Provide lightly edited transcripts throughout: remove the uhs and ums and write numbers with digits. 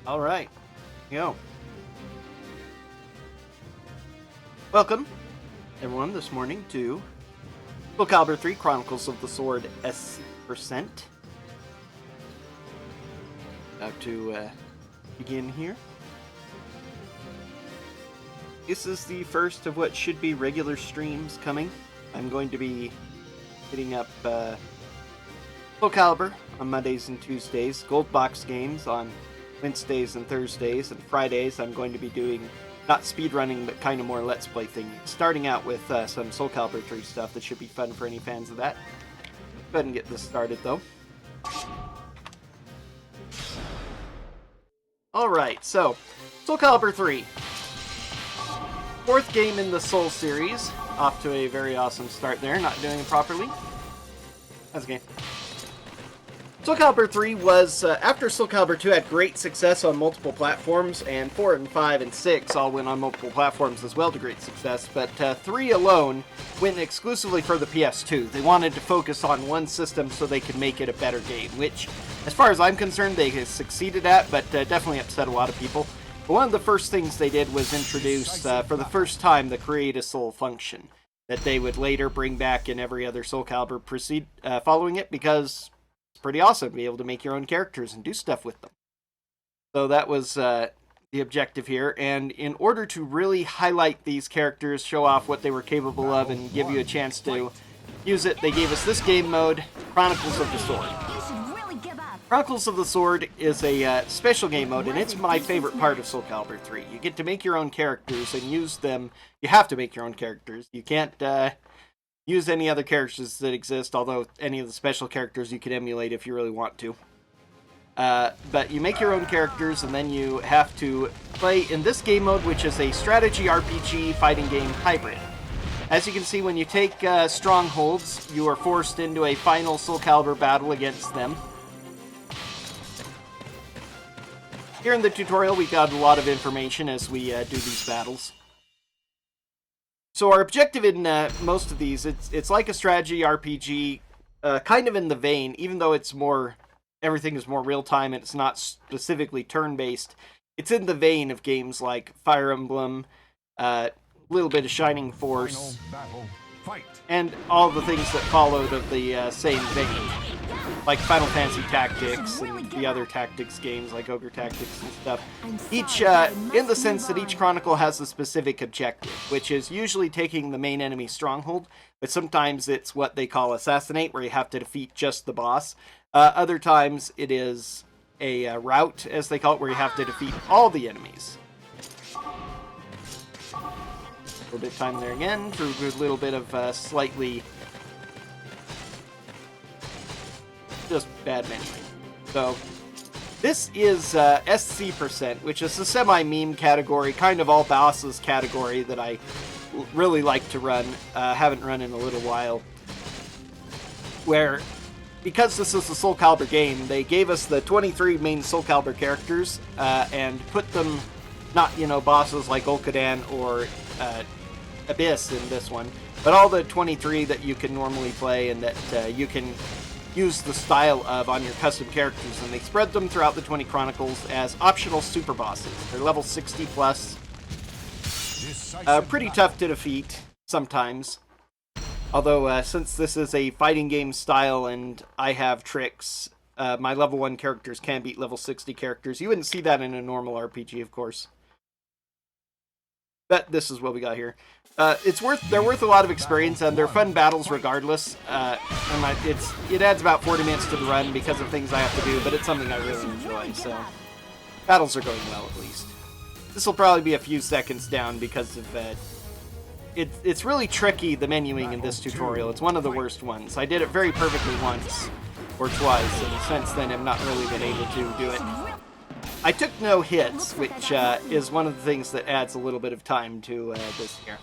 All right, go. Welcome, everyone, this morning to Soulcalibur 3 Chronicles of the Sword SC%. About to begin here. This is the first of what should be regular streams coming. I'm going to be hitting up Soulcalibur on Mondays and Tuesdays, Gold Box games on Wednesdays and Thursdays, and Fridays I'm going to be doing not speedrunning, but kind of more Let's Play thing. Starting out with some Soulcalibur 3 stuff that should be fun for any fans of that. Go ahead and get this started, though. Alright, so, Soulcalibur 3. Fourth game in the Soul series. Off to a very awesome start there, not doing it properly. That's okay. Soulcalibur 3 was, after Soulcalibur 2 had great success on multiple platforms, and 4 and 5 and 6 all went on multiple platforms as well to great success, but 3 alone went exclusively for the PS2. They wanted to focus on one system so they could make it a better game, which, as far as I'm concerned, they succeeded at, but definitely upset a lot of people. But one of the first things they did was introduce, for the first time, the Create a Soul function that they would later bring back in every other Soulcalibur following it, because it's pretty awesome to be able to make your own characters and do stuff with them. So that was the objective here, and in order to really highlight these characters, show off what they were capable of, and give you a chance to use it, they gave us this game mode, Chronicles of the Sword. Chronicles of the Sword is a special game mode, and it's my favorite part of Soulcalibur 3. You get to make your own characters and use them. You have to make your own characters. You can't use any other characters that exist, although any of the special characters you can emulate if you really want to. But you make your own characters, and then you have to play in this game mode, which is a strategy RPG fighting game hybrid. As you can see, when you take strongholds, you are forced into a final Soulcalibur battle against them. Here in the tutorial, we got a lot of information as we do these battles. So our objective in most of these, it's like a strategy RPG, kind of in the vein, even though it's more, everything is more real-time and it's not specifically turn-based. It's in the vein of games like Fire Emblem, a little bit of Shining Force, and all the things that followed of the same vein, like Final Fantasy Tactics and the other tactics games like Ogre Tactics and stuff. Each, in the sense that each Chronicle has a specific objective, which is usually taking the main enemy stronghold, but sometimes it's what they call Assassinate, where you have to defeat just the boss. Other times it is a rout, as they call it, where you have to defeat all the enemies. A little bit of time there again, for a little bit of slightly just bad menuing. So, this is SC%, which is a semi-meme category, kind of all bosses category that I really like to run. Haven't run in a little while. Where, because this is a Soulcalibur game, they gave us the 23 main Soulcalibur characters and put them, not, you know, bosses like Olkadan or Abyss in this one, but all the 23 that you can normally play and that you can use the style of on your custom characters, and they spread them throughout the 20 Chronicles as optional super bosses. They're level 60 plus. Pretty tough to defeat sometimes. Although, since this is a fighting game style and I have tricks, my level 1 characters can beat level 60 characters. You wouldn't see that in a normal RPG, of course. But this is what we got here. They're worth a lot of experience, and they're fun battles regardless. And it adds about 40 minutes to the run because of things I have to do, but it's something I really enjoy, so battles are going well at least. This will probably be a few seconds down because of it's really tricky, the menuing in this tutorial. It's one of the worst ones. I did it very perfectly once or twice, and since then I've not really been able to do it. I took no hits, which is one of the things that adds a little bit of time to this here.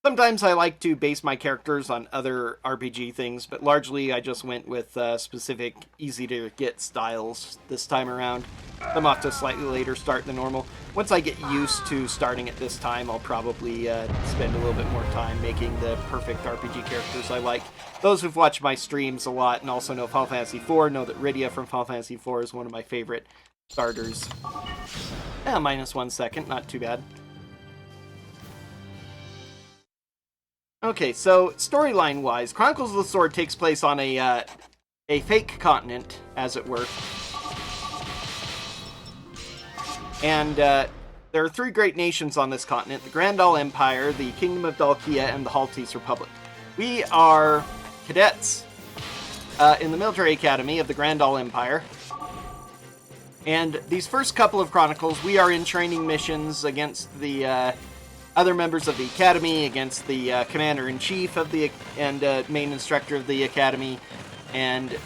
Sometimes I like to base my characters on other RPG things, but largely I just went with specific, easy-to-get styles this time around. I'm off to a slightly later start than normal. Once I get used to starting at this time, I'll probably spend a little bit more time making the perfect RPG characters I like. Those who've watched my streams a lot and also know Final Fantasy IV know that Rydia from Final Fantasy IV is one of my favorite starters. Minus 1 second, not too bad. Okay, so storyline-wise, Chronicles of the Sword takes place on a fake continent, as it were. And there are 3 great nations on this continent: the Grandal Empire, the Kingdom of Dalkia, and the Haltese Republic. We are cadets in the military academy of the Grandal Empire. And these first couple of Chronicles, we are in training missions against the other members of the Academy, against the Commander-in-Chief of the and main instructor of the Academy, and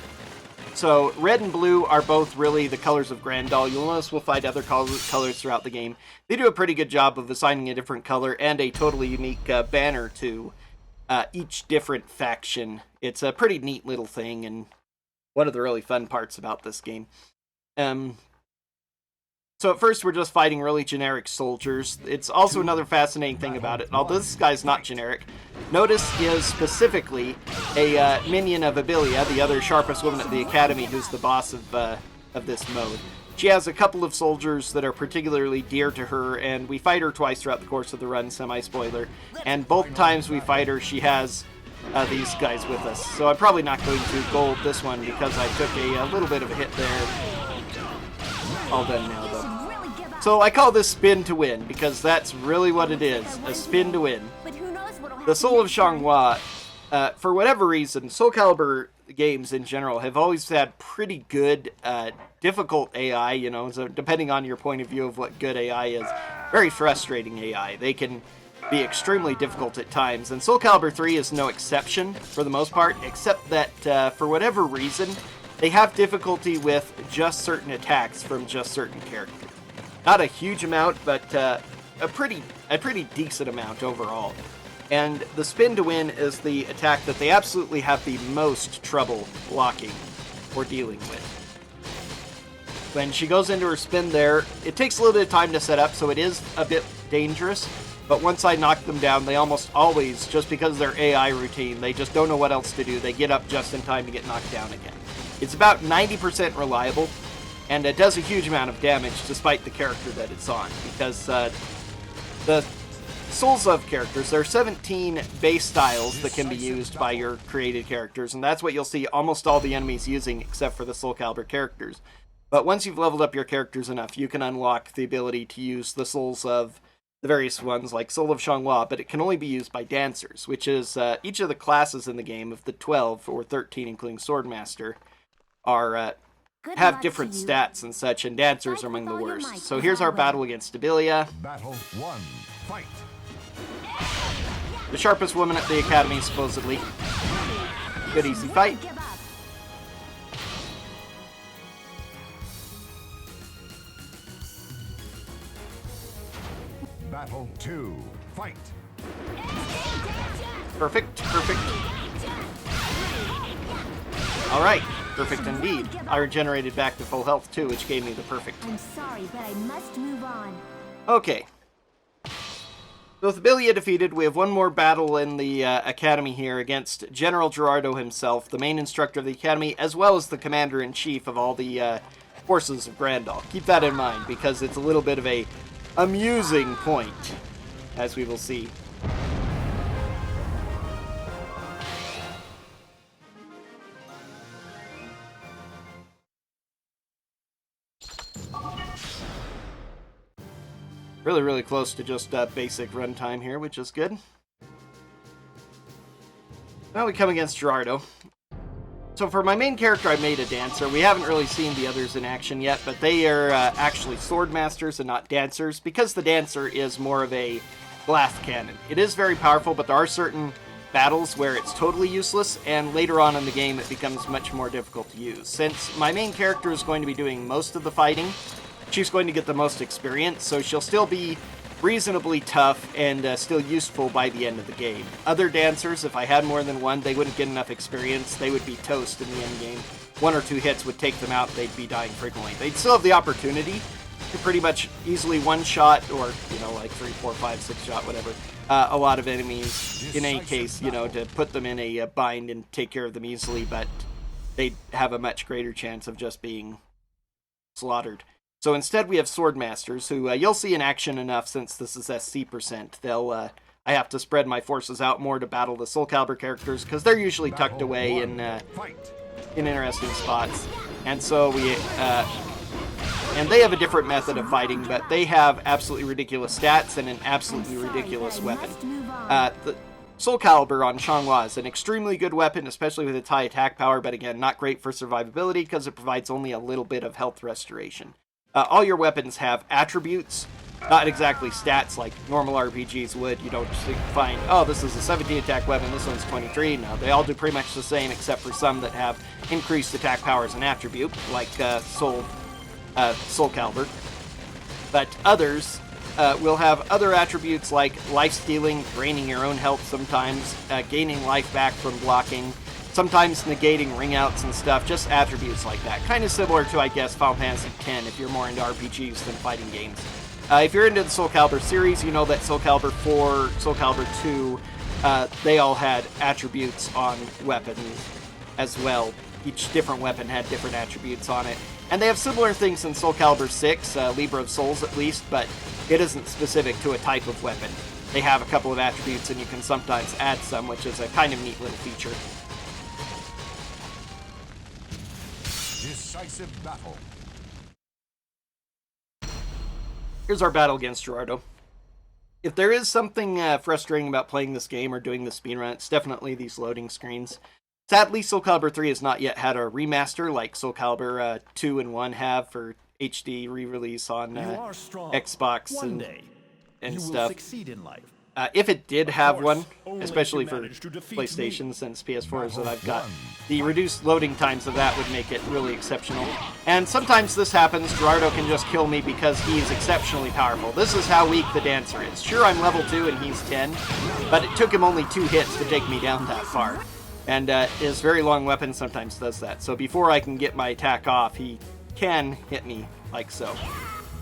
so red and blue are both really the colors of Grandal. You'll notice we'll find other colors throughout the game. They do a pretty good job of assigning a different color and a totally unique banner to each different faction. It's a pretty neat little thing, and one of the really fun parts about this game. So at first we're just fighting really generic soldiers. It's also another fascinating thing about it. Although this guy's not generic, Notice is specifically a minion of Abilia, the other sharpest woman at the Academy, who's the boss of this mode. She has a couple of soldiers that are particularly dear to her, and we fight her twice throughout the course of the run, semi-spoiler. And both times we fight her, she has these guys with us. So I'm probably not going to gold this one because I took a little bit of a hit there. All done now, though. So I call this spin to win, because that's really what it is, a spin to win. The Soul of Xianghua, for whatever reason, Soulcalibur games in general have always had pretty good, difficult AI, you know, so depending on your point of view of what good AI is, very frustrating AI. They can be extremely difficult at times, and Soulcalibur 3 is no exception for the most part, except that for whatever reason, they have difficulty with just certain attacks from just certain characters. Not a huge amount, but a pretty decent amount overall. And the spin to win is the attack that they absolutely have the most trouble blocking or dealing with. When she goes into her spin there, it takes a little bit of time to set up, so it is a bit dangerous. But once I knock them down, they almost always, just because of their AI routine, they just don't know what else to do. They get up just in time to get knocked down again. It's about 90% reliable, and it does a huge amount of damage despite the character that it's on, because the souls of characters, there are 17 base styles that can be used by your created characters, and that's what you'll see almost all the enemies using except for the Soulcalibur characters. But once you've leveled up your characters enough, you can unlock the ability to use the souls of the various ones, like Soul of Xianghua, but it can only be used by dancers, which is each of the classes in the game, of the 12 or 13 including Swordmaster, are have different stats and such, and dancers are among the worst. So here's our battle against Abilia. Battle 1, fight. The sharpest woman at the Academy, supposedly. Good easy fight. Battle 2, fight. Perfect. Alright, perfect indeed. I regenerated back to full health too, which gave me the perfect. I'm sorry, but I must move on. Okay. With Abilia defeated, we have one more battle in the Academy here against General Gerardo himself, the main instructor of the Academy, as well as the Commander-in-Chief of all the forces of Grandal. Keep that in mind, because it's a little bit of a amusing point, as we will see. Really close to just basic runtime here, which is good. Now we come against Gerardo. So for my main character, I made a dancer. We haven't really seen the others in action yet, but they are actually swordmasters and not dancers, because the dancer is more of a blast cannon. It is very powerful, but there are certain battles where it's totally useless, and later on in the game it becomes much more difficult to use. Since my main character is going to be doing most of the fighting, she's going to get the most experience, so she'll still be reasonably tough and still useful by the end of the game. Other dancers, if I had more than one, they wouldn't get enough experience. They would be toast in the end game. 1 or 2 hits would take them out. They'd be dying frequently. They'd still have the opportunity to pretty much easily one-shot or, like 3, 4, 5, 6-shot, whatever, a lot of enemies. In any case, to put them in a bind and take care of them easily, but they'd have a much greater chance of just being slaughtered. So instead we have Sword Masters, who you'll see in action enough since this is SC%. I have to spread my forces out more to battle the Soulcalibur characters, because they're usually tucked away in interesting spots. And so and they have a different method of fighting, but they have absolutely ridiculous stats and an absolutely ridiculous weapon. The Soulcalibur on Changhua is an extremely good weapon, especially with its high attack power, but again, not great for survivability because it provides only a little bit of health restoration. All your weapons have attributes, not exactly stats like normal RPGs would. You don't just find, oh, this is a 17 attack weapon, this one's 23. No, they all do pretty much the same, except for some that have increased attack power as an attribute, like Soulcalibur. But others will have other attributes like life-stealing, draining your own health sometimes, gaining life back from blocking, sometimes negating ring-outs and stuff, just attributes like that. Kind of similar to, I guess, Final Fantasy X if you're more into RPGs than fighting games. If you're into the Soulcalibur series, you know that Soulcalibur 4, Soulcalibur 2, they all had attributes on weapons as well. Each different weapon had different attributes on it. And they have similar things in Soulcalibur 6, Libra of Souls at least, but it isn't specific to a type of weapon. They have a couple of attributes and you can sometimes add some, which is a kind of neat little feature. Decisive battle. Here's our battle against Gerardo. If there is something frustrating about playing this game or doing the speedrun, it's definitely these loading screens. Sadly, Soulcalibur 3 has not yet had a remaster like Soulcalibur 2 and 1 have for HD re-release on Xbox and stuff. Succeed in life. If it did have one, especially for PlayStation since PS4 is what I've got, the reduced loading times of that would make it really exceptional. And sometimes this happens, Gerardo can just kill me because he's exceptionally powerful. This is how weak the dancer is. Sure, I'm level 2 and he's 10, but it took him only 2 hits to take me down that far. And his very long weapon sometimes does that. So before I can get my attack off, he can hit me like so.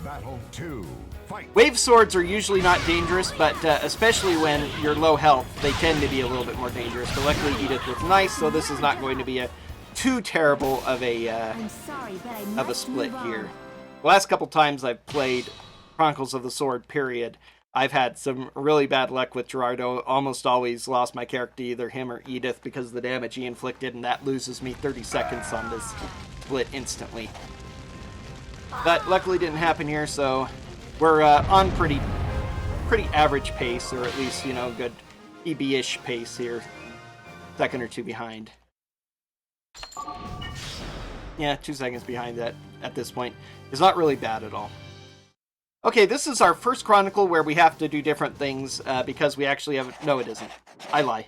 Battle 2. Fight. Wave swords are usually not dangerous, but especially when you're low health, they tend to be a little bit more dangerous. But luckily Edith was nice, so this is not going to be too terrible of a split here. The last couple times I've played Chronicles of the Sword, period, I've had some really bad luck with Gerardo. Almost always lost my character, either him or Edith, because of the damage he inflicted, and that loses me 30 seconds on this split instantly. But luckily didn't happen here, so we're on pretty average pace, or at least, good EB-ish pace here. Second or two behind. Yeah, 2 seconds behind that at this point. Is not really bad at all. Okay, this is our first Chronicle where we have to do different things because we actually have... No, it isn't. I lie.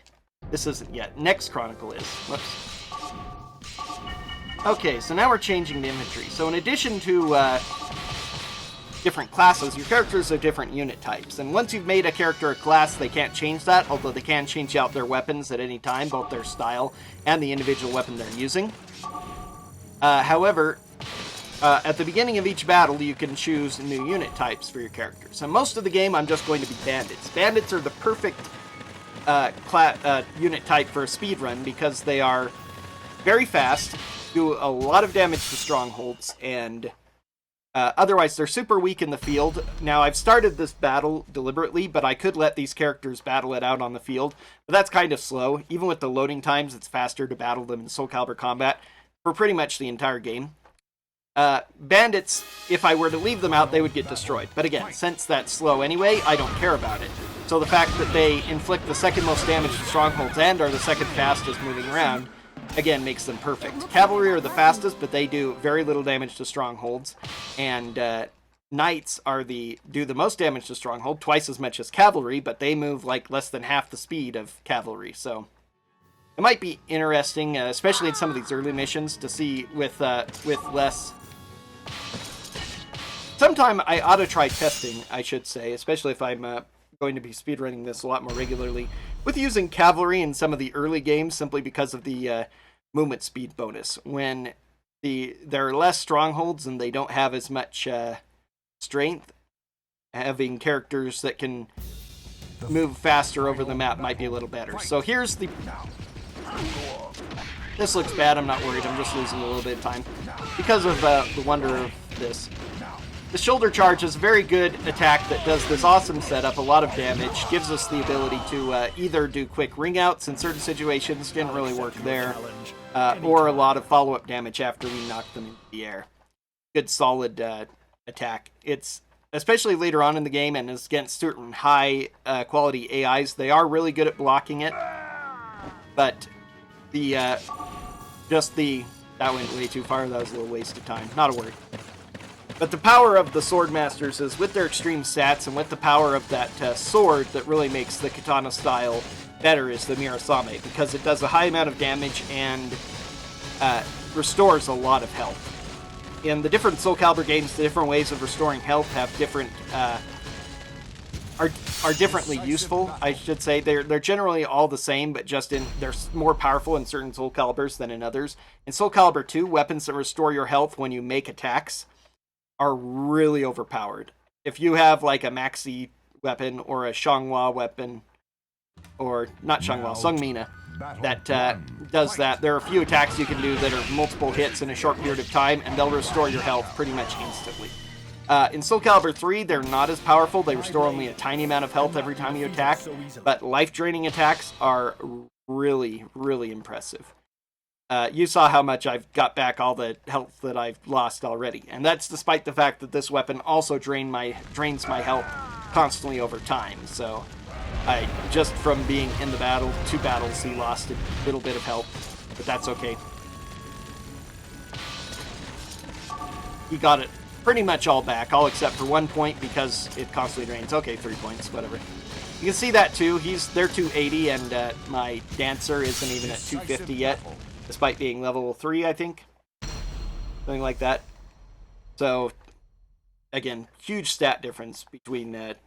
This isn't yet. Next Chronicle is. Whoops. Okay, so now we're changing the inventory. So in addition to different classes, your characters are different unit types. And once you've made a character a class, they can't change that, although they can change out their weapons at any time, both their style and the individual weapon they're using. However... at the beginning of each battle, you can choose new unit types for your characters. And most of the game, I'm just going to be bandits. Bandits are the perfect unit type for a speedrun because they are very fast, do a lot of damage to strongholds, and otherwise they're super weak in the field. Now, I've started this battle deliberately, but I could let these characters battle it out on the field. But that's kind of slow. Even with the loading times, it's faster to battle them in Soulcalibur combat for pretty much the entire game. Bandits, if I were to leave them out, they would get destroyed. But again, since that's slow anyway, I don't care about it. So the fact that they inflict the second most damage to strongholds and are the second fastest moving around, again, makes them perfect. Cavalry are the fastest, but they do very little damage to strongholds. And Knights do the most damage to stronghold, twice as much as cavalry, but they move like less than half the speed of cavalry, so... It might be interesting, especially in some of these early missions, to see with less sometime I ought to try testing, I should say, especially if I'm going to be speedrunning this a lot more regularly, with using cavalry in some of the early games simply because of the movement speed bonus. When there are less strongholds and they don't have as much strength, having characters that can move faster over the map might be a little better. So here's the... This looks bad, I'm not worried, I'm just losing a little bit of time because of the wonder of this. The shoulder charge is a very good attack that does this awesome setup, a lot of damage, gives us the ability to either do quick ring outs in certain situations, didn't really work there, or a lot of follow-up damage after we knock them into the air. Good solid attack. It's, especially later on in the game and against certain high quality AIs, they are really good at blocking it, but that went way too far, that was a little waste of time, not a word. But the power of the Sword Masters is with their extreme stats and with the power of that sword that really makes the katana style better is the Mirasame, because it does a high amount of damage and restores a lot of health. In the different Soulcalibur games, the different ways of restoring health have different are differently useful, I should say. They're generally all the same, but just they're more powerful in certain Soulcaliburs than in others. In Soulcalibur 2, weapons that restore your health when you make attacks are really overpowered. If you have like a Maxi weapon or a Xianghua weapon, or not Xianghua, Sungmina, that does that, there are a few attacks you can do that are multiple hits in a short period of time, and they'll restore your health pretty much instantly. In Soulcalibur 3, they're not as powerful. They restore only a tiny amount of health every time you attack, but life-draining attacks are really, really impressive. You saw how much I've got back all the health that I've lost already, and that's despite the fact that this weapon also drains my health constantly over time. So, just from being in the battle, 2 battles, he lost a little bit of health, but that's okay. He got it pretty much all back, all except for 1 point because it constantly drains. Okay, 3 points, whatever. You can see that too. They're 280, and my dancer isn't even at 250 yet, despite being level 3, I think. Something like that. So, again, huge stat difference between that.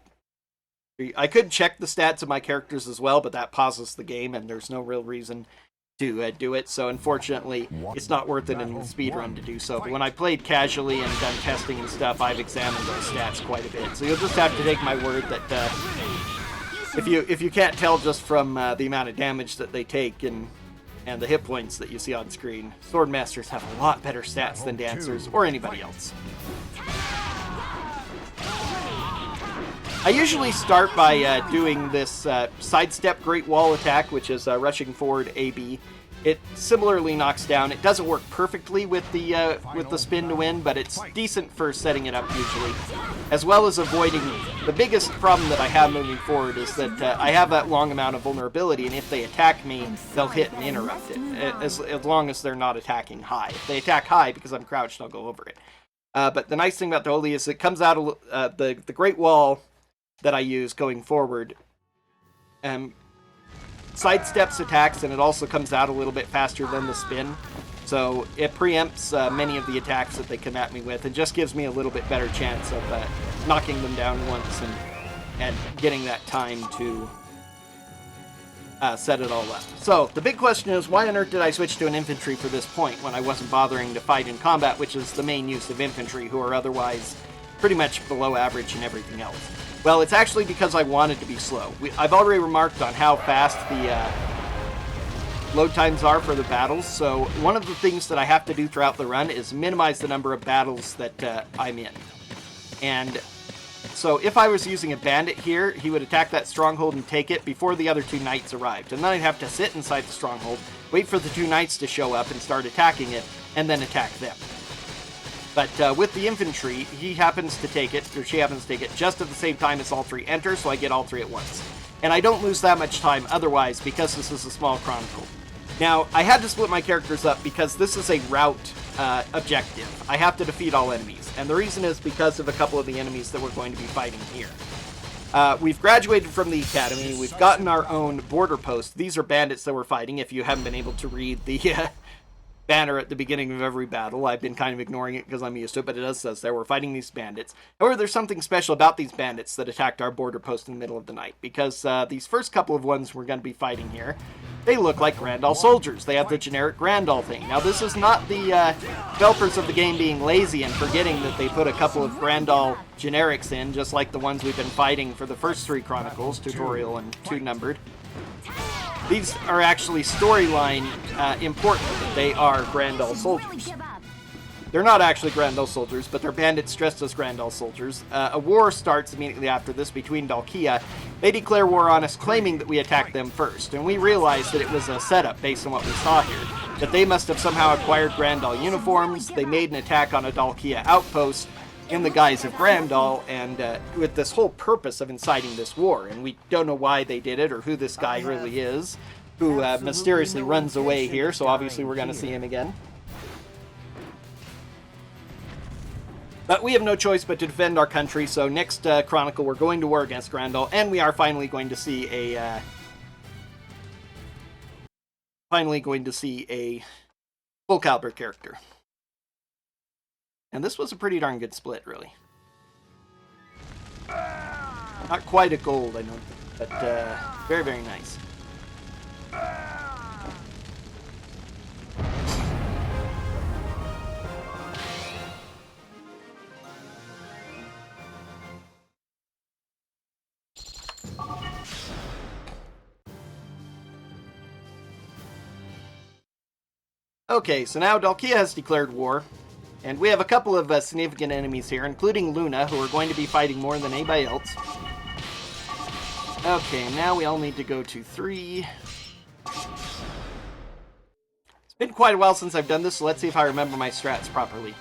I could check the stats of my characters as well, but that pauses the game, and there's no real reason to do it. So, unfortunately, it's not worth it in the speedrun to do so. But when I played casually and done testing and stuff, I've examined those stats quite a bit. So you'll just have to take my word that if you can't tell just from the amount of damage that they take and the hit points that you see on screen, Sword Masters have a lot better stats than Dancers or anybody else. I usually start by doing this sidestep Great Wall attack, which is rushing forward AB. It similarly knocks down. It doesn't work perfectly with the spin to win, but it's decent for setting it up usually. As well as avoiding... The biggest problem that I have moving forward is that I have that long amount of vulnerability, and if they attack me, they'll hit and interrupt it, as long as they're not attacking high. If they attack high, because I'm crouched, I'll go over it. But the nice thing about the Holy is it comes out of the Great Wall that I use going forward sidesteps attacks, and it also comes out a little bit faster than the spin, so it preempts many of the attacks that they come at me with, and just gives me a little bit better chance of knocking them down once and getting that time to set it all up. So the big question is, why on earth did I switch to an infantry for this point when I wasn't bothering to fight in combat, which is the main use of infantry, who are otherwise pretty much below average in everything else? Well, it's actually because I wanted to be slow. I've already remarked on how fast the load times are for the battles, so one of the things that I have to do throughout the run is minimize the number of battles that I'm in. And so if I was using a bandit here, he would attack that stronghold and take it before the other 2 knights arrived. And then I'd have to sit inside the stronghold, wait for the 2 knights to show up and start attacking it, and then attack them. But with the infantry, he happens to take it, or she happens to take it, just at the same time as all 3 enter, so I get all 3 at once. And I don't lose that much time otherwise, because this is a small chronicle. Now, I had to split my characters up because this is a route objective. I have to defeat all enemies, and the reason is because of a couple of the enemies that we're going to be fighting here. We've graduated from the academy, we've gotten our own border post. These are bandits that we're fighting, if you haven't been able to read the banner at the beginning of every battle. I've been kind of ignoring it because I'm used to it, but it does says there we're fighting these bandits. However, there's something special about these bandits that attacked our border post in the middle of the night, because these first couple of ones we're going to be fighting here, they look like Grandal soldiers. They have the generic Grandal thing. Now, this is not the developers of the game being lazy and forgetting that they put a couple of Grandal generics in, just like the ones we've been fighting for the first 3 Chronicles, tutorial and 2 numbered. These are actually storyline important, that they are Grandal soldiers. They're not actually Grandal soldiers, but they're bandits dressed as Grandal soldiers. A war starts immediately after this between Dalkia. They declare war on us, claiming that we attacked them first, and we realized that it was a setup based on what we saw here. That they must have somehow acquired Grandal uniforms, they made an attack on a Dalkia outpost in the guise of Grandal, and with this whole purpose of inciting this war. And we don't know why they did it, or who this guy really is, who mysteriously runs away here, so obviously we're going to see him again. But we have no choice but to defend our country, so next Chronicle we're going to war against Grandal, and we are finally going to see a Soulcalibur character. And this was a pretty darn good split, really. Not quite a gold, I know, but very, very nice. Okay, so now Dalkia has declared war, and we have a couple of significant enemies here, including Luna, who are going to be fighting more than anybody else. Okay, now we all need to go to 3. It's been quite a while since I've done this, so let's see if I remember my strats properly.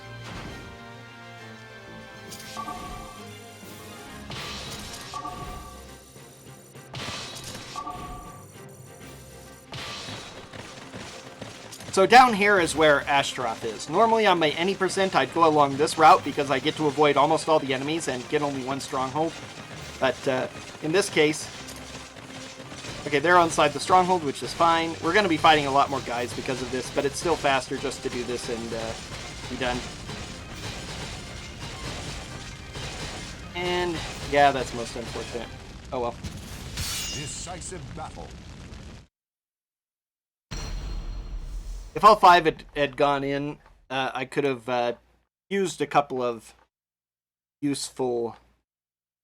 So down here is where Ashtaroth is. Normally on my any percent I'd go along this route because I get to avoid almost all the enemies and get only 1 stronghold. But in this case, okay, they're inside the stronghold, which is fine. We're going to be fighting a lot more guys because of this, but it's still faster just to do this and be done. And yeah, that's most unfortunate. Oh well. Decisive battle. If all 5 had gone in, I could have used a couple of useful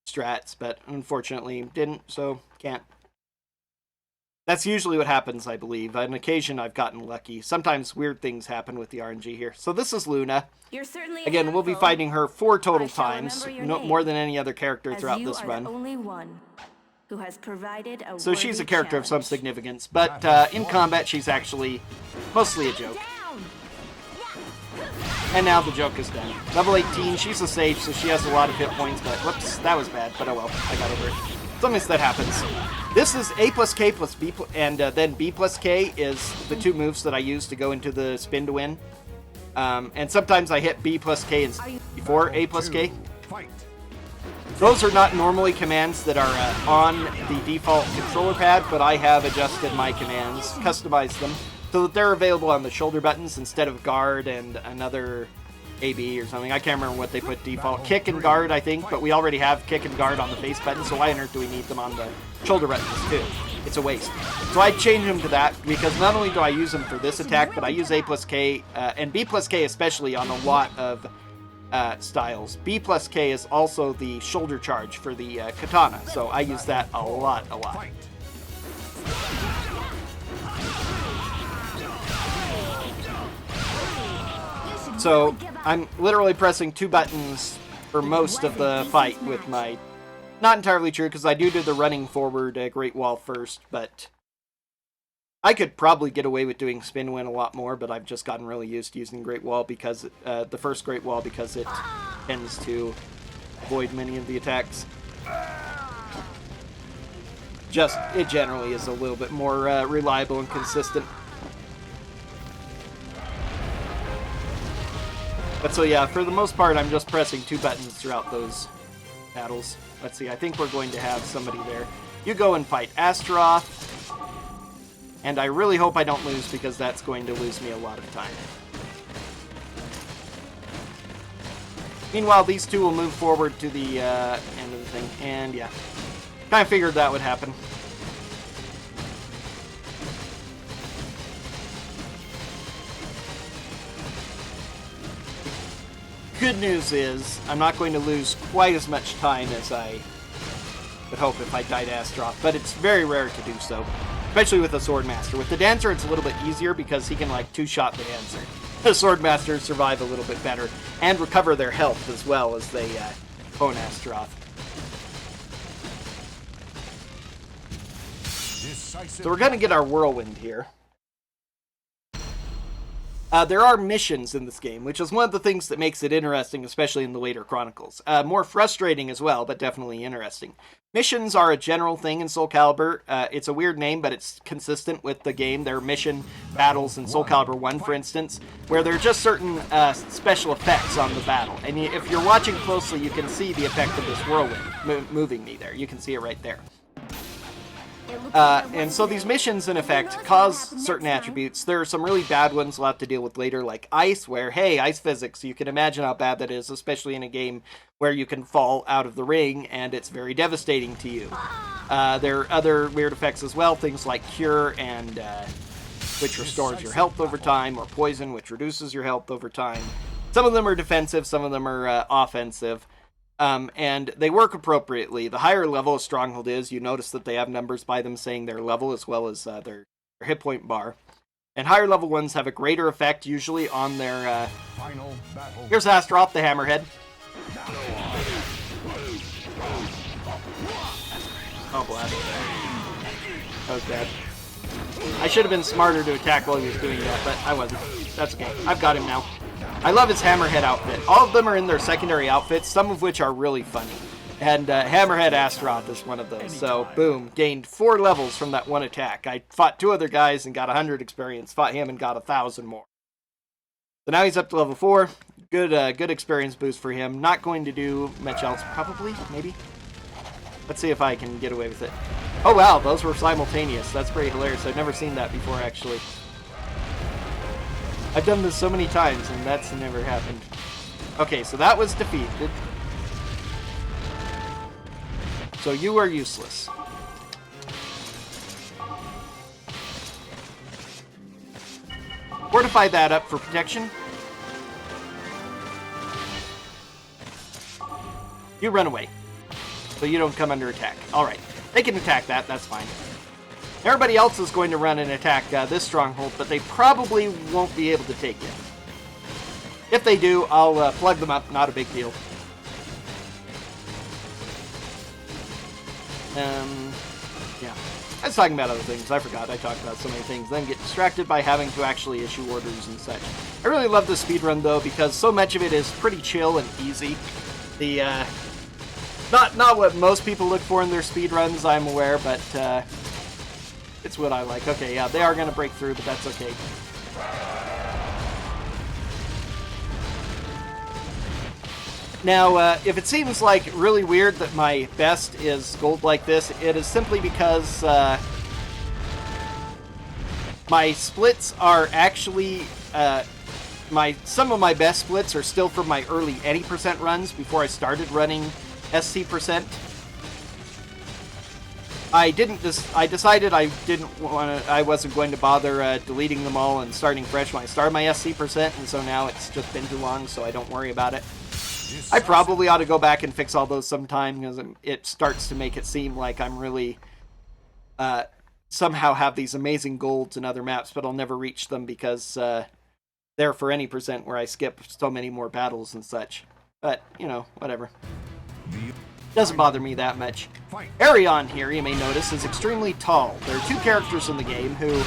strats, but unfortunately didn't, so can't. That's usually what happens, I believe. On occasion, I've gotten lucky. Sometimes weird things happen with the RNG here. So this is Luna. You're certainly Again, we'll be fighting her 4 total times, more than any other character throughout this run. Only one who has provided a So she's a character of some significance, but in combat she's actually mostly a joke. And now the joke is done. Level 18, she's a sage, so she has a lot of hit points, but whoops, that was bad, but oh well, I got over it. Sometimes that happens. This is A plus K plus B, and then B plus K is the 2 moves that I use to go into the spin to win. And sometimes I hit B plus K before A plus K. Those are not normally commands that are on the default controller pad, but I have adjusted my commands, customized them, so that they're available on the shoulder buttons instead of guard and another AB or something. I can't remember what they put default. Kick and guard, I think, but we already have kick and guard on the face button, so why on earth do we need them on the shoulder buttons too? It's a waste. So I changed them to that, because not only do I use them for this attack, but I use A plus K, and B plus K especially on a lot of styles. B plus K is also the shoulder charge for the katana, so I use that a lot. So I'm literally pressing 2 buttons for most of the fight with my... Not entirely true, because I do the running forward Great Wall first, but I could probably get away with doing spin win a lot more, but I've just gotten really used to using Great Wall because the first Great Wall, because it tends to avoid many of the attacks. It generally is a little bit more reliable and consistent. But so yeah, for the most part, I'm just pressing 2 buttons throughout those battles. Let's see, I think we're going to have somebody there. You go and fight Astaroth. And I really hope I don't lose, because that's going to lose me a lot of time. Meanwhile, these two will move forward to the end of the thing. And yeah, kind of figured that would happen. Good news is, I'm not going to lose quite as much time as I would hope if I died Astaroth, but it's very rare to do so, especially with a Swordmaster. With the Dancer, it's a little bit easier because he can, like, two-shot the Dancer. The Swordmasters survive a little bit better and recover their health as well as they own Astaroth. So we're going to get our Whirlwind here. There are missions in this game, which is one of the things that makes it interesting, especially in the later Chronicles. More frustrating as well, but definitely interesting. Missions are a general thing in Soulcalibur. It's a weird name, but it's consistent with the game. There are mission battles in Soulcalibur 1, for instance, where there are just certain special effects on the battle. And if you're watching closely, you can see the effect of this whirlwind moving me there. You can see it right there. And so these missions, in effect, cause certain attributes. There are some really bad ones we'll have to deal with later, like ice, where, hey, ice physics, you can imagine how bad that is, especially in a game where you can fall out of the ring, and it's very devastating to you. There are other weird effects as well, things like cure, and which restores your health over time, or poison, which reduces your health over time. Some of them are defensive, some of them are offensive. And they work appropriately. The higher level a stronghold is, you notice that they have numbers by them saying their level as well as their hit point bar. And higher level ones have a greater effect usually on their... Final battle. Here's Astaroth, the Hammerhead. Oh, blast. That was bad. I should have been smarter to attack while he was doing that, but I wasn't. That's okay. I've got him now. I love his Hammerhead outfit. All of them are in their secondary outfits, some of which are really funny. And Hammerhead Astaroth is one of those. So, boom, gained 4 levels from that one attack. I fought 2 other guys and got 100 experience, fought him and got 1,000 more. So now he's up to level 4. Good experience boost for him. Not going to do much else, probably, maybe? Let's see if I can get away with it. Oh wow, those were simultaneous. That's pretty hilarious. I've never seen that before, actually. I've done this so many times, and that's never happened. Okay, so that was defeated. So you are useless. Fortify that up for protection. You run away, so you don't come under attack. Alright, they can attack that, that's fine. Everybody else is going to run and attack this stronghold, but they probably won't be able to take it. If they do, I'll plug them up, not a big deal. Yeah. I was talking about other things, I forgot, I talked about so many things, then get distracted by having to actually issue orders and such. I really love this speedrun though, because so much of it is pretty chill and easy. The, not what most people look for in their speedruns, I'm aware, but, it's what I like. Okay, yeah, they are going to break through, but that's okay. Now, if it seems like really weird that my best is gold like this, it is simply because my splits are actually... some of my best splits are still from my early any percent runs before I started running SC%. I decided I wasn't going to bother deleting them all and starting fresh when I started my SC%, and so now it's just been too long, so I don't worry about it. I probably ought to go back and fix all those sometime, because it starts to make it seem like I'm really somehow have these amazing golds in other maps, but I'll never reach them because they're for any percent where I skip so many more battles and such. But, you know, whatever. Doesn't bother me that much. Arion here, you may notice, is extremely tall. There are 2 characters in the game who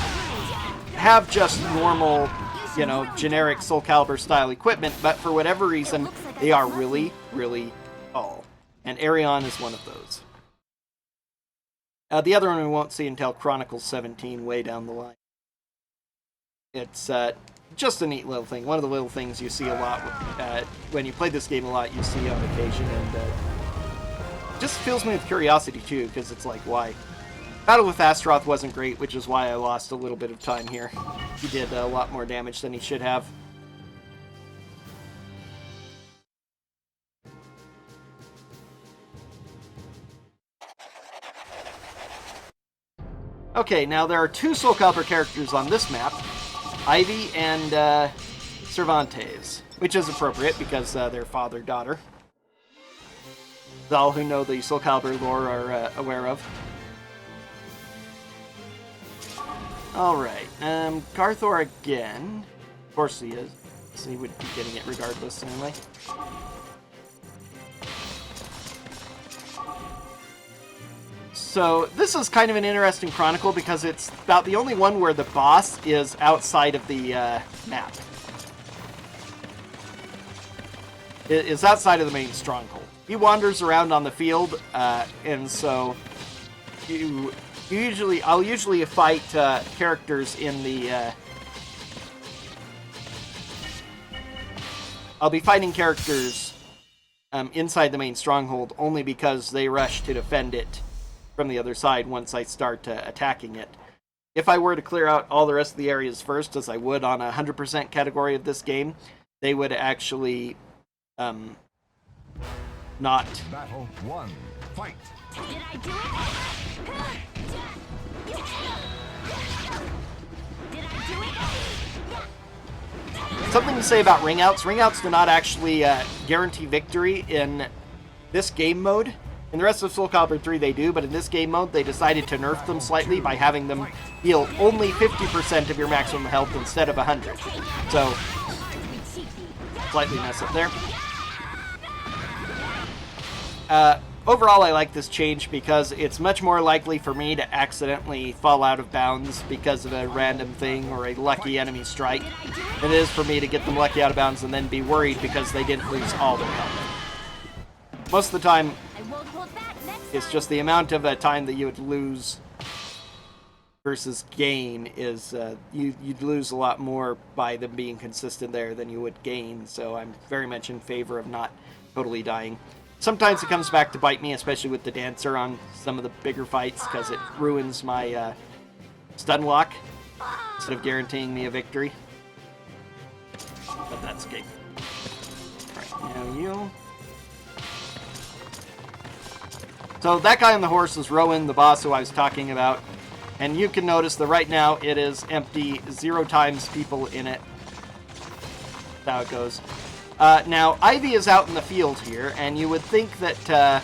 have just normal, you know, generic Soulcalibur style equipment, but for whatever reason, they are really, really tall. And Arion is one of those. The other one we won't see until Chronicles 17, way down the line. It's just a neat little thing. One of the little things you see a lot when you play this game a lot, you see on occasion, and just fills me with curiosity too, because it's like, why? Battle with Astaroth wasn't great, which is why I lost a little bit of time here. He did a lot more damage than he should have. Okay, now there are two Soulcalibur characters on this map, Ivy and Cervantes, which is appropriate because they're father-daughter. All who know the Soulcalibur lore are aware of. Alright, Garthor again. Of course he is, so he would be getting it regardless anyway. So this is kind of an interesting Chronicle because it's about the only one where the boss is outside of the map. It is outside of the main stronghold. He wanders around on the field, and so I'll usually fight characters in the. I'll be fighting characters inside the main stronghold only because they rush to defend it from the other side once I start attacking it. If I were to clear out all the rest of the areas first, as I would on a 100% category of this game, they would actually not. Battle 1. Fight. Did I do it? Did I do it? Something to say about ringouts. Ringouts do not actually guarantee victory in this game mode. In the rest of Soulcalibur 3 they do, but in this game mode they decided to nerf them slightly by having them heal only 50% of your maximum health instead of 100. So, slightly mess up there. Overall, I like this change because it's much more likely for me to accidentally fall out of bounds because of a random thing or a lucky enemy strike than it is for me to get them lucky out of bounds and then be worried because they didn't lose all their health. Most of the time, it's just the amount of time that you would lose versus gain is you'd lose a lot more by them being consistent there than you would gain, so I'm very much in favor of not totally dying. Sometimes it comes back to bite me, especially with the Dancer on some of the bigger fights, because it ruins my stun lock instead of guaranteeing me a victory. But that's okay. Alright, now you. So that guy on the horse is Rowan, the boss who I was talking about. And you can notice that right now it is empty, 0 times people in it. That's how it goes. Now, Ivy is out in the field here, and you would think that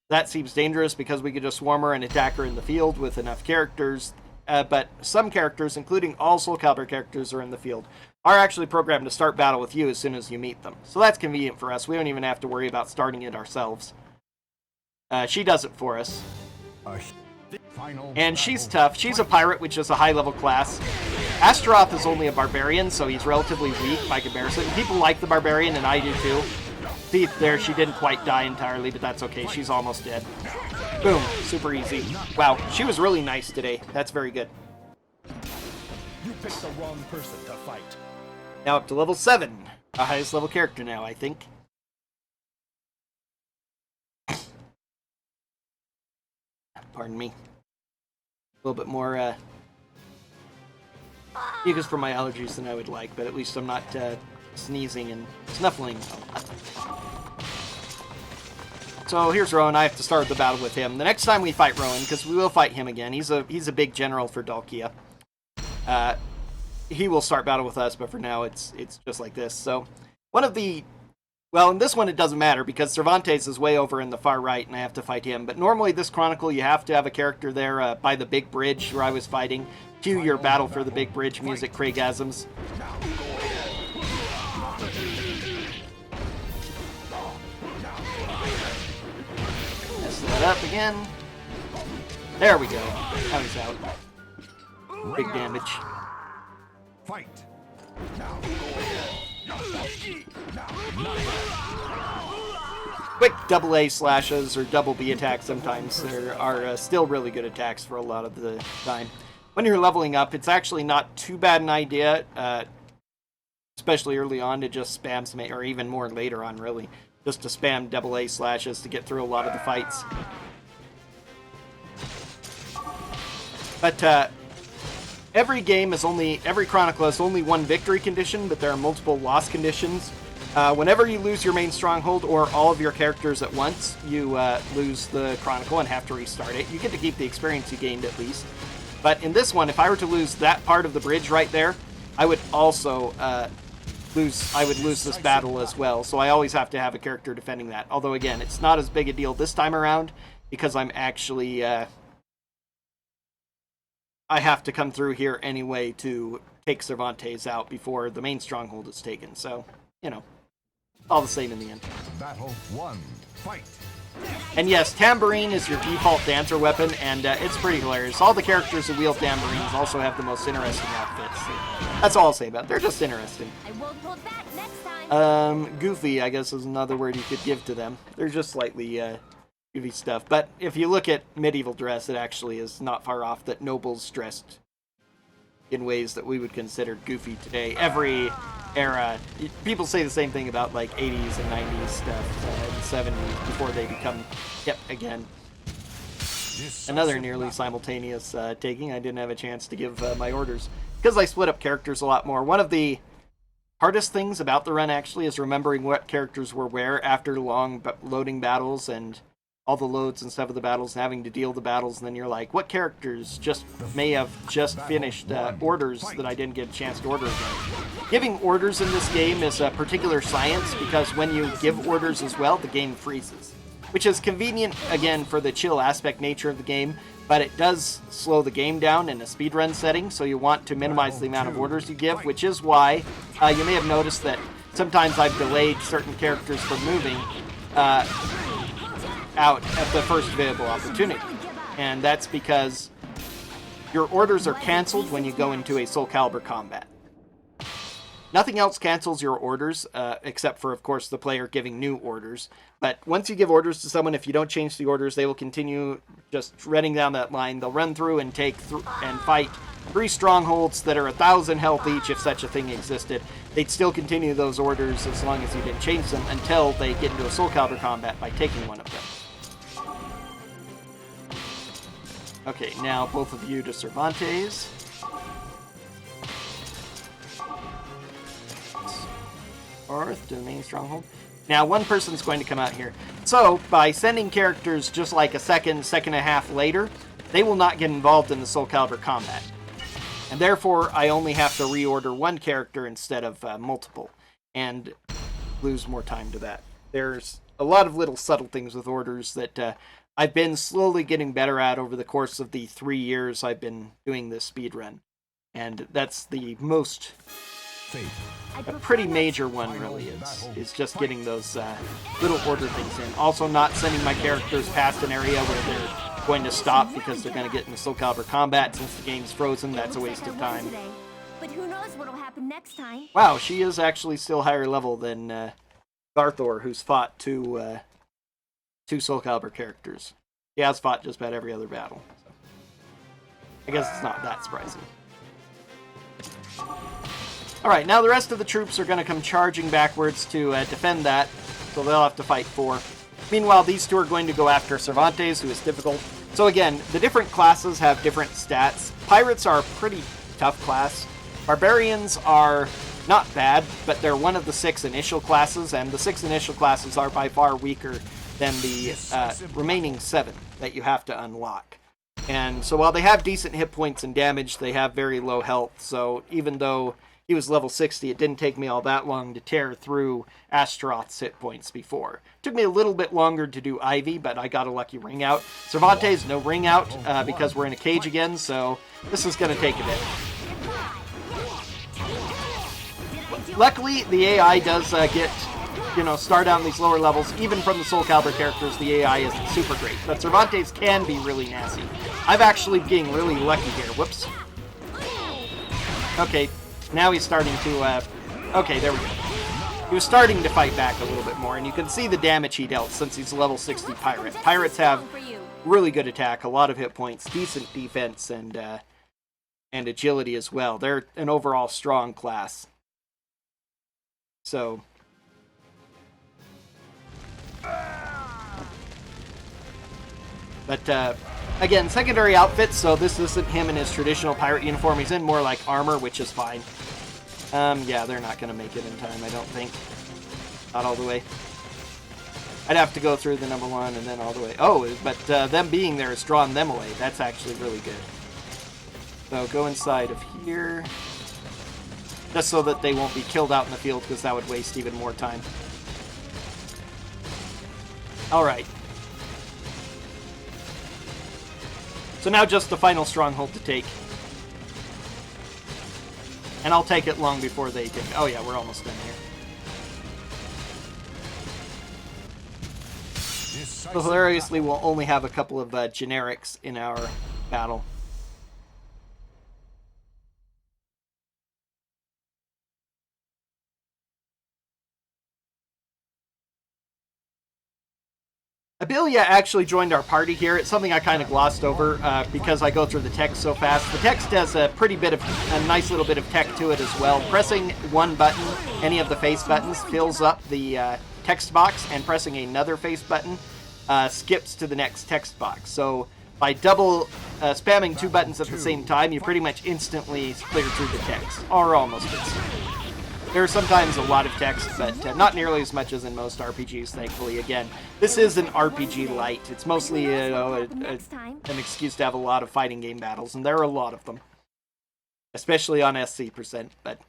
that seems dangerous because we could just swarm her and attack her in the field with enough characters. But some characters, including all Soulcalibur characters are in the field, are actually programmed to start battle with you as soon as you meet them. So that's convenient for us. We don't even have to worry about starting it ourselves. She does it for us. And she's tough. She's a pirate, which is a high-level class. Astaroth is only a barbarian, so he's relatively weak by comparison. People like the barbarian, and I do too. See, there, she didn't quite die entirely, but that's okay. She's almost dead. Boom. Super easy. Wow, she was really nice today. That's very good. You picked the wrong person to fight. Now up to level 7. Our highest level character now, I think. Pardon me. A little bit more mucus for my allergies than I would like, but at least I'm not sneezing and snuffling. So here's Rowan. I have to start the battle with him. The next time we fight Rowan, because we will fight him again, he's a big general for Dalkia. He will start battle with us, but for now it's just like this. So one of the... Well, in this one it doesn't matter because Cervantes is way over in the far right and I have to fight him. But normally this Chronicle you have to have a character there by the big bridge where I was fighting. Cue your battle for the big bridge music, Craigasms. Mess that up again. There we go. Now he's out. Big damage. Fight. Quick double A slashes or double B attacks sometimes there are still really good attacks for a lot of the time. When you're leveling up, it's actually not too bad an idea, especially early on, to just spam some, or even more later on, really, just to spam double A slashes to get through a lot of the fights. But every Chronicle has only one victory condition, but there are multiple loss conditions. Whenever you lose your main stronghold or all of your characters at once, you lose the Chronicle and have to restart it. You get to keep the experience you gained at least. But in this one, if I were to lose that part of the bridge right there, I would also lose this battle as well. So I always have to have a character defending that. Although again, it's not as big a deal this time around because I'm actually I have to come through here anyway to take Cervantes out before the main stronghold is taken. So, you know, all the same in the end. Battle 1. Fight. And yes, tambourine is your default dancer weapon, and it's pretty hilarious. All the characters who wield tambourines also have the most interesting outfits. That's all I'll say about it. They're just interesting. I won't hold back next time. Goofy, I guess, is another word you could give to them. They're just slightly goofy stuff. But if you look at medieval dress, it actually is not far off that nobles dressed in ways that we would consider goofy today. Every era, people say the same thing about like 80s and 90s stuff, and 70s before they become hip again. Another nearly simultaneous taking. I didn't have a chance to give my orders because I split up characters a lot more. One of the hardest things about the run actually is remembering what characters were where after long loading battles and all the loads and stuff of the battles and having to deal the battles, and then you're like, what characters may have just finished orders that I didn't get a chance to order again. Giving orders in this game is a particular science because when you give orders as well, the game freezes, which is convenient again for the chill aspect nature of the game, but it does slow the game down in a speedrun setting, so you want to minimize the amount of orders you give, which is why you may have noticed that sometimes I've delayed certain characters from moving out at the first available opportunity. And that's because your orders are canceled when you go into a Soulcalibur combat. Nothing else cancels your orders, except for, of course, the player giving new orders. But once you give orders to someone, if you don't change the orders, they will continue just running down that line. They'll run through and and fight 3 strongholds that are 1,000 health each, if such a thing existed. They'd still continue those orders as long as you didn't change them until they get into a Soulcalibur combat by taking one of them. Okay, now both of you to Cervantes. North to the main stronghold. Now, one person's going to come out here. So, by sending characters just like a second and a half later, they will not get involved in the Soulcalibur combat. And therefore, I only have to reorder one character instead of multiple, and lose more time to that. There's a lot of little subtle things with orders that I've been slowly getting better at over the course of the 3 years I've been doing this speedrun. And that's the most, a pretty major one really is just getting those little order things in. Also not sending my characters past an area where they're going to stop because they're going to get into Soulcalibur combat since the game's frozen. That's a waste of time. But who knows what'll happen next time? Wow, she is actually still higher level than Garthor, who's fought two Soulcalibur characters. He has fought just about every other battle. So I guess it's not that surprising. Alright, now the rest of the troops are going to come charging backwards to defend that, so they'll have to fight 4. Meanwhile, these 2 are going to go after Cervantes, who is difficult. So again, the different classes have different stats. Pirates are a pretty tough class. Barbarians are not bad, but they're one of the 6 initial classes, and the 6 initial classes are by far weaker than the remaining 7 that you have to unlock. And so while they have decent hit points and damage, they have very low health, so even though he was level 60, it didn't take me all that long to tear through Astaroth's hit points before. It took me a little bit longer to do Ivy, but I got a lucky ring out. Cervantes, no ring out, because we're in a cage again, so this is going to take a bit. Luckily, the AI does start out in these lower levels. Even from the Soulcalibur characters, the AI isn't super great, but Cervantes can be really nasty. I've actually been really lucky here. Whoops. Okay, now he's starting to, okay, there we go. He was starting to fight back a little bit more, and you can see the damage he dealt since he's a level 60 pirate. Pirates have really good attack, a lot of hit points, decent defense, and agility as well. They're an overall strong class. So, But, again, secondary outfits, so this isn't him in his traditional pirate uniform. He's in more like armor, which is fine. Yeah, they're not going to make it in time, I don't think. Not all the way. I'd have to go through the number 1 and then all the way. Oh, but them being there has drawn them away. That's actually really good. So go inside of here. Just so that they won't be killed out in the field, because that would waste even more time. Alright. So now just the final stronghold to take. And I'll take it long before they take it. Oh yeah, we're almost done here. So hilariously, we'll only have a couple of generics in our battle. Abelia actually joined our party here. It's something I kind of glossed over because I go through the text so fast. The text has a nice little bit of tech to it as well. Pressing one button, any of the face buttons, fills up the text box, and pressing another face button skips to the next text box. So by double spamming 2 buttons at the same time, you pretty much instantly clear through the text, or almost instantly. There's sometimes a lot of text, but not nearly as much as in most RPGs, thankfully. Again, this is an RPG light. It's mostly an excuse to have a lot of fighting game battles, and there are a lot of them. Especially on SC%, but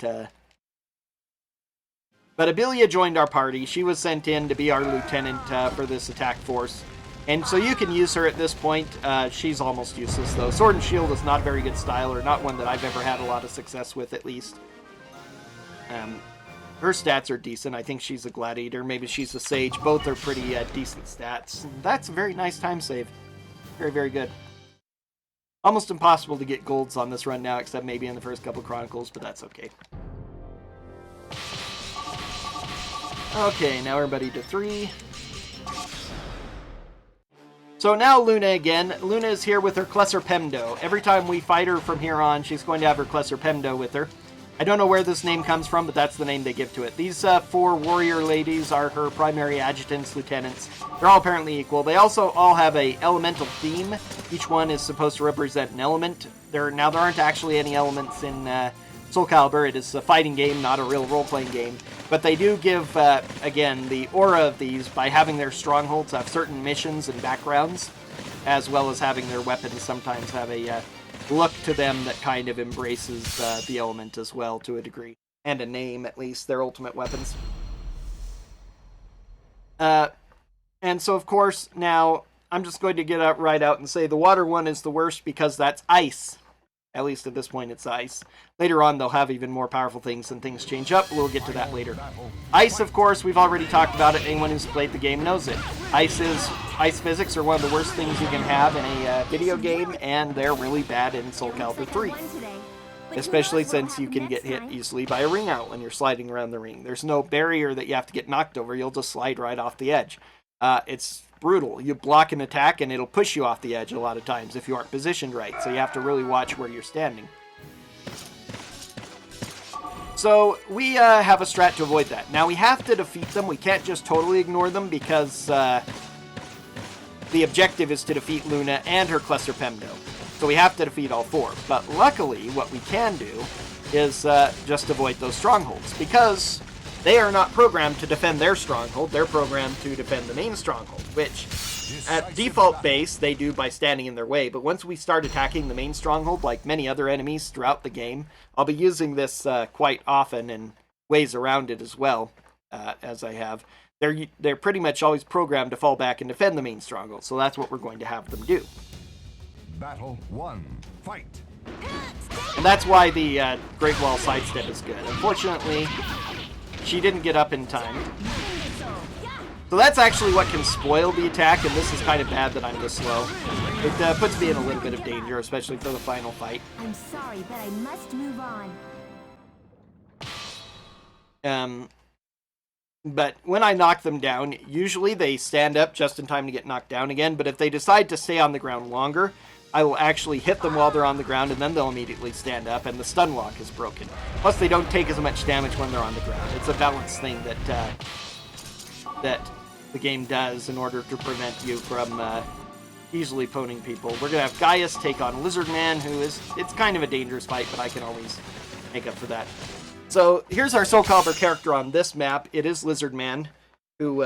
Abelia joined our party. She was sent in to be our lieutenant for this attack force. And so you can use her at this point. She's almost useless, though. Sword and Shield is not a very good style, or not one that I've ever had a lot of success with, at least. Her stats are decent. I think she's a gladiator. Maybe she's a sage. Both are pretty decent stats. That's a very nice time save. Very, very good. Almost impossible to get golds on this run now, except maybe in the first couple Chronicles, but that's okay. Okay, now everybody to 3. So now Luna again. Luna is here with her Klesser Pemdo. Every time we fight her from here on, she's going to have her Klesser Pemdo with her. I don't know where this name comes from, but that's the name they give to it. These 4 warrior ladies are her primary adjutants, lieutenants. They're all apparently equal. They also all have a elemental theme. Each one is supposed to represent an element. There aren't actually any elements in Soulcalibur. It is a fighting game, not a real role-playing game. But they do give, again, the aura of these by having their strongholds have certain missions and backgrounds, as well as having their weapons sometimes have a look to them that kind of embraces the element as well to a degree. And a name, at least, their ultimate weapons. And so, of course, now I'm just going to get right out and say the water one is the worst because that's ice. At least at this point, it's ice. Later on, they'll have even more powerful things and things change up. We'll get to that later. Ice, of course, we've already talked about it. Anyone who's played the game knows it. Ice physics are one of the worst things you can have in a video game, and they're really bad in Soulcalibur 3. Especially since you can get hit easily by a ring out when you're sliding around the ring. There's no barrier that you have to get knocked over. You'll just slide right off the edge. It's brutal. You block an attack and it'll push you off the edge a lot of times if you aren't positioned right. So you have to really watch where you're standing. So we have a strat to avoid that. Now we have to defeat them. We can't just totally ignore them because the objective is to defeat Luna and her Klesser Pemdo. So we have to defeat all 4. But luckily, what we can do is just avoid those strongholds because they are not programmed to defend their stronghold. They're programmed to defend the main stronghold, which at default base they do by standing in their way. But once we start attacking the main stronghold, like many other enemies throughout the game, I'll be using this quite often and ways around it as well, as I have. They're pretty much always programmed to fall back and defend the main stronghold. So that's what we're going to have them do. Battle 1. Fight. And that's why the Great Wall sidestep is good. Unfortunately, she didn't get up in time. So that's actually what can spoil the attack, and this is kind of bad that I'm this slow. It puts me in a little bit of danger, especially for the final fight. I'm sorry, but I must move on. But when I knock them down, usually they stand up just in time to get knocked down again, but if they decide to stay on the ground longer, I will actually hit them while they're on the ground, and then they'll immediately stand up, and the stun lock is broken. Plus, they don't take as much damage when they're on the ground. It's a balance thing that the game does in order to prevent you from easily poning people. We're going to have Gaius take on Lizard Man, who is... It's kind of a dangerous fight, but I can always make up for that. So here's our Soulcalibur character on this map. It is Lizard Man, who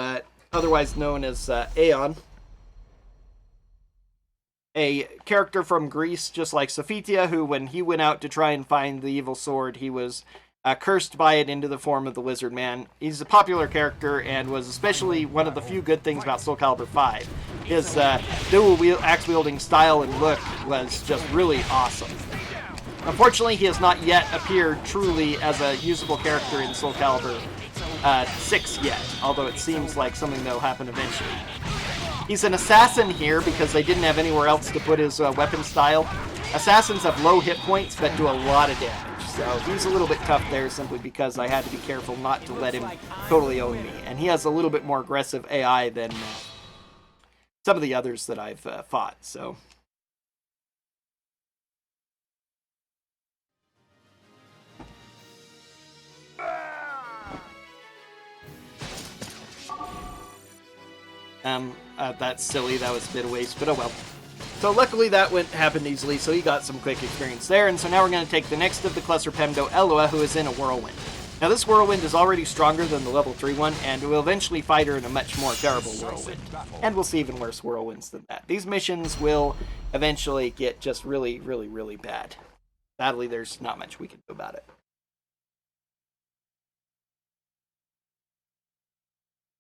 otherwise known as Aeon. A character from Greece, just like Sophitia, who when he went out to try and find the evil sword, he was cursed by it into the form of the Lizard Man. He's a popular character and was especially one of the few good things about Soulcalibur 5. His dual axe-wielding style and look was just really awesome. Unfortunately, he has not yet appeared truly as a usable character in Soulcalibur 6 yet, although it seems like something that will happen eventually. He's an assassin here because they didn't have anywhere else to put his weapon style. Assassins have low hit points but do a lot of damage, so he's a little bit tough there simply because I had to be careful not to let him totally own me. And he has a little bit more aggressive AI than some of the others that I've fought, so... That's silly. That was a bit of waste, but oh well. So luckily that happened easily, so he got some quick experience there, and so now we're going to take the next of the Cluster Pemdo, Eloa, who is in a Whirlwind. Now this Whirlwind is already stronger than the level 3 one, and will eventually fight her in a much more terrible Whirlwind. And we'll see even worse Whirlwinds than that. These missions will eventually get just really, really, really bad. Sadly, there's not much we can do about it.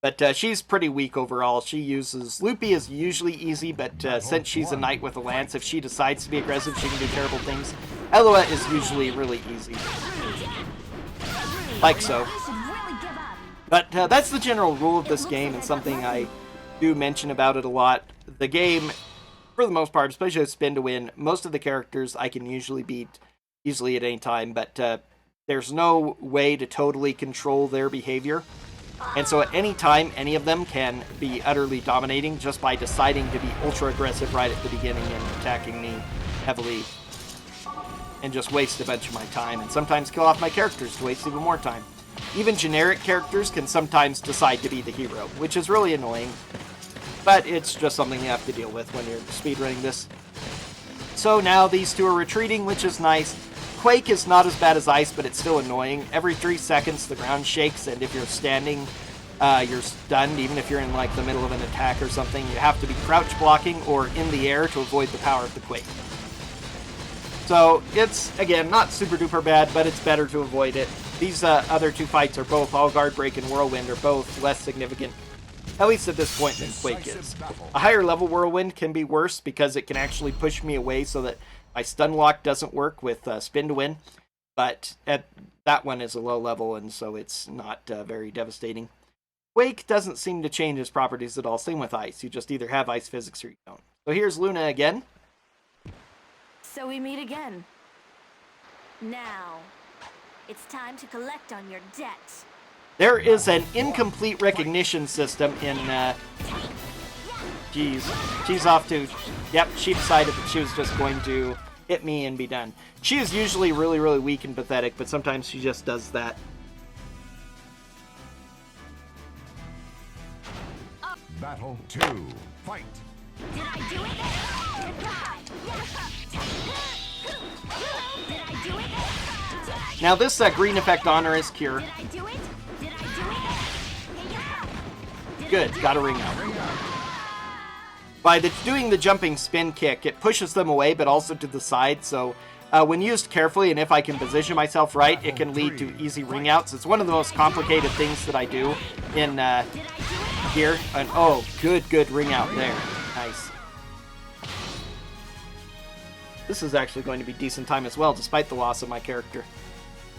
But she's pretty weak overall. She uses... Loopy is usually easy, but since she's a knight with a lance, if she decides to be aggressive, she can do terrible things. Eloa is usually really easy. Like so. But that's the general rule of this game, and something I do mention about it a lot. The game, for the most part, especially with Spin to Win, most of the characters I can usually beat easily at any time, but there's no way to totally control their behavior. And so at any time, any of them can be utterly dominating just by deciding to be ultra aggressive right at the beginning and attacking me heavily. And just waste a bunch of my time, and sometimes kill off my characters to waste even more time. Even generic characters can sometimes decide to be the hero, which is really annoying. But it's just something you have to deal with when you're speedrunning this. So now these two are retreating, which is nice. Quake is not as bad as ice, but it's still annoying. Every 3 seconds the ground shakes, and if you're standing, you're stunned. Even if you're in like the middle of an attack or something, you have to be crouch blocking or in the air to avoid the power of the quake. So it's, again, not super duper bad, but it's better to avoid it. These other 2 fights are both, All Guard Break and Whirlwind, are both less significant, at least at this point, than Quake is. A higher level Whirlwind can be worse because it can actually push me away so that my stun lock doesn't work with Spin to Win, but that one is a low level, and so it's not very devastating. Quake doesn't seem to change its properties at all. Same with Ice. You just either have Ice physics or you don't. So here's Luna again. So we meet again. Now, it's time to collect on your debt. There is an incomplete recognition system in... She's off to... Yep, she decided that she was just going to hit me and be done. She is usually really, really weak and pathetic, but sometimes she just does that. Battle 2. Fight. Did I do it? Goodbye. Did I do it? Now this green effect honor is Cure. Did I do it? Did I do it? Good, got a ring out. By doing the jumping spin kick, it pushes them away, but also to the side, so when used carefully, and if I can position myself right, it can lead to easy ring outs. It's one of the most complicated things that I do in here. And oh, good ring out there. Nice. This is actually going to be decent time as well, despite the loss of my character.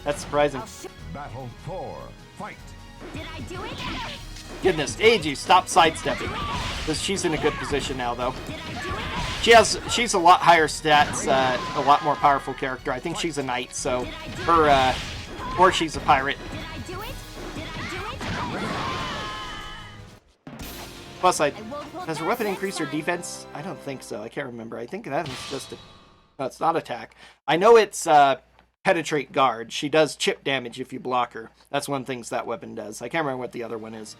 That's surprising. Battle 4. Fight. Did I do it? Goodness, AG, stop sidestepping. She's in a good position now, though. She's a lot higher stats, a lot more powerful character. I think she's a knight, so her, or she's a pirate. Plus, does her weapon increase her defense? I don't think so. I can't remember. I think that is just a... No, it's not attack. I know it's penetrate guard. She does chip damage if you block her. That's one of the things that weapon does. I can't remember what the other one is.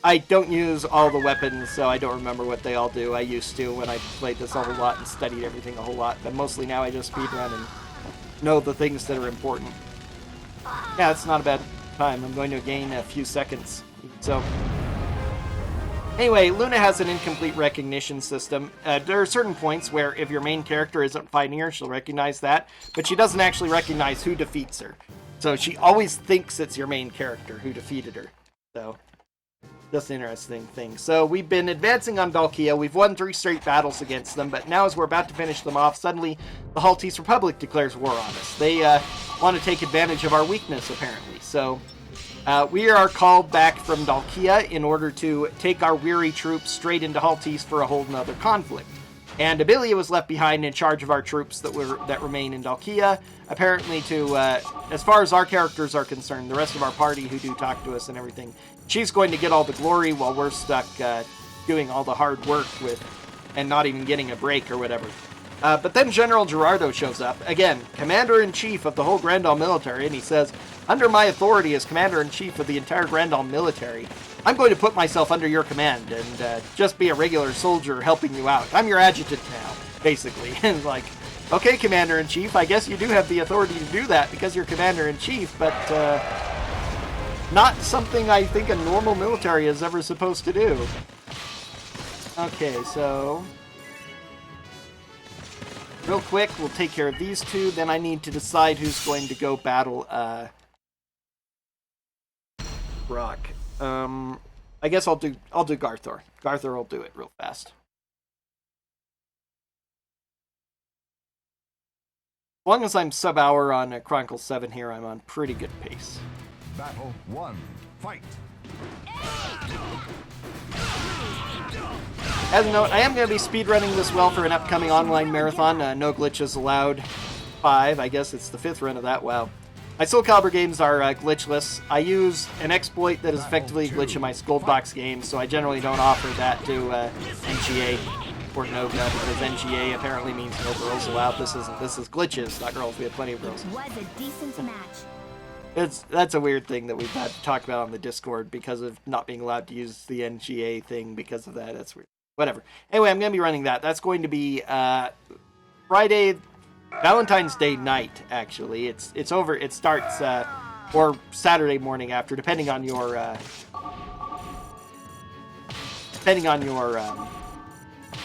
I don't use all the weapons, so I don't remember what they all do. I used to when I played this a whole lot and studied everything a whole lot, but mostly now I just speedrun and know the things that are important. Yeah, it's not a bad time. I'm going to gain a few seconds. So, anyway, Luna has an incomplete recognition system. There are certain points where if your main character isn't fighting her, she'll recognize that, but she doesn't actually recognize who defeats her. So she always thinks it's your main character who defeated her. So, just an interesting thing. So we've been advancing on Dalkia. We've won 3 straight battles against them, but now as we're about to finish them off, suddenly the Haltese Republic declares war on us. They want to take advantage of our weakness, apparently. So we are called back from Dalkia in order to take our weary troops straight into Haltese for a whole nother conflict. And Abilia was left behind in charge of our troops that remain in Dalkia, apparently to, as far as our characters are concerned, the rest of our party who do talk to us and everything, she's going to get all the glory while we're stuck doing all the hard work with and not even getting a break or whatever. But then General Gerardo shows up, again, Commander-in-Chief of the whole Grandal military, and he says, under my authority as Commander-in-Chief of the entire Grandal military, I'm going to put myself under your command and just be a regular soldier helping you out. I'm your adjutant now, basically. And like, okay, Commander-in-Chief, I guess you do have the authority to do that because you're Commander-in-Chief, but not something I think a normal military is ever supposed to do. Okay, so real quick, we'll take care of these two. Then I need to decide who's going to go battle Rock. I guess I'll do Garthor. Garthor will do it real fast. As long as I'm sub-hour on Chronicles 7 here, I'm on pretty good pace. Battle 1. Fight. As a note, I am going to be speedrunning this well for an upcoming online marathon. No glitches allowed. 5. I guess it's the 5th run of that. Wow. My Soulcalibur games are glitchless. I use an exploit that is effectively a glitch in my Skullbox games, so I generally don't offer that to NGA or Noga, because NGA apparently means no girls allowed. This is glitches, not girls. We have plenty of girls. It was a decent match. That's a weird thing that we've had to talk about on the Discord because of not being allowed to use the NGA thing because of that. That's weird. Whatever. Anyway, I'm going to be running that. That's going to be Friday, Valentine's Day night, actually. It's over. It starts or Saturday morning after, depending on your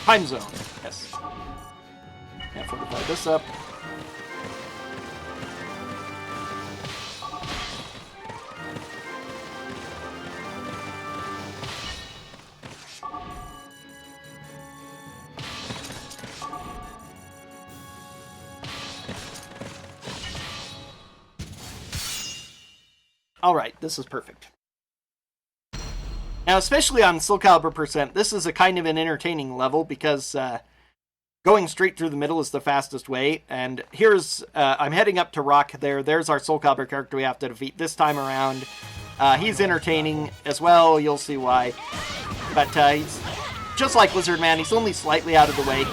time zone. Yes. Yeah, fortify this up. Alright, this is perfect. Now, especially on Soulcalibur %, this is a kind of an entertaining level because going straight through the middle is the fastest way. And here's, I'm heading up to Rock there. There's our Soulcalibur character we have to defeat this time around. He's entertaining as well, you'll see why. But he's just like Lizard Man, he's only slightly out of the way.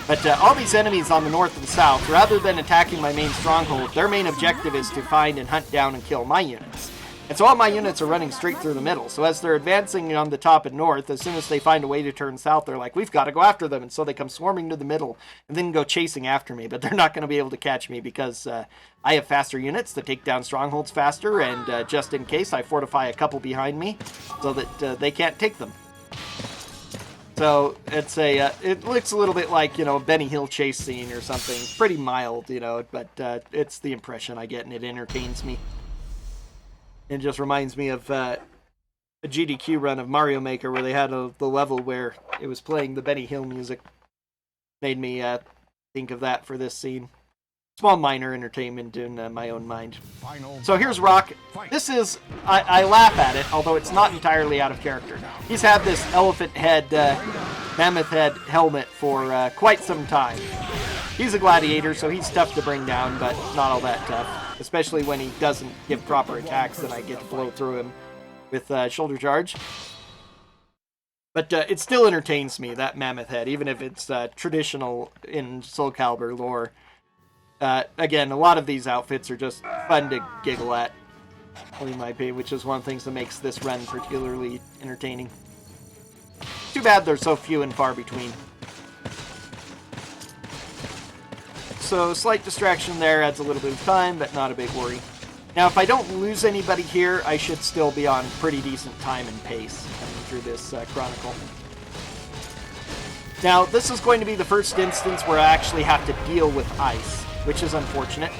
But all these enemies on the north and south, rather than attacking my main stronghold, their main objective is to find and hunt down and kill my units. And so all my units are running straight through the middle. So as they're advancing on the top and north, as soon as they find a way to turn south, they're like, we've got to go after them. And so they come swarming to the middle and then go chasing after me. But they're not going to be able to catch me because I have faster units that take down strongholds faster. And just in case, I fortify a couple behind me so that they can't take them. So it's it looks a little bit like, you know, a Benny Hill chase scene or something. Pretty mild, you know, but it's the impression I get and it entertains me. It just reminds me of a GDQ run of Mario Maker where they had the level where it was playing the Benny Hill music. Made me think of that for this scene. Small minor entertainment in my own mind. So here's Rock. This is, I laugh at it, although it's not entirely out of character. He's had this elephant head, mammoth head helmet for quite some time. He's a gladiator, so he's tough to bring down, but not all that tough. Especially when he doesn't give proper attacks, then I get to blow through him with shoulder charge. But it still entertains me, that mammoth head, even if it's traditional in Soulcalibur lore. Again, a lot of these outfits are just fun to giggle at. might be, which is one of the things that makes this run particularly entertaining. Too bad they're so few and far between. So, slight distraction there adds a little bit of time, but not a big worry. Now, if I don't lose anybody here, I should still be on pretty decent time and pace coming through this Chronicle. Now, this is going to be the first instance where I actually have to deal with ice, which is unfortunate.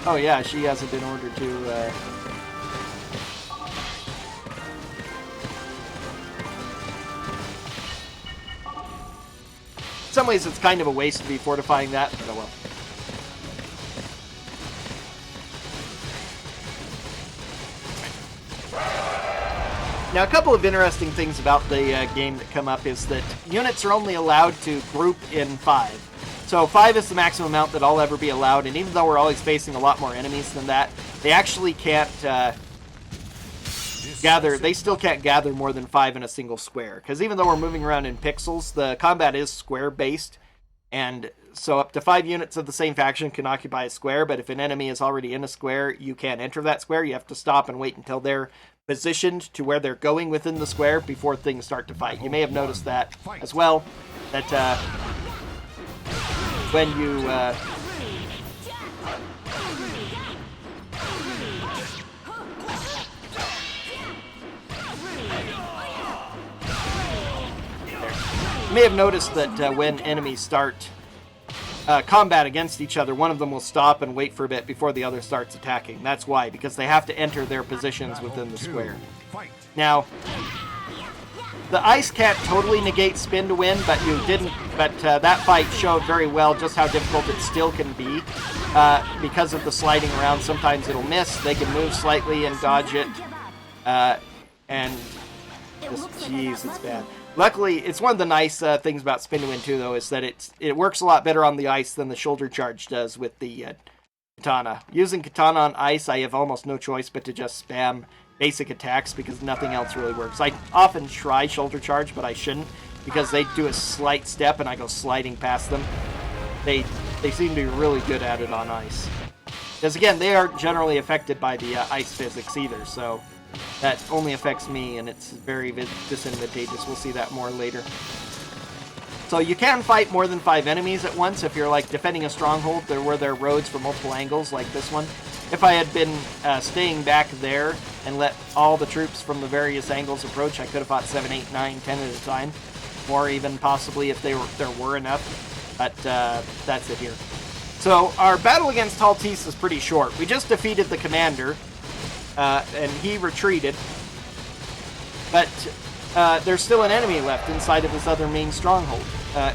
Oh yeah, she hasn't been ordered to... In some ways, it's kind of a waste to be fortifying that, but oh well. Now, a couple of interesting things about the game that come up is that units are only allowed to group in 5. So 5 is the maximum amount that I'll ever be allowed, and even though we're always facing a lot more enemies than that, they actually can't gather, they still can't gather more than 5 in a single square. Because even though we're moving around in pixels, the combat is square-based, and so up to 5 units of the same faction can occupy a square, but if an enemy is already in a square, you can't enter that square. You have to stop and wait until they're positioned to where they're going within the square before things start to fight. You may have noticed that as well, that when you may have noticed that when enemies start combat against each other, one of them will stop and wait for a bit before the other starts attacking. That's why, because they have to enter their positions within the square. Now, the ice can't totally negate spin to win, but that fight showed very well just how difficult it still can be. Because of the sliding around, sometimes it'll miss. They can move slightly and dodge it. And just, jeez, it's bad. Luckily, it's one of the nice things about spin to win too, though, is that it works a lot better on the ice than the shoulder charge does with the katana. Using katana on ice, I have almost no choice but to just spam basic attacks because nothing else really works. I often try shoulder charge, but I shouldn't because they do a slight step and I go sliding past them. They seem to be really good at it on ice. Because again, they aren't generally affected by the ice physics either, so that only affects me and it's very disadvantageous. We'll see that more later. So you can fight more than 5 enemies at once if you're like defending a stronghold where there are roads for multiple angles like this one. If I had been staying back there and let all the troops from the various angles approach, I could have fought 7, 8, 9, 10 at a time. Or even possibly if there were enough. But that's it here. So our battle against Haltis is pretty short. We just defeated the commander, and he retreated. But there's still an enemy left inside of his other main stronghold.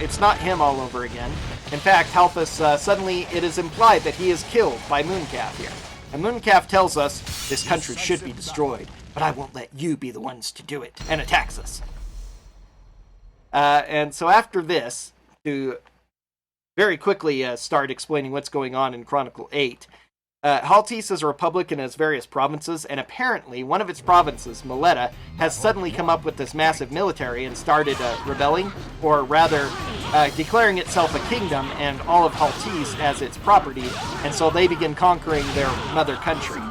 It's not him all over again. In fact, Halthus, suddenly it is implied that he is killed by Mooncalf here. And Mooncalf tells us, this country should be destroyed, but I won't let you be the ones to do it, and attacks us. And so after this, to very quickly start explaining what's going on in Chronicle 8, Haltis is a republic and has various provinces, and apparently one of its provinces, Moletta, has suddenly come up with this massive military and started rebelling, or rather declaring itself a kingdom and all of Haltis as its property, and so they begin conquering their mother country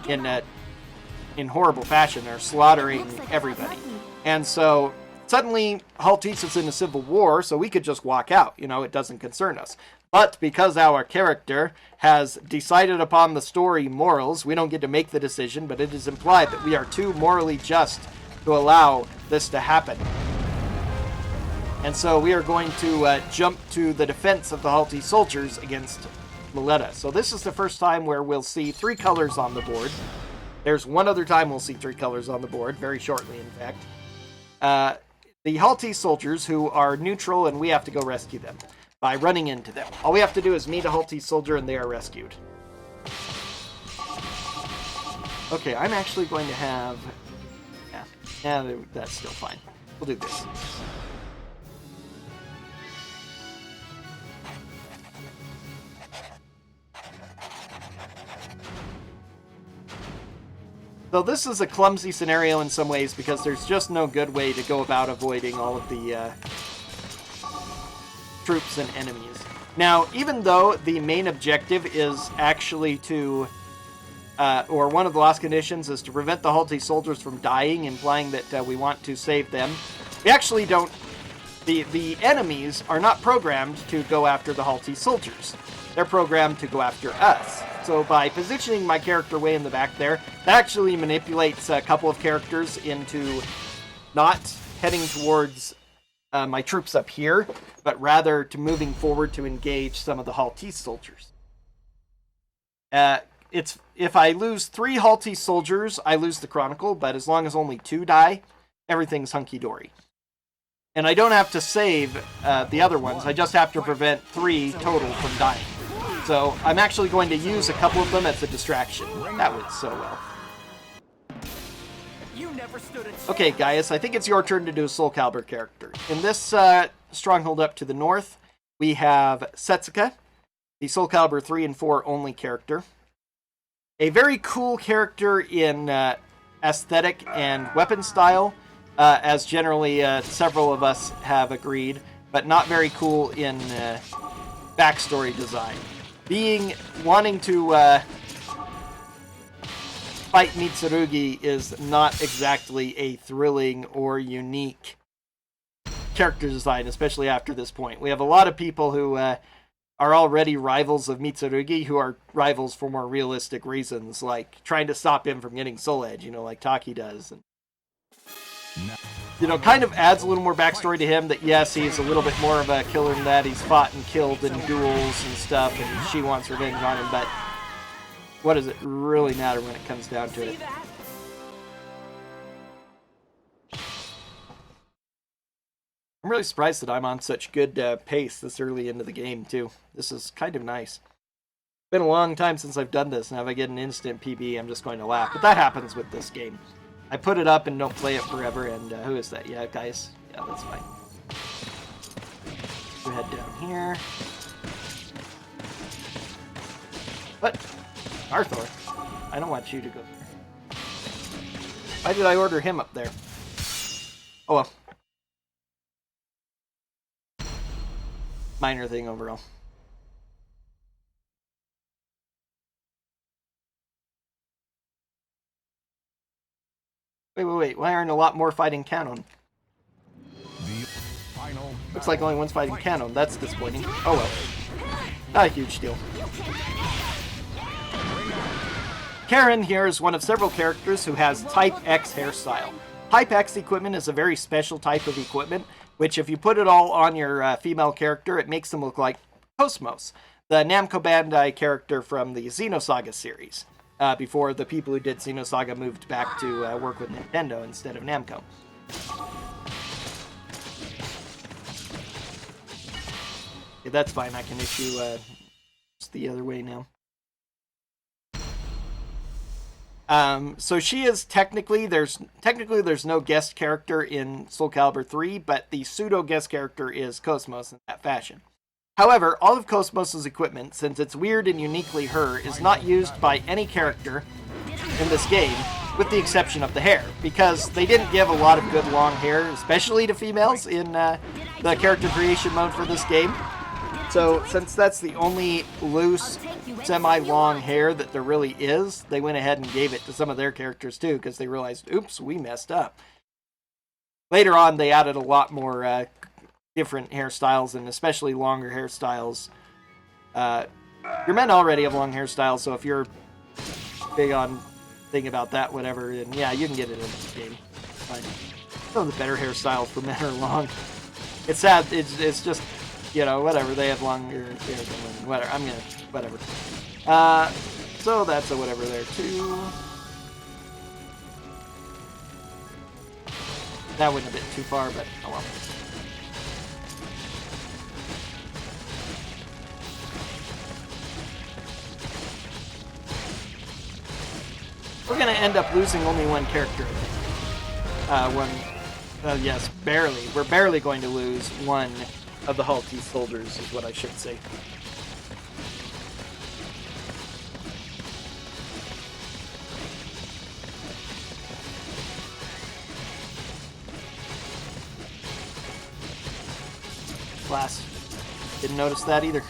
in horrible fashion. They're slaughtering everybody. And so suddenly Haltis is in a civil war, so we could just walk out. You know, it doesn't concern us. But because our character has decided upon the story morals, we don't get to make the decision, but it is implied that we are too morally just to allow this to happen. And so we are going to jump to the defense of the Halti soldiers against Moletta. So this is the first time where we'll see 3 colors on the board. There's one other time we'll see 3 colors on the board, very shortly in fact. The Halti soldiers who are neutral, and we have to go rescue them by running into them. All we have to do is meet a Halti soldier and they are rescued. Okay, I'm actually going to have... Yeah, that's still fine. We'll do this. So this is a clumsy scenario in some ways because there's just no good way to go about avoiding all of the troops and enemies. Now, even though the main objective is actually to, or one of the last conditions is to prevent the Halti soldiers from dying, implying that we want to save them, we actually don't. The enemies are not programmed to go after the Halti soldiers. They're programmed to go after us. So by positioning my character way in the back there, that actually manipulates a couple of characters into not heading towards my troops up here, but rather to moving forward to engage some of the Halti soldiers. If I lose 3 Halti soldiers, I lose the Chronicle, but as long as only 2 die, everything's hunky-dory. And I don't have to save the other ones, I just have to prevent 3 total from dying. So I'm actually going to use a couple of them as a distraction. That went so well. Okay, Gaius, I think it's your turn to do a Soulcalibur character. In this stronghold up to the north, we have Setsuka, the Soulcalibur 3 and 4 only character. A very cool character in aesthetic and weapon style, as generally several of us have agreed, but not very cool in backstory design. Wanting to fight Mitsurugi is not exactly a thrilling or unique character design, especially after this point. We have a lot of people who are already rivals of Mitsurugi, who are rivals for more realistic reasons, like trying to stop him from getting Soul Edge, like Taki does. And, kind of adds a little more backstory to him, that yes, he's a little bit more of a killer than that. He's fought and killed in duels and stuff, and she wants revenge on him, but what does it really matter when it comes down to it? I'm really surprised that I'm on such good pace this early into the game, too. This is kind of nice. It's been a long time since I've done this, and if I get an instant PB, I'm just going to laugh. But that happens with this game. I put it up and don't play it forever, and who is that? Yeah, guys. Yeah, that's fine. Go head down here. What? Arthur? I don't want you to go there. Why did I order him up there? Oh well. Minor thing overall. Wait. Why aren't a lot more fighting canon? Looks like only one's fighting canon. That's disappointing. Oh well. Not a huge deal. Karen here is one of several characters who has Type X hairstyle. Type X equipment is a very special type of equipment, which if you put it all on your female character, it makes them look like Cosmos, the Namco Bandai character from the Xenosaga series, before the people who did Xenosaga moved back to work with Nintendo instead of Namco. Okay, that's fine, I can issue just the other way now. So she is technically there's no guest character in Soulcalibur 3, but the pseudo guest character is Cosmos in that fashion. However, all of Cosmos' equipment, since it's weird and uniquely her, is not used by any character in this game, with the exception of the hair, because they didn't give a lot of good long hair, especially to females, in the character creation mode for this game. So, since that's the only loose, semi-long hair that there really is, they went ahead and gave it to some of their characters too, because they realized, oops, we messed up. Later on, they added a lot more different hairstyles, and especially longer hairstyles. Your men already have long hairstyles, so if you're big on thinking about that, whatever, then yeah, you can get it in this game. Fine. Some of the better hairstyles for men are long. It's sad, it's just... whatever, they have longer hair than women. Whatever, whatever. So that's a whatever there, too. That went a bit too far, but oh well. We're gonna end up losing only one character, I think. Yes, barely. We're barely going to lose one of the Halti soldiers, is what I should say. Glass. Didn't notice that either.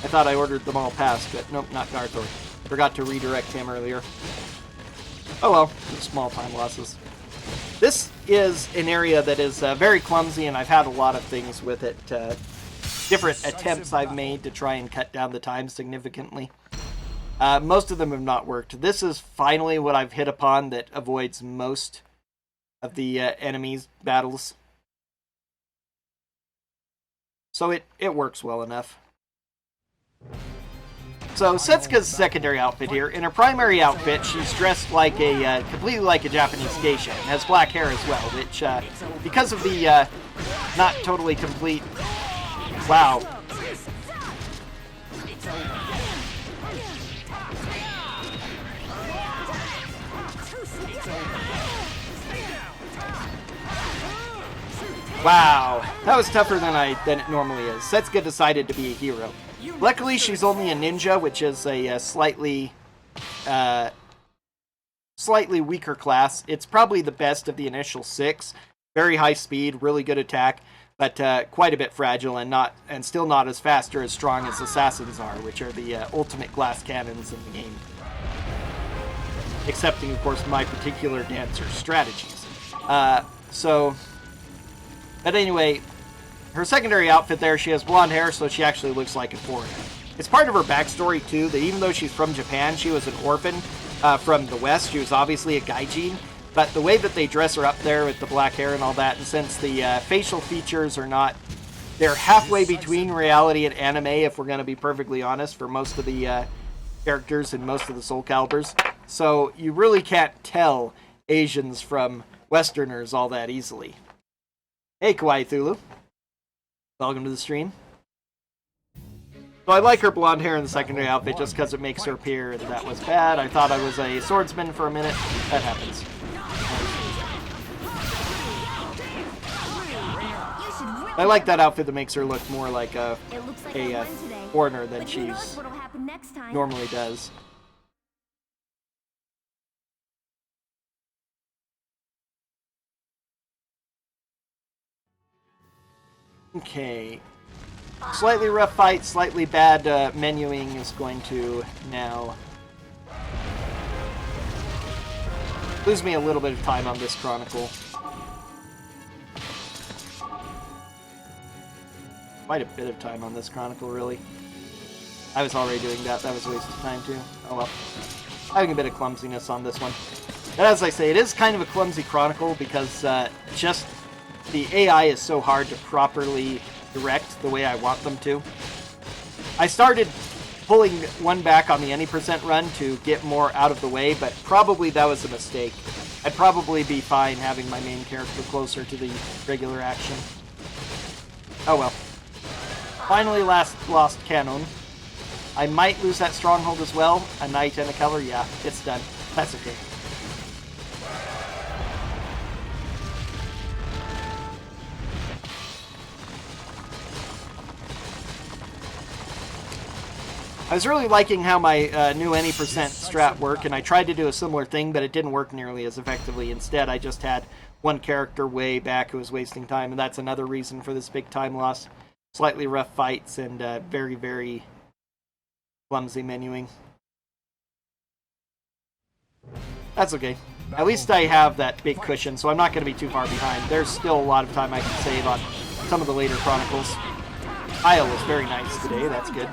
I thought I ordered them all past, but nope, not Garthor. Forgot to redirect him earlier. Oh well, small time losses. This is an area that is very clumsy, and I've had a lot of things with it. Different attempts I've made to try and cut down the time significantly. Most of them have not worked. This is finally what I've hit upon that avoids most of the enemies' battles. So it works well enough. So Setsuka's secondary outfit here. In her primary outfit, she's dressed like a completely like a Japanese geisha, and has black hair as well, which because of the not totally complete. Wow. Wow, that was tougher than it normally is. Setsuka decided to be a hero. Luckily, she's only a ninja, which is a slightly weaker class. It's probably the best of the initial 6. Very high speed, really good attack, but quite a bit fragile and still not as fast or as strong as assassins are, which are the ultimate glass cannons in the game. Excepting, of course, my particular dancer strategies. But anyway, her secondary outfit there, she has blonde hair, so she actually looks like a foreigner. It's part of her backstory, too, that even though she's from Japan, she was an orphan from the West. She was obviously a gaijin, but the way that they dress her up there with the black hair and all that, and since the facial features are not... They're halfway between reality and anime, if we're going to be perfectly honest, for most of the characters and most of the Soulcaliburs. So you really can't tell Asians from Westerners all that easily. Hey, Kawaii Thulu. Welcome to the stream. So I like her blonde hair in the secondary outfit just because it makes her appear, and that was bad. I thought I was a swordsman for a minute. That happens. I like that outfit that makes her look more like a foreigner than she's normally does. Okay. Slightly rough fight, slightly bad menuing is going to now lose me a little bit of time on this Chronicle. Quite a bit of time on this Chronicle, really. I was already doing that. That was a waste of time, too. Oh well. Having a bit of clumsiness on this one. But as I say, it is kind of a clumsy Chronicle because just the AI is so hard to properly direct the way I want them to. I started pulling one back on the any percent run to get more out of the way, but probably that was a mistake. I'd probably be fine having my main character closer to the regular action. Oh well. Finally lost Canon. I might lose that stronghold as well. A knight and a color, yeah, it's done. That's okay. I was really liking how my new any percent strat worked, and I tried to do a similar thing, but it didn't work nearly as effectively. Instead, I just had one character way back who was wasting time, and that's another reason for this big time loss. Slightly rough fights and very, very clumsy menuing. That's okay. At least I have that big cushion, so I'm not going to be too far behind. There's still a lot of time I can save on some of the later Chronicles. Isle was very nice today, that's good.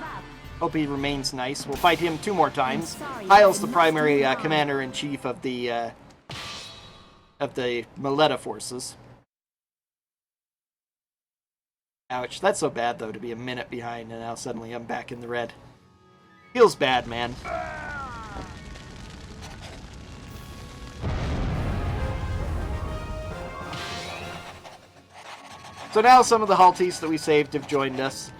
Hope he remains nice. We'll fight him 2 more times. Isle's the primary commander-in-chief of the Maleta forces. Ouch, that's so bad though, to be a minute behind and now suddenly I'm back in the red. Feels bad, man. So now some of the Haltis that we saved have joined us.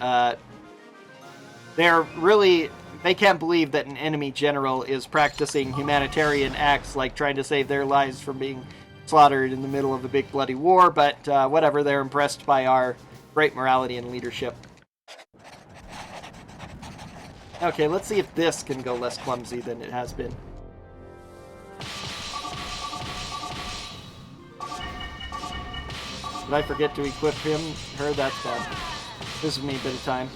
They can't believe that an enemy general is practicing humanitarian acts like trying to save their lives from being slaughtered in the middle of a big bloody war, but whatever, they're impressed by our great morality and leadership. Okay, let's see if this can go less clumsy than it has been. Did I forget to equip her? That's bad. This will me a bit of time.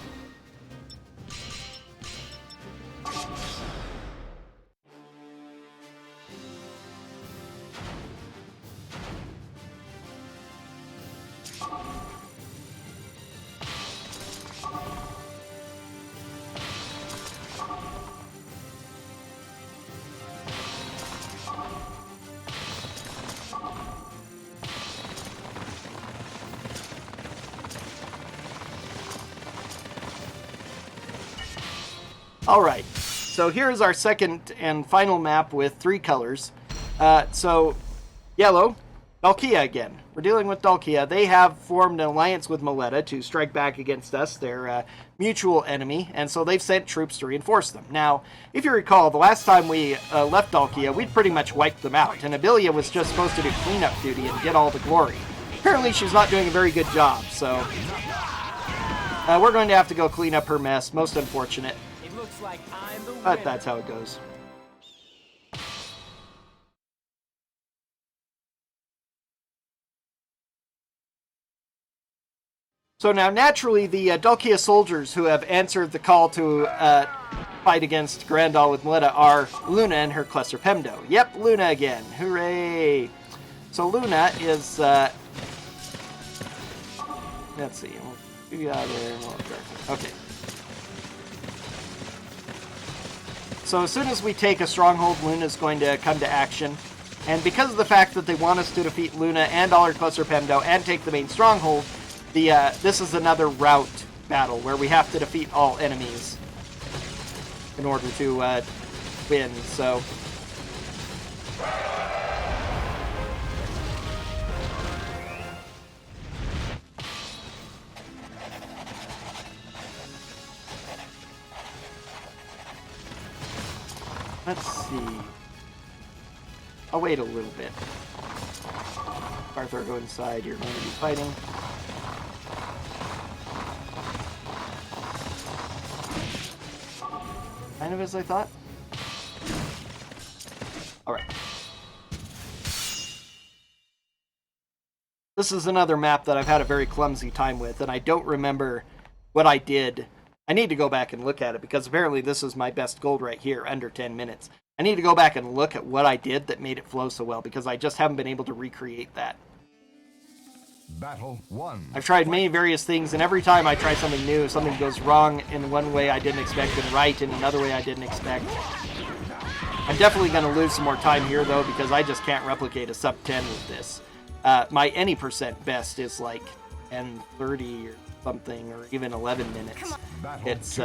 Alright, so here's our second and final map with 3 colors. So, yellow, Dalkia again. We're dealing with Dalkia. They have formed an alliance with Moletta to strike back against us, their mutual enemy, and so they've sent troops to reinforce them. Now, if you recall, the last time we left Dalkia, we'd pretty much wiped them out, and Abilia was just supposed to do cleanup duty and get all the glory. Apparently she's not doing a very good job, so we're going to have to go clean up her mess. Most unfortunate. It looks like I'm the winner. But that's how it goes. So now, naturally, the Dalkia soldiers who have answered the call to fight against Grandal with Moletta are Luna and her Cluster Pemdo. Yep, Luna again. Hooray! So Luna is... let's see. We'll get out of there. Okay. So as soon as we take a stronghold, Luna's going to come to action. And because of the fact that they want us to defeat Luna and all her Cluster Pemdo and take the main stronghold, this is another route battle where we have to defeat all enemies in order to win. So let's see. I'll wait a little bit. Arthur, go inside. You're going to be fighting. Kind of as I thought. Alright. This is another map that I've had a very clumsy time with, and I don't remember what I did. I need to go back and look at it, because apparently this is my best gold right here, under 10 minutes. I need to go back and look at what I did that made it flow so well, because I just haven't been able to recreate that. Battle 1. I've tried many various things, and every time I try something new, something goes wrong in one way I didn't expect and right in another way I didn't expect. I'm definitely going to lose some more time here, though, because I just can't replicate a sub 10 with this. My any percent best is like 10:30 or something, or even 11 minutes. It's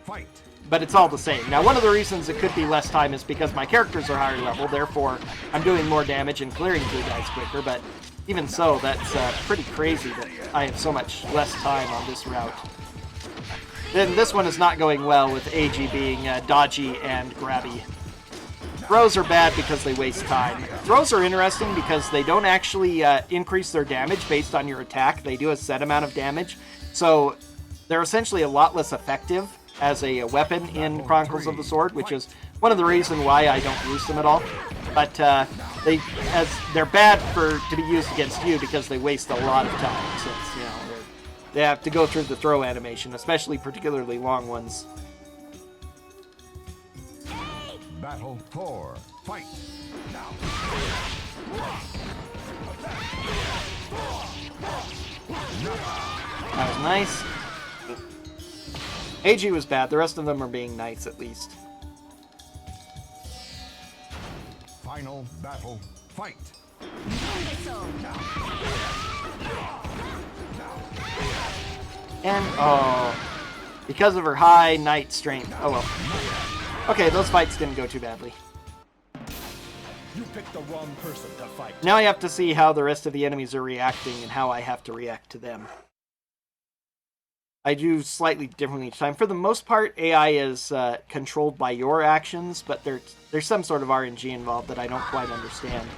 Fight. but it's all the same. Now, one of the reasons it could be less time is because my characters are higher level, therefore I'm doing more damage and clearing through guys quicker, but even so, that's pretty crazy that I have so much less time on this route. Then this one is not going well with AG being dodgy and grabby. Throws are bad because they waste time. Throws are interesting because they don't actually increase their damage based on your attack. They do a set amount of damage, so they're essentially a lot less effective as a weapon in Chronicles of the Sword, which is one of the reasons why I don't use them at all. But they're bad to be used against you because they waste a lot of time, since they have to go through the throw animation, especially particularly long ones. Battle 4. Fight. That was nice. AG was bad. The rest of them are being nice, at least. Final battle. Fight. And, oh, because of her high knight strength. Oh well. Okay, those fights didn't go too badly. You picked the wrong person to fight. Now I have to see how the rest of the enemies are reacting and how I have to react to them. I do slightly differently each time. For the most part, AI is controlled by your actions, but there's some sort of RNG involved that I don't quite understand.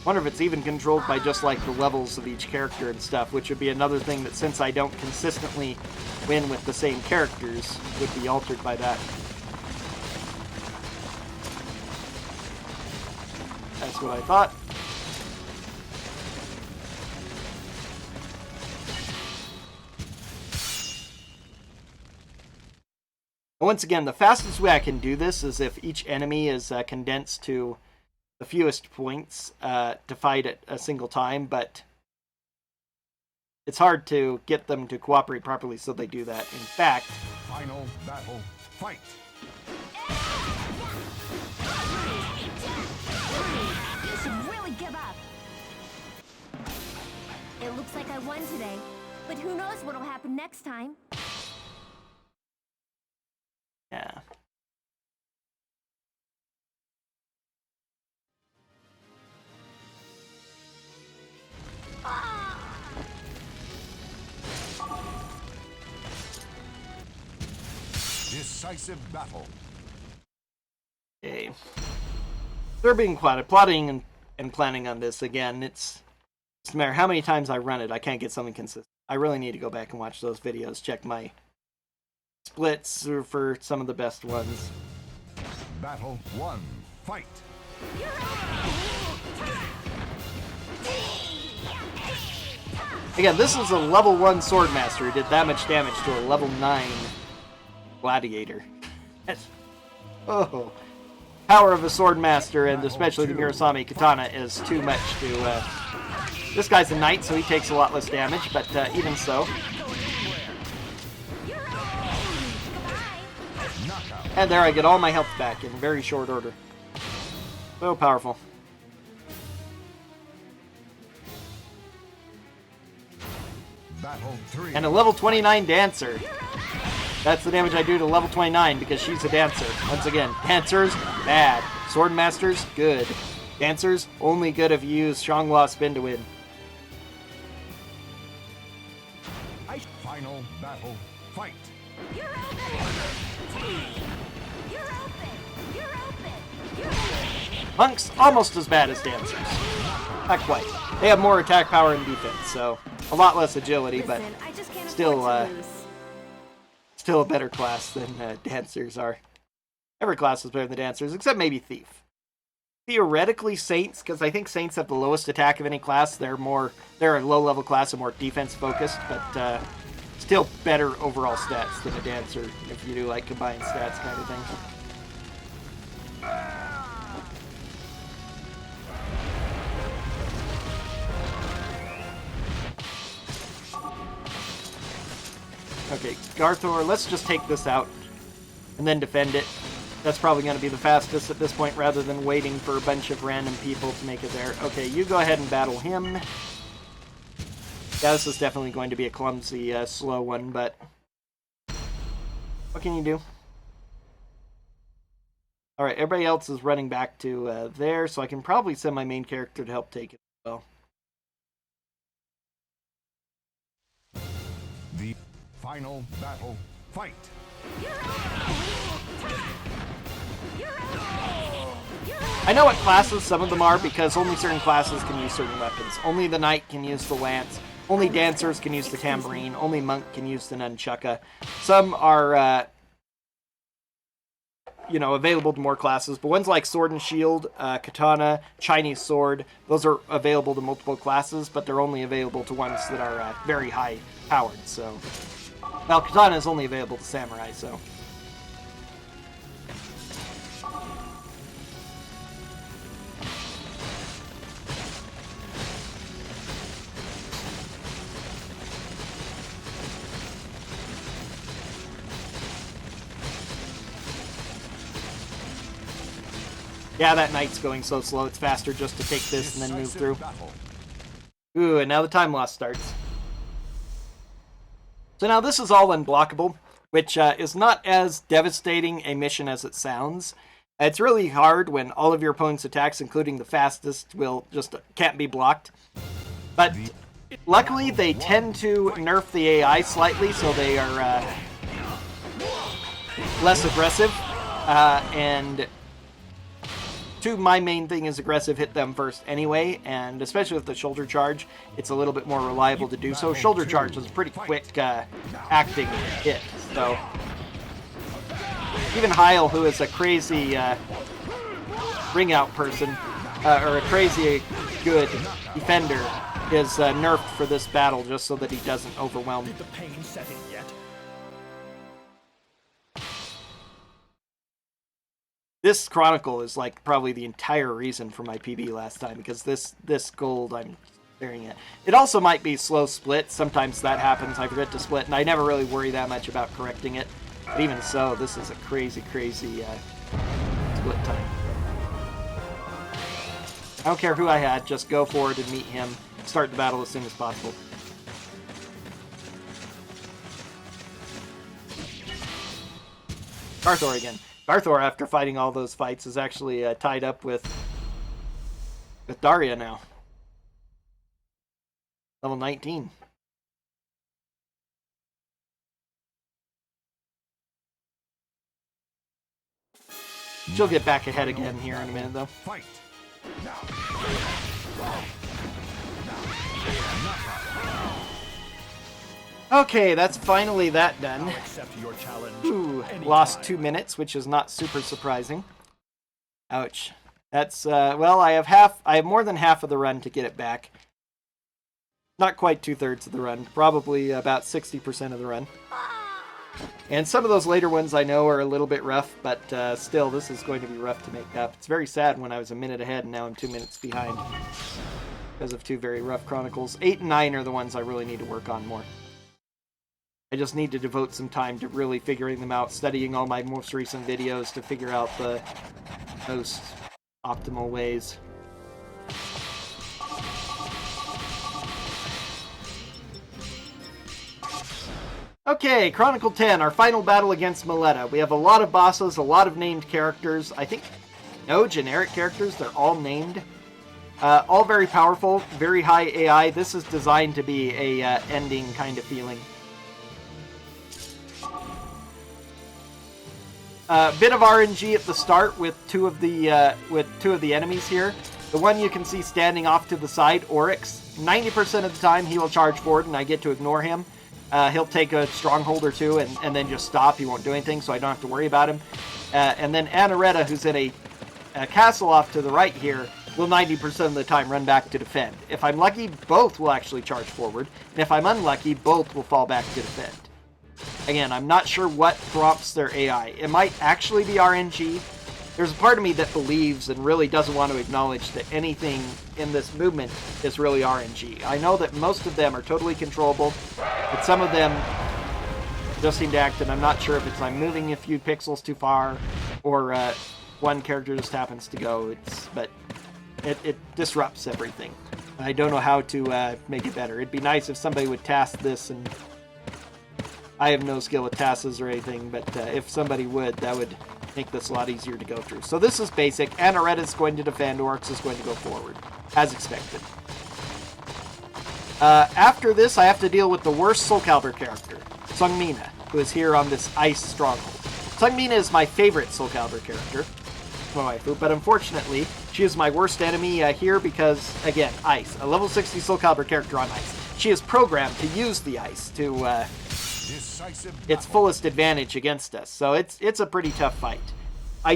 Wonder if it's even controlled by just like the levels of each character and stuff, which would be another thing that, since I don't consistently win with the same characters, would be altered by that. That's what I thought. Once again, the fastest way I can do this is if each enemy is condensed to the fewest points to fight at a single time, but it's hard to get them to cooperate properly, so they do that. In fact, Final battle. Fight. I won today, but who knows what'll happen next time. Yeah. Decisive battle. Okay. They're being plotting and planning on this again. It's no matter how many times I run it, I can't get something consistent. I really need to go back and watch those videos, check my splits for some of the best ones. Battle 1. Fight. Again, this is a level 1 Swordmaster who did that much damage to a level 9 Gladiator. Oh. Power of a Swordmaster, and especially the Murasame Katana, is too much to... This guy's a knight, so he takes a lot less damage, but even so. And there I get all my health back in very short order. So powerful. Battle 3. And a level 29 Dancer. That's the damage I do to level 29 because she's a Dancer. Once again, Dancers, bad. Swordmasters, good. Dancers, only good if you use Strong Law Spin to win. Final battle. Fight. Monks, almost as bad as Dancers. Not quite. They have more attack power and defense, so a lot less agility, but Listen, I just can't still, afford to lose. still a better class than Dancers are. Every class is better than Dancers, except maybe Thief. Theoretically, Saints, because I think Saints have the lowest attack of any class. They're a low-level class and more defense-focused, but still better overall stats than a Dancer if you do like combined stats kind of thing. Okay, Garthor, let's just take this out and then defend it. That's probably going to be the fastest at this point rather than waiting for a bunch of random people to make it there. Okay, you go ahead and battle him. Yeah, this is definitely going to be a clumsy, slow one, but what can you do? Alright, everybody else is running back to there, so I can probably send my main character to help take it as well. The final battle. Fight. I know what classes some of them are because only certain classes can use certain weapons. Only the knight can use the lance. Only dancers can use the tambourine. Only monk can use the nunchucka. Some are, available to more classes. But ones like sword and shield, katana, Chinese sword, those are available to multiple classes, but they're only available to ones that are very high powered. So, well, katana is only available to samurai. So. Yeah, that knight's going so slow, it's faster just to take this and then move through. Ooh, and now the time loss starts. So now this is all unblockable, which is not as devastating a mission as it sounds. It's really hard when all of your opponent's attacks, including the fastest, can't be blocked. But luckily, they tend to nerf the AI slightly, so they are less aggressive, and my main thing is aggressive, hit them first anyway, and especially with the shoulder charge, it's a little bit more reliable to do so. Shoulder charge is a pretty quick acting hit, so even Heil, who is a crazy ring out person, or a crazy good defender, is nerfed for this battle just so that he doesn't overwhelm. Did the pain set in yet? This Chronicle is like probably the entire reason for my PB last time, because this gold I'm staring at. It also might be slow split. Sometimes that happens. I forget to split, and I never really worry that much about correcting it. But even so, this is a crazy, crazy split time. I don't care who I had. Just go forward and meet him. Start the battle as soon as possible. Garthor again. Garthor, after fighting all those fights, is actually tied up with Daria now. Level 19. She'll get back ahead again here in a minute, though. Fight. Okay, that's finally that done. I'll accept your challenge. Ooh, anytime. lost 2 minutes, which is not super surprising. Ouch. That's, well, I have more than half of the run to get it back. Not quite 2/3 of the run, probably about 60% of the run. And some of those later ones I know are a little bit rough, but still, this is going to be rough to make up. It's very sad when I was a minute ahead and now I'm 2 minutes behind because of 2 very rough Chronicles. 8 and 9 are the ones I really need to work on more. I just need to devote some time to really figuring them out, studying all my most recent videos to figure out the most optimal ways. Okay, Chronicle 10, our final battle against Mileta. We have a lot of bosses, a lot of named characters. I think no generic characters, they're all named. All very powerful, very high AI. This is designed to be a ending kind of feeling. Bit of RNG at the start with two of the enemies here. The one you can see standing off to the side, Oryx. 90% of the time he will charge forward and I get to ignore him. He'll take a stronghold or two and then just stop. He won't do anything, so I don't have to worry about him. And then Anaretta, who's in a castle off to the right here, will 90% of the time run back to defend. If I'm lucky, both will actually charge forward. And if I'm unlucky, both will fall back to defend. Again, I'm not sure what prompts their AI. It might actually be RNG. There's a part of me that believes and really doesn't want to acknowledge that anything in this movement is really RNG. I know that most of them are totally controllable, but some of them just seem to act, and I'm not sure if it's I'm moving a few pixels too far, or one character just happens to go. But it disrupts everything. I don't know how to make it better. It'd be nice if somebody would task this, and I have no skill with tasks or anything, but if somebody would, that would make this a lot easier to go through. So this is basic. Anaretta is going to defend, Oryx is going to go forward, as expected. After this, I have to deal with the worst Soulcalibur character, Seongmina, who is here on this ice stronghold. Seongmina is my favorite Soulcalibur character, my waifu, but unfortunately, she is my worst enemy here because, again, ice. A level 60 Soulcalibur character on ice. She is programmed to use the ice to its fullest advantage against us. So it's a pretty tough fight. I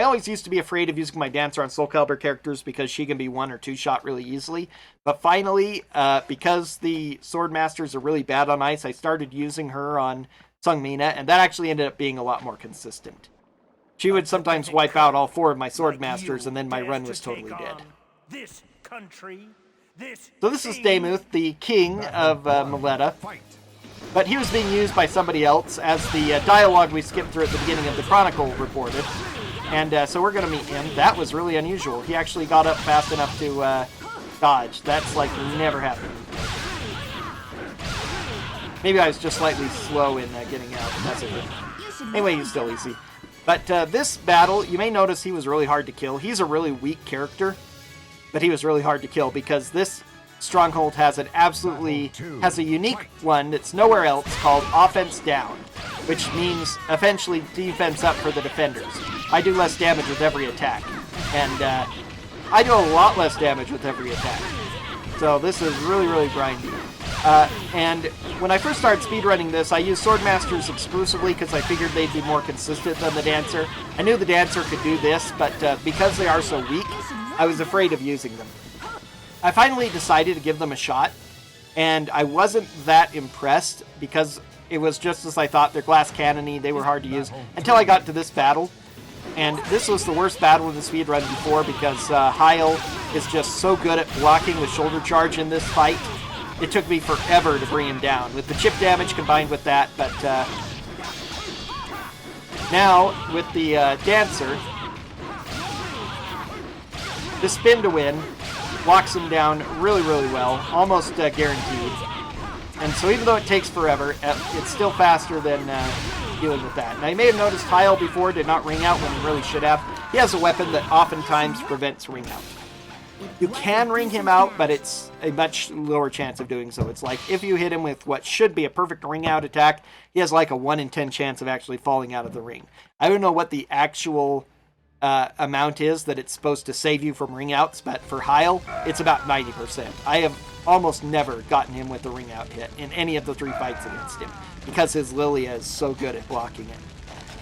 always used to be afraid of using my Dancer on Soulcalibur characters because she can be 1 or 2 shot really easily. But finally, because the Sword Masters are really bad on ice, I started using her on Seongmina, and that actually ended up being a lot more consistent. She would sometimes wipe out all 4 of my Sword Masters, and then my run was totally dead. This country, So this is Demuth, the king of Mileta. But he was being used by somebody else, as the dialogue we skipped through at the beginning of the Chronicle reported. And so we're going to meet him. That was really unusual. He actually got up fast enough to dodge. That's like never happened. Maybe I was just slightly slow in getting out. That's it. Anyway, he's still easy. But this battle, you may notice he was really hard to kill. He's a really weak character, but he was really hard to kill because this stronghold has a unique one that's nowhere else called Offense Down, which means eventually defense up for the defenders. I do less damage with every attack, and I do a lot less damage with every attack. So this is really, really grindy. And when I first started speedrunning this, I used Sword Masters exclusively because I figured they'd be more consistent than the Dancer. I knew the Dancer could do this, but because they are so weak, I was afraid of using them. I finally decided to give them a shot, and I wasn't that impressed because it was just as I thought. They're glass cannony, they were hard to use, until I got to this battle. And this was the worst battle in the speedrun before because Heil is just so good at blocking with shoulder charge in this fight. It took me forever to bring him down, with the chip damage combined with that, but now, with the Dancer, the spin to win locks him down really, really well, almost guaranteed. And so even though it takes forever, it's still faster than dealing with that. Now, you may have noticed Tile before did not ring out when he really should have. He has a weapon that oftentimes prevents ring out. You can ring him out, but it's a much lower chance of doing so. It's like if you hit him with what should be a perfect ring out attack, he has like a 1 in 10 chance of actually falling out of the ring. I don't know what the actual amount is that it's supposed to save you from ring outs, but for Heil, it's about 90%. I have almost never gotten him with a ring out hit in any of the 3 fights against him because his Lilia is so good at blocking it.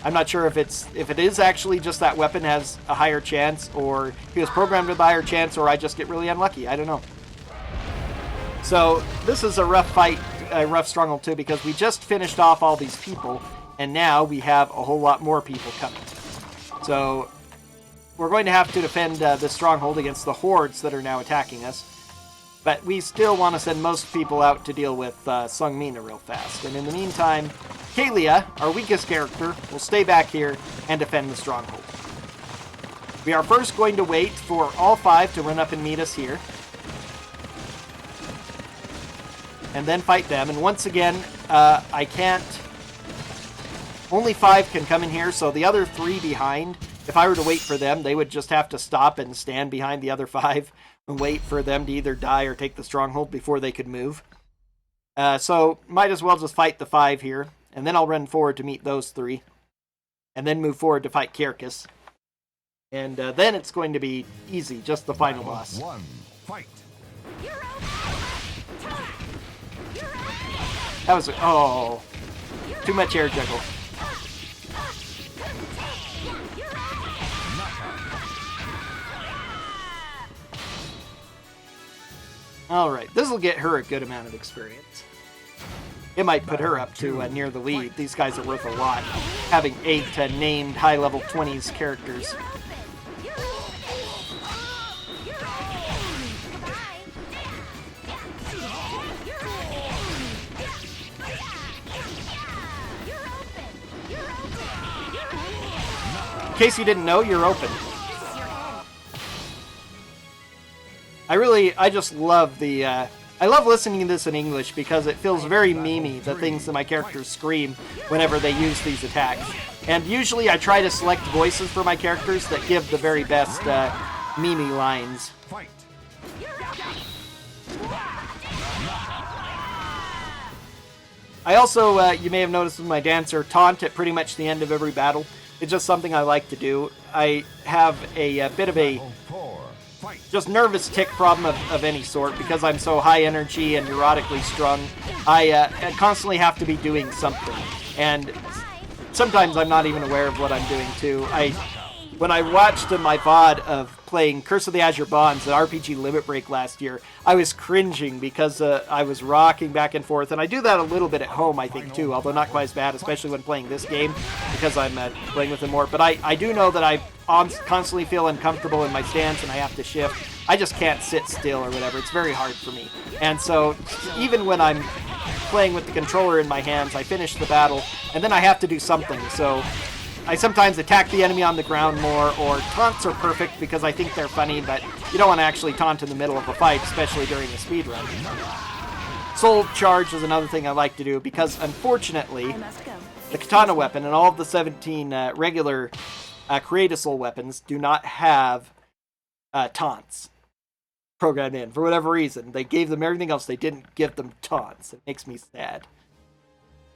I'm not sure if it is actually just that weapon has a higher chance, or he was programmed with a higher chance, or I just get really unlucky. I don't know. So this is a rough fight, a rough stronghold too, because we just finished off all these people, and now we have a whole lot more people coming. So we're going to have to defend this stronghold against the hordes that are now attacking us. But we still want to send most people out to deal with Sung Mina real fast. And in the meantime, Kalia, our weakest character, will stay back here and defend the stronghold. We are first going to wait for all 5 to run up and meet us here. And then fight them. And once again, I can't... Only 5 can come in here, so the other 3 behind, if I were to wait for them, they would just have to stop and stand behind the other 5 and wait for them to either die or take the stronghold before they could move. So might as well just fight the 5 here, and then I'll run forward to meet those 3, and then move forward to fight Kirkus. And then it's going to be easy, just the final boss. 1, fight. That was, oh, too much air juggle. Alright, this will get her a good amount of experience. It might put her up to near the lead. These guys are worth a lot, having 8 named high-level 20s characters. In case you didn't know, you're open. I just love the, I love listening to this in English because it feels very memey, the things that my characters scream whenever they use these attacks. And usually I try to select voices for my characters that give the very best memey lines. Fight. I also, you may have noticed with my dancer, taunt at pretty much the end of every battle. It's just something I like to do. I have a bit of a just nervous tick problem of any sort because I'm so high energy and neurotically strung. I constantly have to be doing something, and sometimes I'm not even aware of what I'm doing too. When I watched my VOD of playing Curse of the Azure Bonds at RPG Limit Break last year, I was cringing because I was rocking back and forth, and I do that a little bit at home, I think, too, although not quite as bad, especially when playing this game, because I'm playing with it more. But I do know that I constantly feel uncomfortable in my stance, and I have to shift. I just can't sit still or whatever. It's very hard for me. And so, even when I'm playing with the controller in my hands, I finish the battle, and then I have to do something, so I sometimes attack the enemy on the ground more, or taunts are perfect because I think they're funny, but you don't want to actually taunt in the middle of a fight, especially during a speedrun. Soul Charge is another thing I like to do because, unfortunately, the katana weapon and all of the 17 regular Create Soul weapons do not have taunts programmed in. For whatever reason, they gave them everything else, they didn't give them taunts. It makes me sad.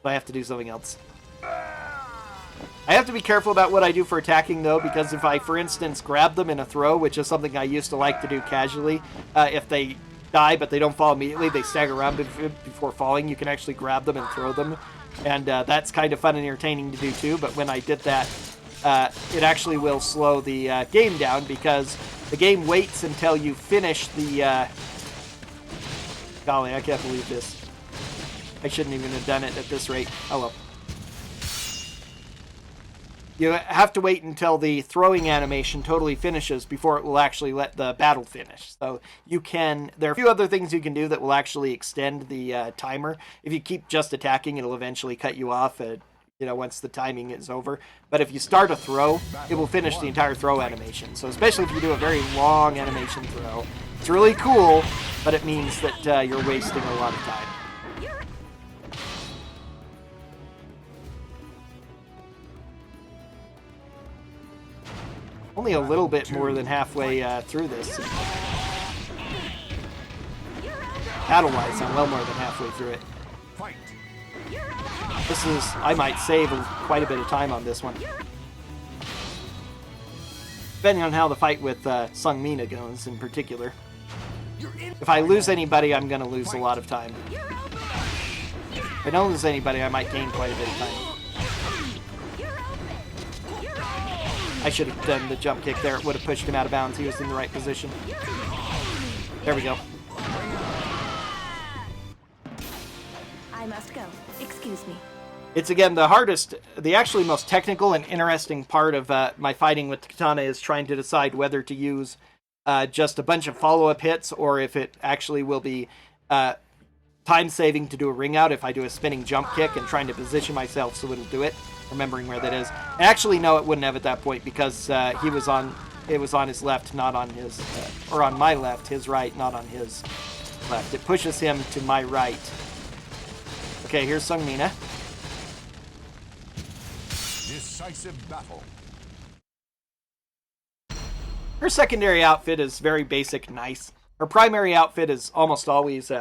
So I have to do something else. I have to be careful about what I do for attacking, though, because if I, for instance, grab them in a throw, which is something I used to like to do casually, if they die but they don't fall immediately, they stagger around before falling, you can actually grab them and throw them, and that's kind of fun and entertaining to do, too, but when I did that, it actually will slow the game down, because the game waits until you finish the... Golly, I can't believe this. I shouldn't even have done it at this rate. Oh well. You have to wait until the throwing animation totally finishes before it will actually let the battle finish. So you can... There are a few other things you can do that will actually extend the timer. If you keep just attacking, it'll eventually cut you off once the timing is over. But if you start a throw, it will finish the entire throw animation. So especially if you do a very long animation throw, it's really cool, but it means that you're wasting a lot of time. only a little bit more than halfway through this. Battle-wise, I'm well more than halfway through it. Fight. This is, I might save quite a bit of time on this one. Depending on how the fight with Sung Mina goes in particular. If I lose anybody, I'm going to lose a lot of time. If I don't lose anybody, I might gain quite a bit of time. I should have done the jump kick there. It would have pushed him out of bounds. He was in the right position. There we go. I must go. Excuse me. It's, again, the hardest, the actually most technical and interesting part of my fighting with the katana is trying to decide whether to use just a bunch of follow-up hits or if it actually will be time-saving to do a ring out if I do a spinning jump kick and trying to position myself so it'll do it, remembering where that is. Actually, no, it wouldn't have at that point because it was on his left, not on his, or on my left, his right, not on his left. It pushes him to my right. Okay, here's Sung Mina. Decisive battle. Her secondary outfit is very basic, nice. Her primary outfit is almost always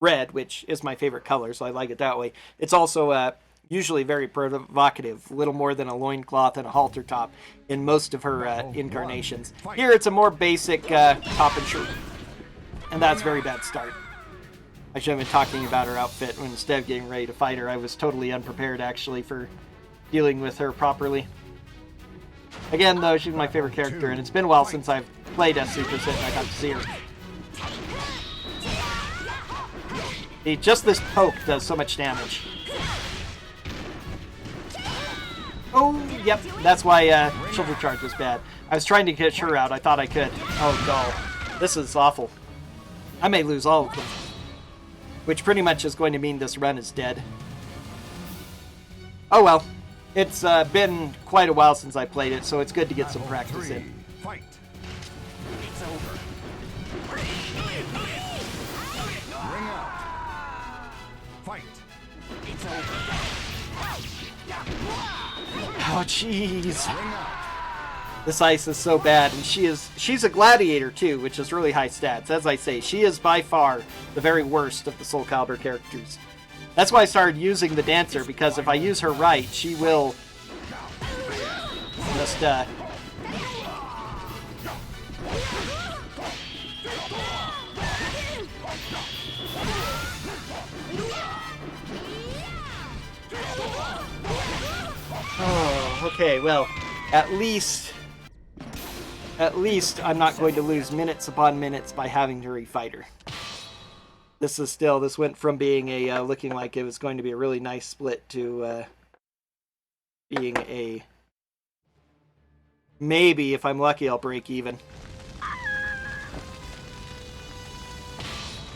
red, which is my favorite color, so I like it that way. It's also usually very provocative, little more than a loincloth and a halter top in most of her incarnations. Here it's a more basic top and shirt, and that's a very bad start. I should have been talking about her outfit when instead of getting ready to fight her. I was totally unprepared, actually, for dealing with her properly. Again, though, she's my favorite character, and it's been a while since I've played as Super Sit and I got to see her. See, just this poke does so much damage. Oh, yep, that's why Shoulder Charge was bad. I was trying to catch her out. I thought I could. Oh, no. This is awful. I may lose all of them. Which pretty much is going to mean this run is dead. Oh, well. It's been quite a while since I played it, so it's good to get some practice in. Fight. It's over. Ring out. Fight. It's over. Oh, jeez. Ring out. This ice is so bad, and she's a gladiator too, which is really high stats. As I say, she is by far the very worst of the Soulcalibur characters. That's why I started using the dancer, because if I use her right, she will just Oh, okay, well, at least I'm not going to lose minutes upon minutes by having to refight her. This went from being a, looking like it was going to be a really nice split to being a, maybe, if I'm lucky, I'll break even.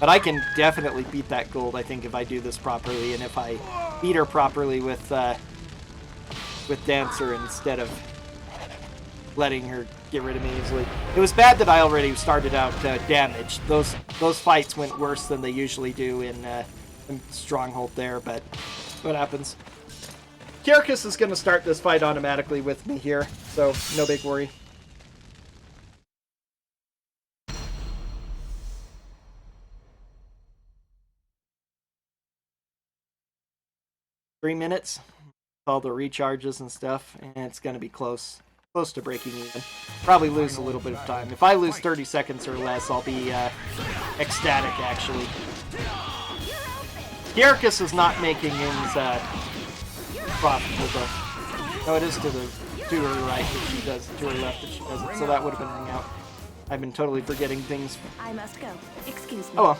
But I can definitely beat that gold, I think, if I do this properly, and if I beat her properly with Dancer instead of letting her get rid of me easily. It was bad that I already started out damaged. Those fights went worse than they usually do in Stronghold there, but what happens? Chronicles is going to start this fight automatically with me here, so no big worry. Three minutes, all the recharges and stuff, and it's going to be close to breaking even. Probably lose a little bit of time. If I lose 30 seconds or less, I'll be ecstatic, actually. Chronicles is not making his profitable, though. No, it is to her right that she does, to her left that she does it, so that would have been ring out. I've been totally forgetting things. I must go. Excuse me. Oh well.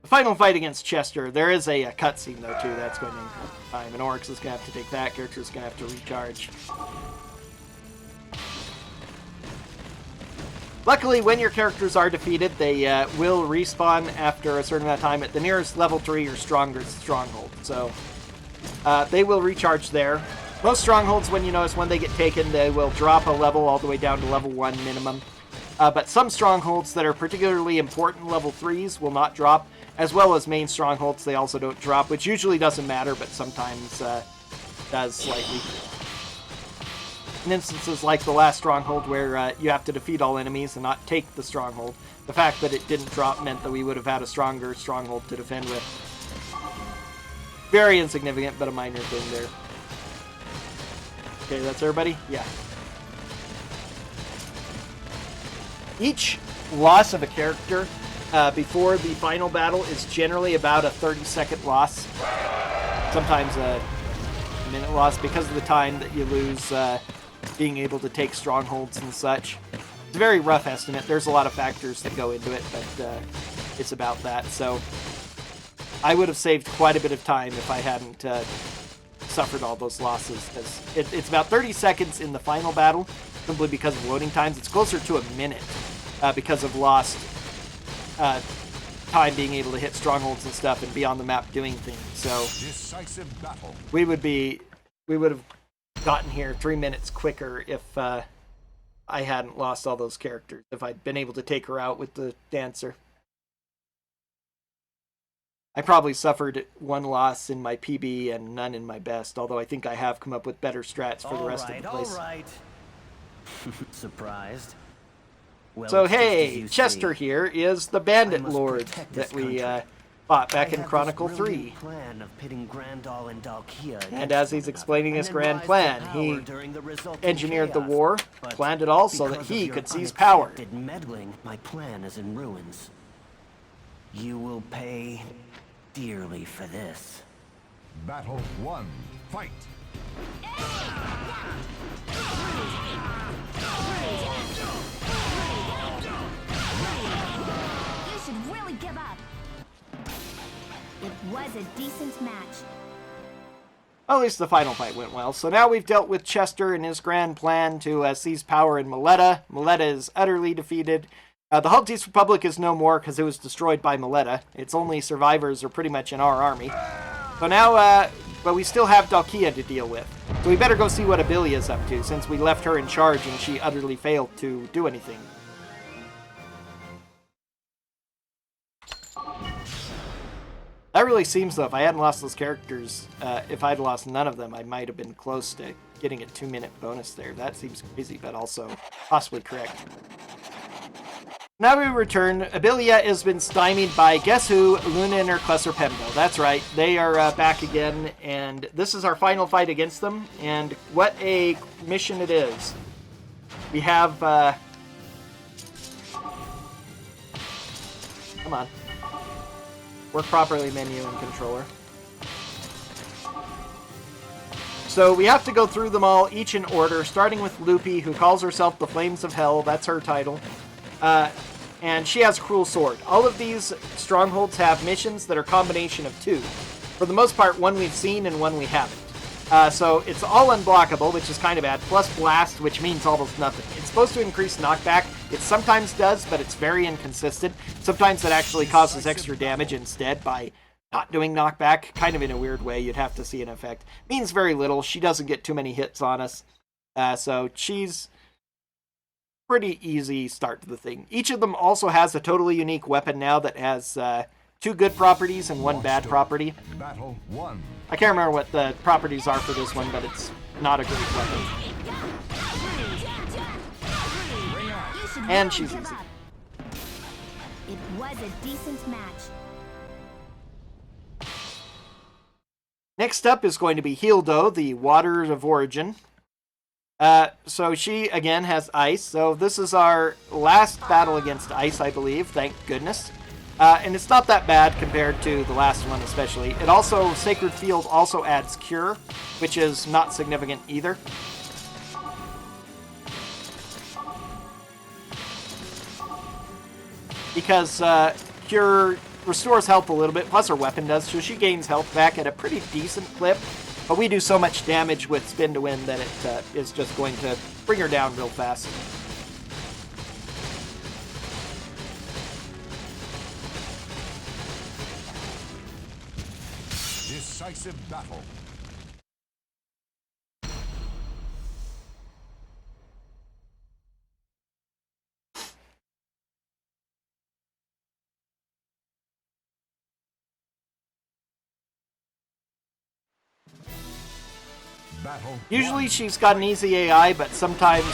The final fight against Chester, there is a cutscene though too. That's going to take time, and Oryx is going to have to take that. Character's going to have to recharge. Luckily, when your characters are defeated, they will respawn after a certain amount of time at the nearest level 3 or stronger stronghold. So they will recharge there. Most strongholds, when you notice when they get taken, they will drop a level all the way down to level 1 minimum. but some strongholds that are particularly important level 3s will not drop, as well as main strongholds, they also don't drop, which usually doesn't matter, but sometimes does slightly. In instances like the last stronghold where you have to defeat all enemies and not take the stronghold, the fact that it didn't drop meant that we would have had a stronger stronghold to defend with. Very insignificant, but a minor thing there. Okay, that's everybody? Yeah. Each loss of a character before the final battle is generally about a 30-second loss. Sometimes a minute loss because of the time that you lose being able to take strongholds and such. It's a very rough estimate. There's a lot of factors that go into it, but it's about that. So I would have saved quite a bit of time if I hadn't suffered all those losses. Because it's about 30 seconds in the final battle, simply because of loading times. It's closer to a minute because of lost time being able to hit strongholds and stuff and be on the map doing things. So Decisive battle. we would have gotten here 3 minutes quicker if I hadn't lost all those characters, if I'd been able to take her out with the dancer. I probably suffered 1 loss in my PB and none in my best, although I think I have come up with better strats for the rest of the place. All right. Surprised? Well, So it's just as hey, you Chester see. here is the bandit I must lord protect that this we country. fought back I in have Chronicle this 3. brilliant plan of pitting Grandal and Dalkia And against as he's one explaining another, his and grand then rise plan, to he power during the resulting engineered the chaos. war, But planned it all so that because of he your could seize power. unexpected meddling, my plan is in ruins. You will pay dearly for this. Battle 1. Fight. You should really give up. It was a decent match. At least the final fight went well. So now we've dealt with Chester and his grand plan to seize power in Maleta. Maleta is utterly defeated. The Haltese Republic is no more because it was destroyed by Maleta. Its only survivors are pretty much in our army. So now, but we still have Dalkia to deal with. So we better go see what Abilia's up to, since we left her in charge and she utterly failed to do anything. That really seems, though, if I hadn't lost those characters, if I'd lost none of them, I might have been close to getting a 2-minute bonus there. That seems crazy, but also possibly correct. Now we return. Abilia has been stymied by, guess who? Luna and her Klesser Pemdo. That's right. They are back again, and this is our final fight against them, and what a mission it is. We have, come on. Work properly, menu and controller. So we have to go through them all, each in order, starting with Lupi, who calls herself the Flames of Hell. That's her title. And she has Cruel Sword. All of these strongholds have missions that are a combination of 2. For the most part, one we've seen and one we haven't. So it's all unblockable, which is kind of bad, plus Blast, which means almost nothing. It's supposed to increase knockback. It sometimes does, but it's very inconsistent. Sometimes it actually causes extra damage instead by not doing knockback, kind of in a weird way. You'd have to see an effect. Means very little. She doesn't get too many hits on us. So she's pretty easy start to the thing. Each of them also has a totally unique weapon now that has 2 good properties and 1 bad property. Battle 1. I can't remember what the properties are for this one, but it's not a great weapon. You should And really she's give easy. up. It was a decent match. Next up is going to be Hildo, the Water of Origin. So she, again, has ice. So this is our last battle against ice, I believe. Thank goodness. And it's not that bad compared to the last one, especially. It also, Sacred Field also adds Cure, which is not significant either. Because Cure restores health a little bit, plus her weapon does, so she gains health back at a pretty decent clip. But we do so much damage with Spin to Win that it is just going to bring her down real fast. Decisive battle. Usually she's got an easy AI, but sometimes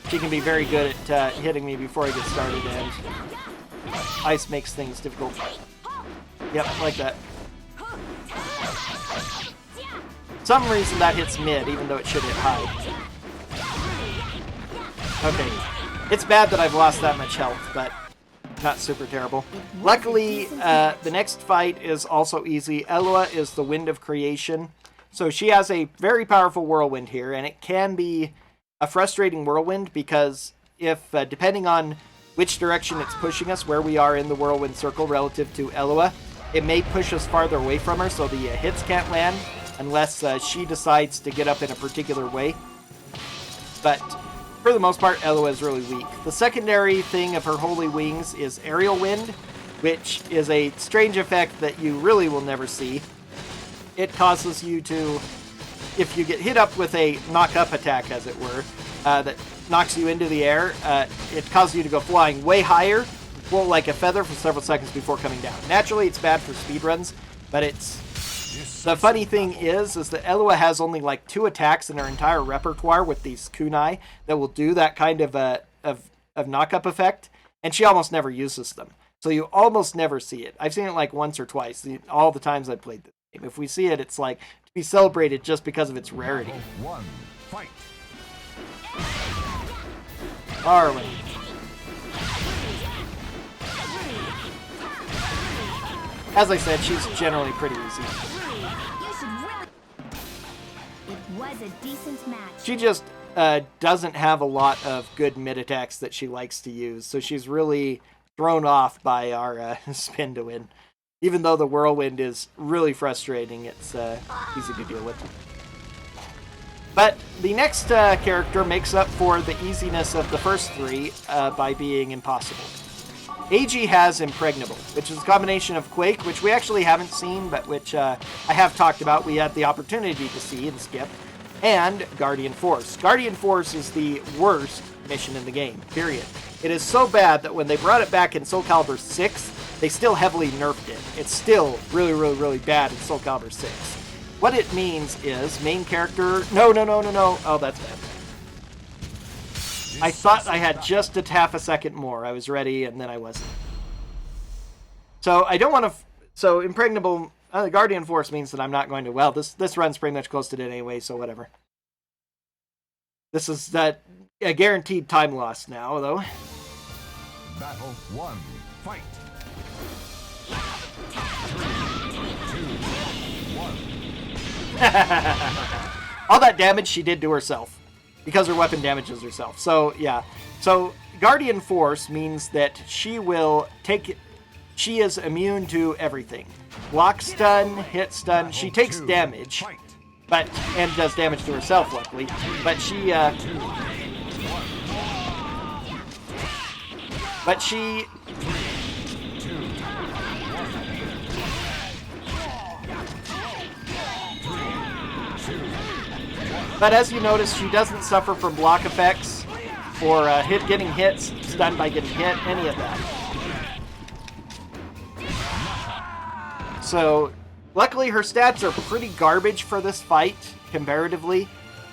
she can be very good at hitting me before I get started, and ice makes things difficult. Yep, like that. For some reason that hits mid, even though it should hit high. Okay. It's bad that I've lost that much health, but not super terrible. Luckily, the next fight is also easy. Eloa is the Wind of Creation. So she has a very powerful whirlwind here, and it can be a frustrating whirlwind because if, depending on which direction it's pushing us, where we are in the whirlwind circle relative to Eloa, it may push us farther away from her, so the hits can't land unless she decides to get up in a particular way. But for the most part, Eloa is really weak. The secondary thing of her Holy Wings is Aerial Wind, which is a strange effect that you really will never see. It causes you to, if you get hit up with a knock-up attack, as it were, that knocks you into the air, it causes you to go flying way higher, float like a feather for several seconds before coming down. Naturally, it's bad for speedruns, but it's... The funny thing is that Eloa has only like 2 attacks in her entire repertoire with these kunai that will do that kind of knock-up effect, and she almost never uses them. So you almost never see it. I've seen it like once or twice, all the times I've played this game. If we see it, it's like to be celebrated just because of its rarity. One, fight. Darling. As I said, she's generally pretty easy. It was a decent match. She just doesn't have a lot of good mid attacks that she likes to use, so she's really thrown off by our spin to win. Even though the whirlwind is really frustrating, it's easy to deal with. But the next character makes up for the easiness of the first 3 by being impossible. AG has Impregnable, which is a combination of Quake, which we actually haven't seen, but which I have talked about. We had the opportunity to see and skip, and Guardian Force. Guardian Force is the worst mission in the game, period. It is so bad that when they brought it back in Soulcalibur 6, they still heavily nerfed it. It's still really, really, really bad in Soulcalibur 6. What it means is, main character... No. Oh, that's bad. I thought I had just a half a second more. I was ready, and then I wasn't. So I don't want to... So Impregnable... Guardian Force means that I'm not going to... Well, this run's pretty much close to it anyway, so whatever. This is a guaranteed time loss now, though. Battle 1, fight. 2, 1. All that damage she did to herself. Because her weapon damages herself. So, yeah. So, Guardian Force means that she will take... She is immune to everything. Block stun, hit stun. She takes damage. But, and does damage to herself, luckily. But she, But as you notice, she doesn't suffer from block effects, or getting hits, stunned by getting hit, any of that. So, luckily her stats are pretty garbage for this fight, comparatively,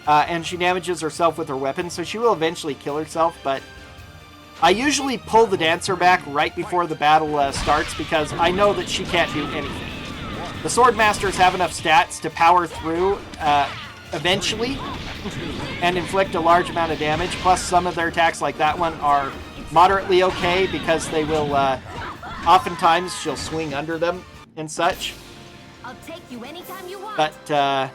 and she damages herself with her weapon, so she will eventually kill herself, but I usually pull the dancer back right before the battle starts, because I know that she can't do anything. The Swordmasters have enough stats to power through, eventually, and inflict a large amount of damage, plus some of their attacks like that one are moderately okay, because they will, oftentimes she'll swing under them and such. I'll take you anytime you want. But,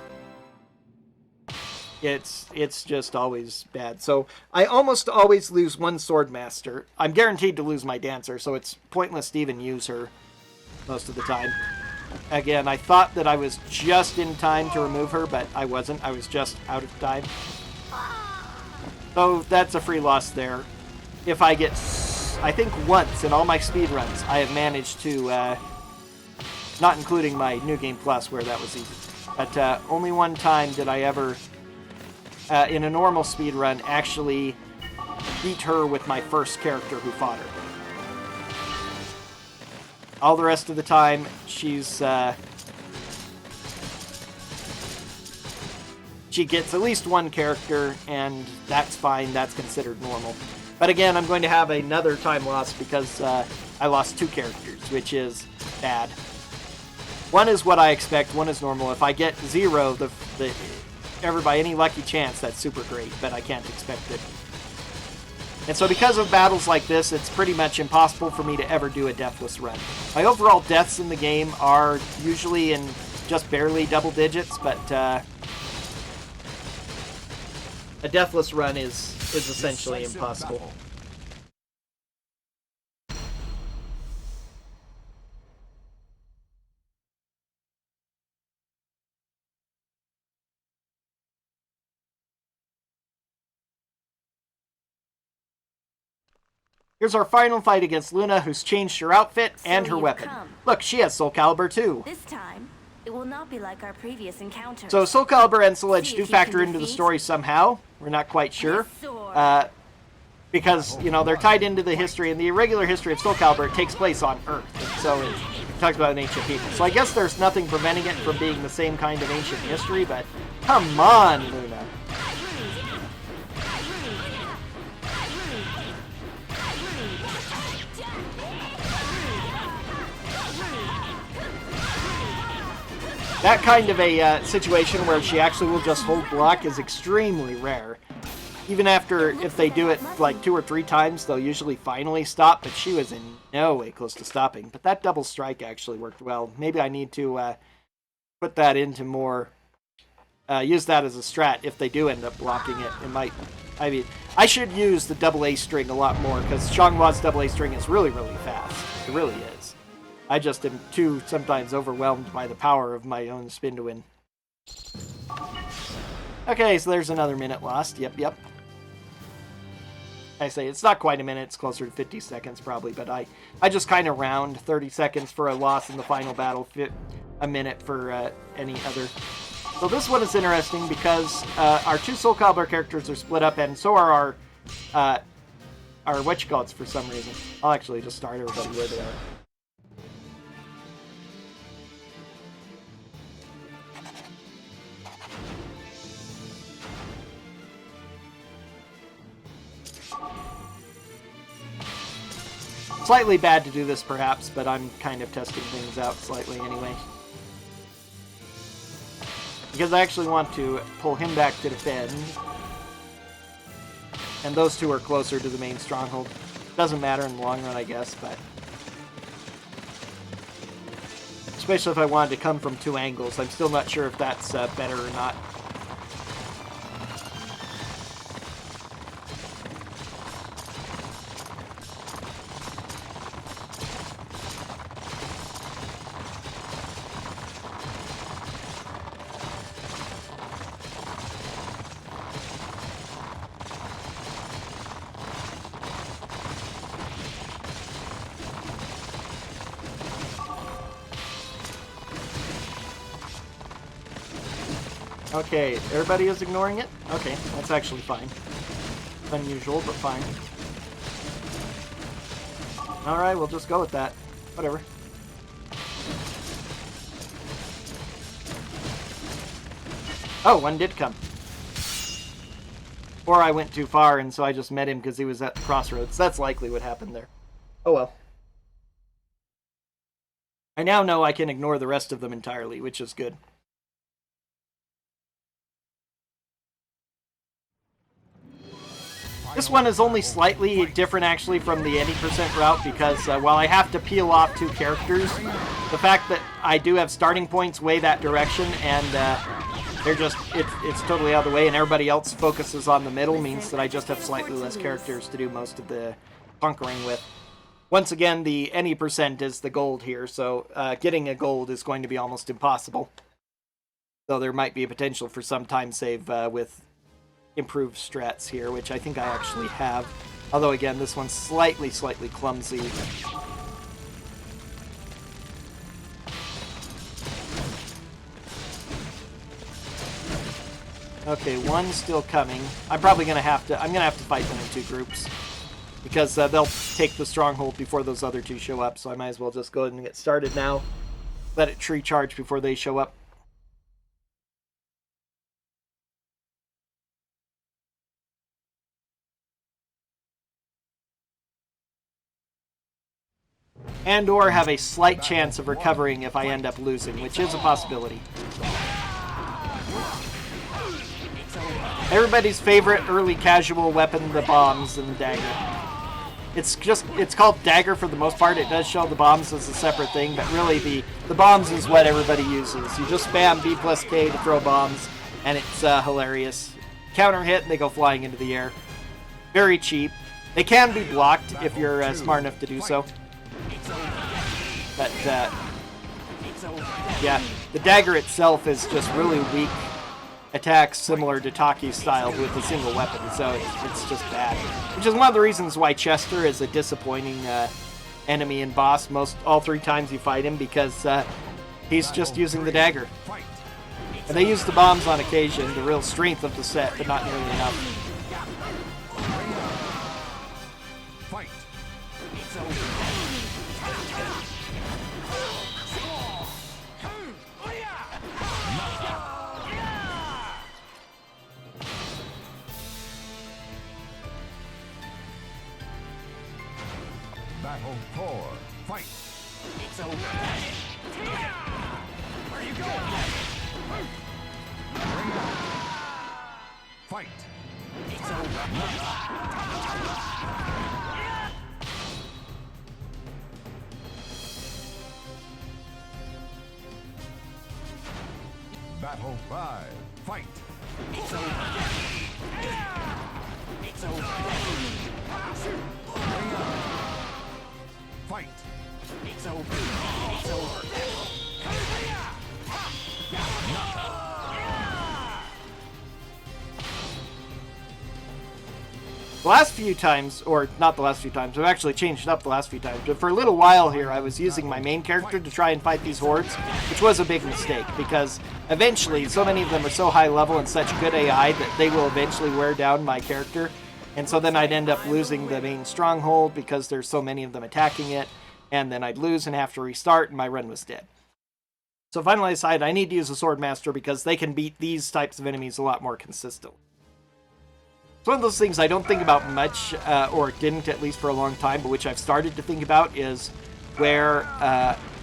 it's just always bad. So, I almost always lose one Swordmaster. I'm guaranteed to lose my Dancer, so it's pointless to even use her most of the time. Again, I thought that I was just in time to remove her, but I wasn't. I was just out of time. So that's a free loss there. If I get... I think once in all my speedruns, I have managed to... not including my New Game Plus, where that was easy. But only one time did I ever, in a normal speedrun, actually beat her with my first character who fought her. All the rest of the time, she's she gets at least one character, and that's fine. That's considered normal. But again, I'm going to have another time loss because I lost 2 characters, which is bad. One is what I expect, one is normal. If I get 0, ever by any lucky chance, that's super great, but I can't expect it. And so because of battles like this, it's pretty much impossible for me to ever do a deathless run. My overall deaths in the game are usually in just barely double digits, but a deathless run is essentially impossible. Battle. Here's our final fight against Luna, who's changed her outfit and So her you've weapon. come. Look, she has Soulcalibur too. This time, it will not be like our previous encounters. So Soulcalibur and Soul Edge See do if you factor can into the defeat story somehow. We're not quite sure. This sword. Because, you know, they're tied into the history. In the irregular history of Soulcalibur, it takes place on Earth. And so it talks about an ancient people. So I guess there's nothing preventing it from being the same kind of ancient history, but come on, Luna. That kind of a situation where she actually will just hold block is extremely rare. Even after, if they do it like 2 or 3 times, they'll usually finally stop, but she was in no way close to stopping. But that double strike actually worked well. Maybe I need to put that into more, use that as a strat if they do end up blocking it. It might, I mean, I should use the double A string a lot more, because Xianghua's double A string is really, really fast. It really is. I just am too sometimes overwhelmed by the power of my own spin to win. Okay, so there's another minute lost. Yep. I say it's not quite a minute, it's closer to 50 seconds probably, but I just kind of round 30 seconds for a loss in the final battle, a minute for any other. So this one is interesting because our 2 Soulcalibur characters are split up, and so are our whatchcalls for some reason. I'll actually just start everybody where they are. Slightly bad to do this, perhaps, but I'm kind of testing things out slightly anyway. Because I actually want to pull him back to defend. And those 2 are closer to the main stronghold. Doesn't matter in the long run, I guess, but... especially if I wanted to come from 2 angles. I'm still not sure if that's better or not. Okay, everybody is ignoring it? Okay, that's actually fine. Unusual, but fine. Alright, we'll just go with that. Whatever. Oh, one did come. Or I went too far, and so I just met him because he was at the crossroads. That's likely what happened there. Oh well. I now know I can ignore the rest of them entirely, which is good. This one is only slightly different actually from the any % route because while I have to peel off 2 characters, the fact that I do have starting points way that direction and they're just, it's totally out of the way and everybody else focuses on the middle means that I just have slightly less characters to do most of the conquering with. Once again, the any % is the gold here, so getting a gold is going to be almost impossible. Though there might be a potential for some time save with improved strats here, which I think I actually have. Although again, this one's slightly clumsy. Okay, one's still coming. I'm probably gonna have to fight them in 2 groups. Because they'll take the stronghold before those other 2 show up, so I might as well just go ahead and get started now. Let it tree charge before they show up. and or have a slight chance of recovering if I end up losing, which is a possibility. Everybody's favorite early casual weapon, the bombs and the dagger. It's called dagger for the most part. It does show the bombs as a separate thing, but really the bombs is what everybody uses. You just spam B plus K to throw bombs, and it's hilarious. Counter hit, and they go flying into the air. Very cheap. They can be blocked if you're smart enough to do so. But, yeah, the dagger itself is just really weak attacks similar to Taki's style with a single weapon, so it's just bad. Which is one of the reasons why Chester is a disappointing enemy and boss all 3 times you fight him, because he's just using the dagger. And they use the bombs on occasion, the real strength of the set, but not nearly enough. Battle 4. Fight. It's over. Where are you going? Fight. It's over. Battle 5. Fight. It's over. It's over. Fight. It's over. It's over. The last few times, or not the last few times, I've actually changed it up the last few times, but for a little while here I was using my main character to try and fight these hordes, which was a big mistake, because eventually so many of them are so high level and such good AI that they will eventually wear down my character, and so then I'd end up losing the main stronghold because there's so many of them attacking it, and then I'd lose and have to restart, and my run was dead. So finally I decided I need to use a Swordmaster because they can beat these types of enemies a lot more consistently. It's one of those things I don't think about much, or didn't at least for a long time, but which I've started to think about is where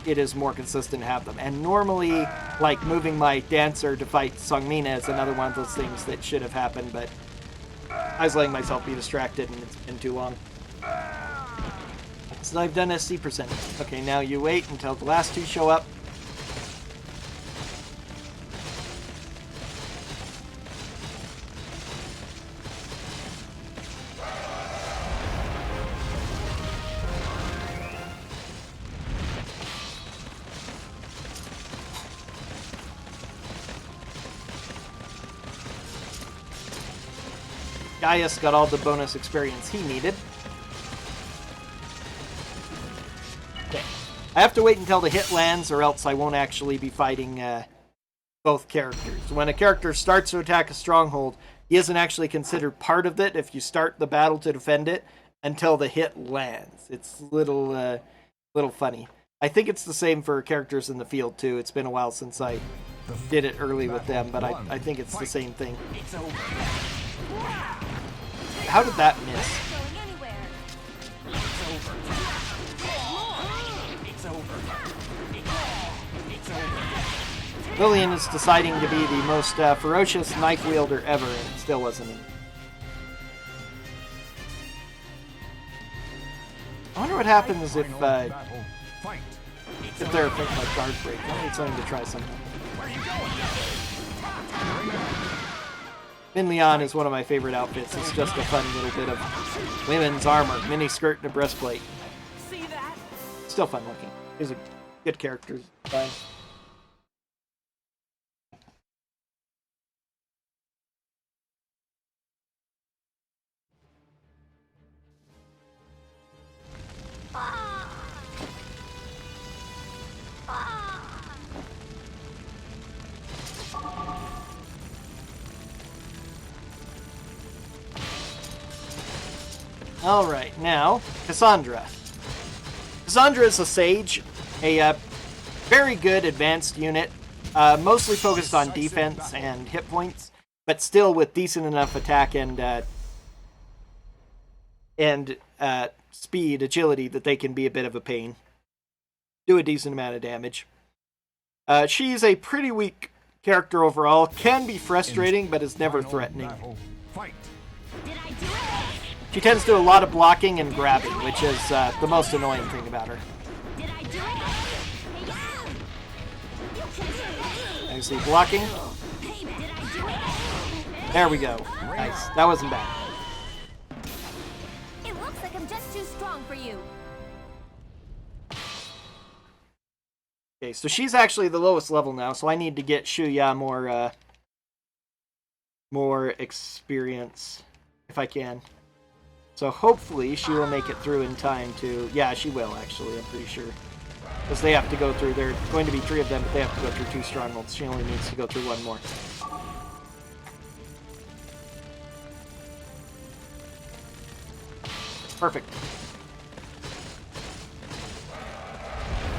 it is more consistent to have them. And normally, like moving my dancer to fight Songmina is another one of those things that should have happened, but I was letting myself be distracted and it's been too long. So I've done SC percentage. Okay, now you wait until the last 2 show up. Gaius got all the bonus experience he needed. Okay. I have to wait until the hit lands or else I won't actually be fighting both characters. When a character starts to attack a stronghold, he isn't actually considered part of it if you start the battle to defend it until the hit lands. It's little funny. I think it's the same for characters in the field too. It's been a while since I did it early with them, but I think it's the same thing. It's over. How did that miss? Going anywhere. It's over. It's over. It's over. Lillian is deciding to be the most ferocious knife wielder ever, and it still wasn't him. I wonder what happens if Battle. Fight. they're a thing like guard break. I need something to try sometime. Min Leon is one of my favorite outfits. It's just a fun little bit of women's armor, mini skirt and a breastplate. See that? Still fun looking. He's a good character. Fine. Alright, now, Cassandra. Cassandra is a sage, a very good advanced unit, mostly focused on defense and hit points, but still with decent enough attack and speed, agility, that they can be a bit of a pain. do a decent amount of damage. She's a pretty weak character overall. Can be frustrating, but is never Final threatening. battle, fight. Did I do it? She tends to do a lot of blocking and grabbing, which is the most annoying thing about her. Did I do it? Hey, you can I see blocking. Did I do it? There we go. Nice. That wasn't bad. It looks like I'm just too strong for you. Okay, so she's actually the lowest level now, so I need to get Shuya more experience if I can. So hopefully she will make it through in time to... Yeah, she will, actually, I'm pretty sure. Because they have to go through... There are going to be 3 of them, but they have to go through 2 strongholds. She only needs to go through 1 more. Perfect.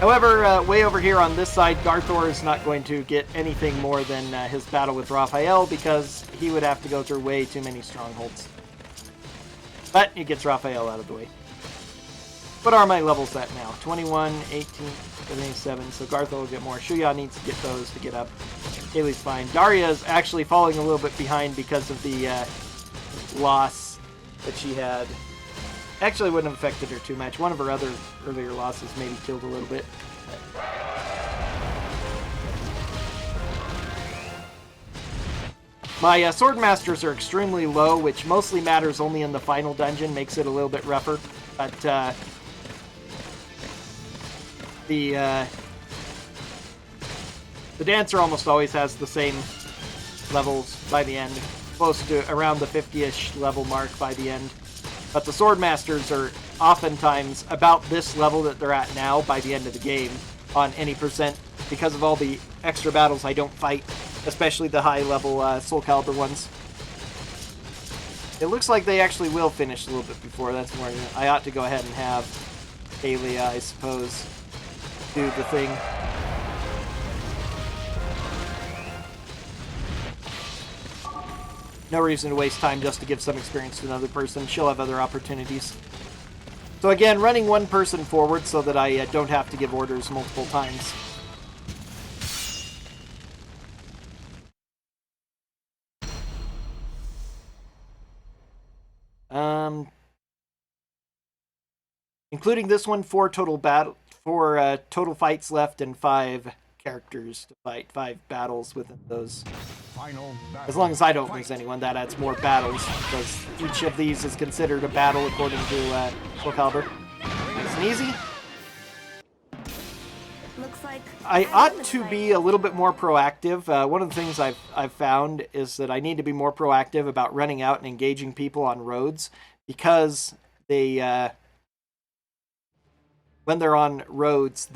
However, way over here on this side, Garthor is not going to get anything more than his battle with Raphael because he would have to go through way too many strongholds. But he gets Raphael out of the way. What are my levels at now? 21, 18, 77, so Garthor will get more. Shuya needs to get those to get up. Kaylee's fine. Daria is actually falling a little bit behind because of the loss that she had. Actually, wouldn't have affected her too much. One of her other earlier losses maybe killed a little bit. My Sword Masters are extremely low, which mostly matters only in the final dungeon, makes it a little bit rougher. But the Dancer almost always has the same levels by the end, close to around the 50-ish level mark by the end. But the Sword Masters are oftentimes about this level that they're at now by the end of the game on any percent because of all the extra battles I don't fight, especially the high-level Soulcalibur ones. It looks like they actually will finish a little bit before. That's more. I ought to go ahead and have Kaylee, I suppose, do the thing. No reason to waste time just to give some experience to another person. She'll have other opportunities. So again, running one person forward so that I don't have to give orders multiple times. Including this one, 4 total total fights left and 5 characters to fight, 5 battles within those. Final battle, As long as I don't fight. lose anyone, that adds more battles, because each of these is considered a battle according to Soulcalibur. Nice and easy. Looks like I I'm ought the to side. be a little bit more proactive. One of the things I've found is that I need to be more proactive about running out and engaging people on roads, because they when they're on roads,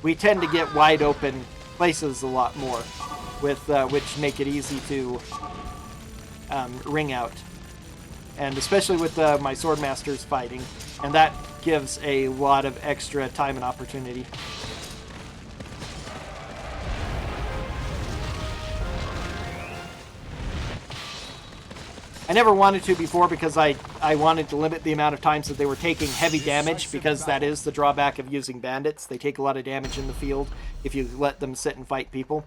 we tend to get wide open places a lot more, with which make it easy to ring out, and especially with my Sword Masters fighting, and that gives a lot of extra time and opportunity. I never wanted to before because I wanted to limit the amount of times that they were taking heavy damage, because that is the drawback of using bandits. They take a lot of damage in the field if you let them sit and fight people.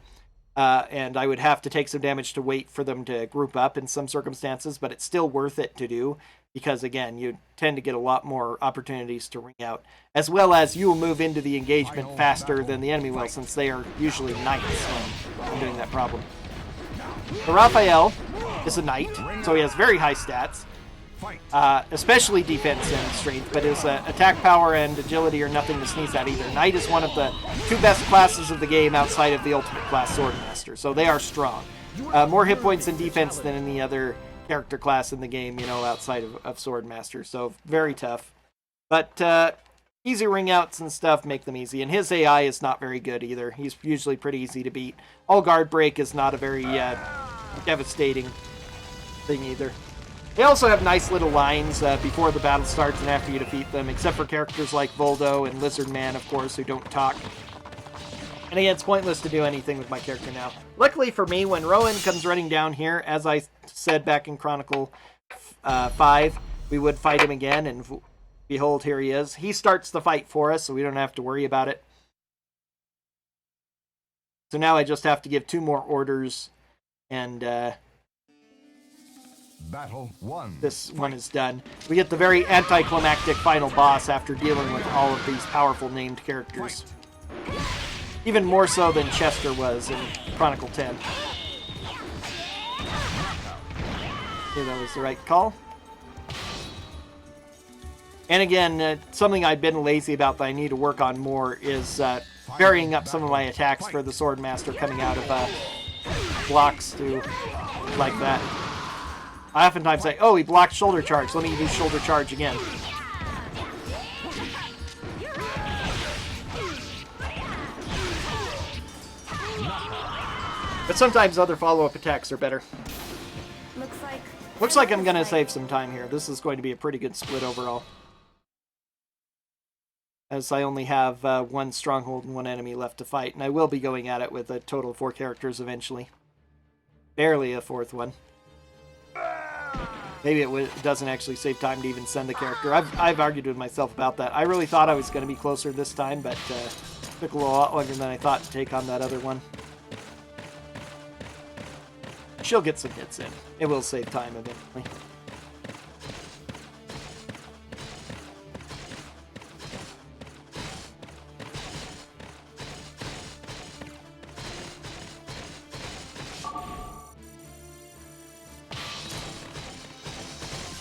And I would have to take some damage to wait for them to group up in some circumstances, but it's still worth it to do because, again, you tend to get a lot more opportunities to ring out, as well as you will move into the engagement faster than the enemy will, since they are usually knights when doing that problem. So Raphael is a knight, so he has very high stats, especially defense and strength, but his attack power and agility are nothing to sneeze at either. Knight is one of the 2 best classes of the game outside of the ultimate class Swordmaster, so they are strong. More hit points and defense than any other character class in the game, outside of Swordmaster, so very tough. But easy ring outs and stuff make them easy, and his AI is not very good either. He's usually pretty easy to beat. All guard break is not a very devastating thing either. They also have nice little lines before the battle starts and after you defeat them, except for characters like Voldo and Lizard Man, of course, who don't talk. And again, it's pointless to do anything with my character now. Luckily for me, when Rowan comes running down here, as I said back in Chronicle 5, we would fight him again, and Behold, here he is. He starts the fight for us, so we don't have to worry about it. So now I just have to give 2 more orders, and Battle 1. this one is done. We get the very anticlimactic final boss after dealing with all of these powerful named characters. Even more so than Chester was in Chronicle 10. Okay, that was the right call. And again, something I've been lazy about that I need to work on more is varying up some of my attacks for the Swordmaster coming out of blocks to like that. I oftentimes say, oh, he blocked shoulder charge. Let me use shoulder charge again. But sometimes other follow-up attacks are better. Looks like I'm going to save some time here. This is going to be a pretty good split overall. As I only have 1 stronghold and 1 enemy left to fight. And I will be going at it with a total of 4 characters eventually. Barely a 4th one. Maybe it doesn't actually save time to even send the character. I've argued with myself about that. I really thought I was going to be closer this time, but took a lot longer than I thought to take on that other one. She'll get some hits in. It will save time eventually.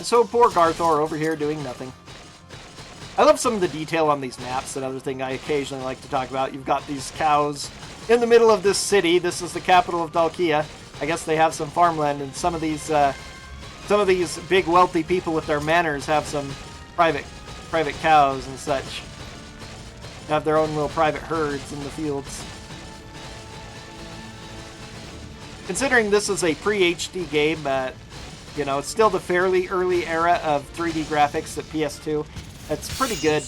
So poor Garthor over here doing nothing. I love some of the detail on these maps. Another thing I occasionally like to talk about. You've got these cows in the middle of this city. This is the capital of Dalkia. I guess they have some farmland, and some of these big wealthy people with their manors have some private cows and such. Have their own little private herds in the fields. Considering this is a pre-HD game, you know, it's still the fairly early era of 3D graphics at PS2. It's pretty good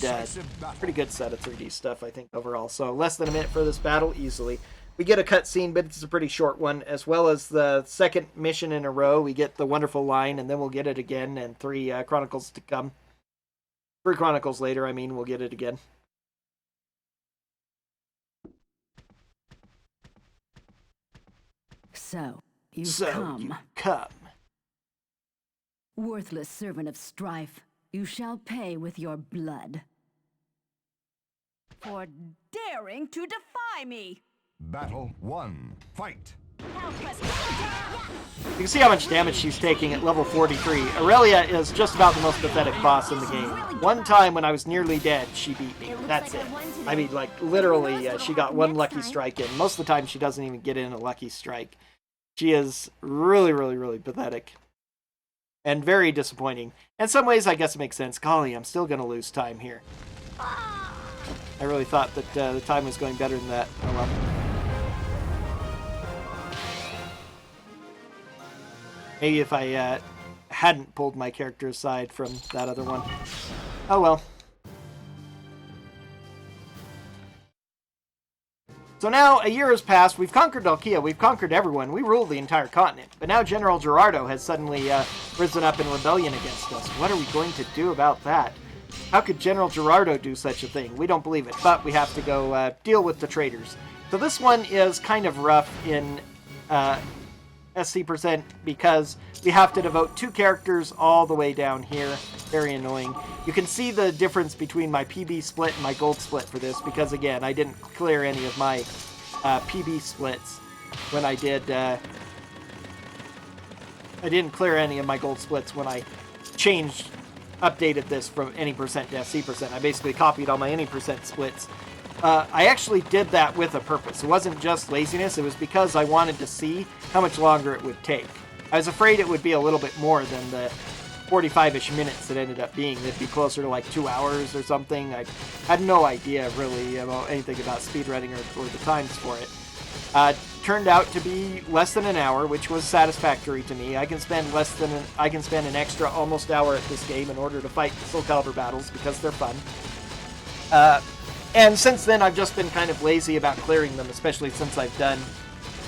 set of 3D stuff, I think, overall. So less than a minute for this battle, easily. We get a cutscene, but it's a pretty short one, as well as the 2nd mission in a row. We get the wonderful line, and then we'll get it again, and 3 Chronicles to come. 3 Chronicles later, I mean, we'll get it again. So, you come. Worthless servant of strife, you shall pay with your blood. For daring to defy me! Battle 1. Fight! You can see how much damage she's taking at level 43. Aurelia is just about the most pathetic boss in the game. One time when I was nearly dead, she beat me. That's it. I mean, like, literally, she got 1 lucky strike in. Most of the time, she doesn't even get in a lucky strike. She is really, really, really pathetic. And very disappointing. In some ways, I guess it makes sense. Golly, I'm still going to lose time here. I really thought that the time was going better than that. Oh well. Maybe if I hadn't pulled my character aside from that other one. Oh well. So now, a year has passed, we've conquered Dalkia, we've conquered everyone, we rule the entire continent. But now General Gerardo has suddenly risen up in rebellion against us. What are we going to do about that? How could General Gerardo do such a thing? We don't believe it, but we have to go deal with the traitors. So this one is kind of rough in SC% because we have to devote 2 characters all the way down here. Very annoying. You can see the difference between my PB split and my gold split for this because, again, I didn't clear any of my PB splits when I did... I didn't clear any of my gold splits when I updated this from any percent to SC%. I basically copied all my any percent splits. I actually did that with a purpose. It wasn't just laziness, it was because I wanted to see how much longer it would take. I was afraid it would be a little bit more than the 45-ish minutes it ended up being. It'd be closer to like 2 hours or something. I had no idea really about anything about speedrunning or the times for it. Turned out to be less than an hour, which was satisfactory to me. I can spend an extra almost hour at this game in order to fight the Soulcalibur battles because they're fun. And since then, I've just been kind of lazy about clearing them, especially since I've done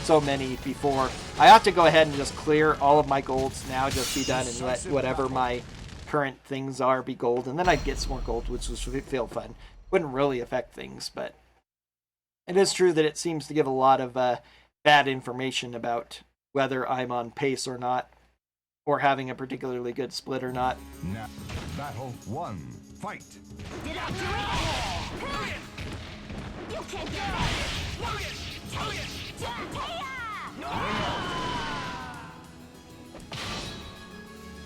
so many before. I ought to go ahead and just clear all of my golds now, just be done, and let whatever my current things are be gold, and then I'd get some more gold, which would feel fun. Wouldn't really affect things, but it is true that it seems to give a lot of bad information about whether I'm on pace or not, or having a particularly good split or not. Now, battle 1. Fight. Did I do it? You can't get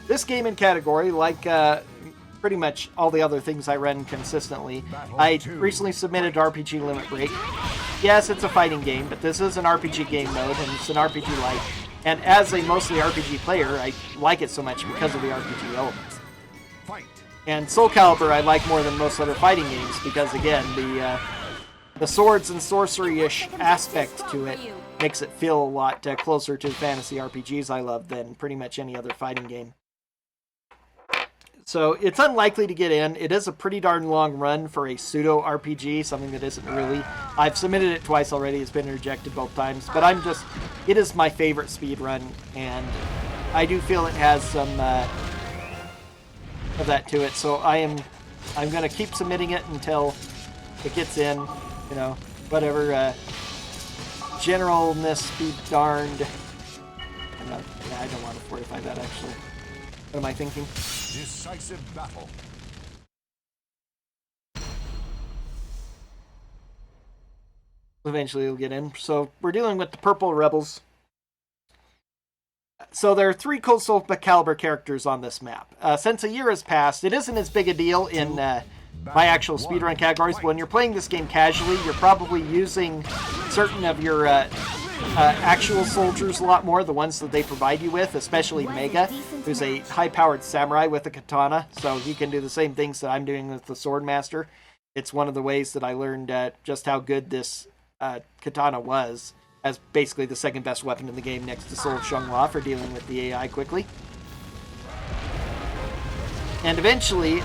This game and category, like pretty much all the other things I run consistently, I recently submitted to RPG Limit Break. Yes, it's a fighting game, but this is an RPG game mode, and it's an RPG-like. And as a mostly RPG player, I like it so much because of the RPG elements. And Soulcalibur I like more than most other fighting games because, again, the swords and sorcery-ish aspect to it makes it feel a lot closer to fantasy RPGs I love than pretty much any other fighting game. So it's unlikely to get in. It is a pretty darn long run for a pseudo RPG, something that isn't really. I've submitted it twice already. It's been rejected both times, but it is my favorite speedrun, and I do feel it has some of that to it. So I'm going to keep submitting it until it gets in. You know, whatever. Generalness be darned. I don't want to fortify that actually. What am I thinking? Decisive battle. Eventually it'll get in. So we're dealing with the Purple Rebels. So there are 3 coastal Calibur characters on this map. Since a year has passed, it isn't as big a deal in my actual speedrun categories, but when you're playing this game casually, you're probably using certain of your actual soldiers a lot more, the ones that they provide you with, especially Mega, who's a high-powered samurai with a katana, so he can do the same things that I'm doing with the Swordmaster. It's one of the ways that I learned just how good this katana was, as basically the second best weapon in the game next to Soul of Shunghua for dealing with the AI quickly. And eventually,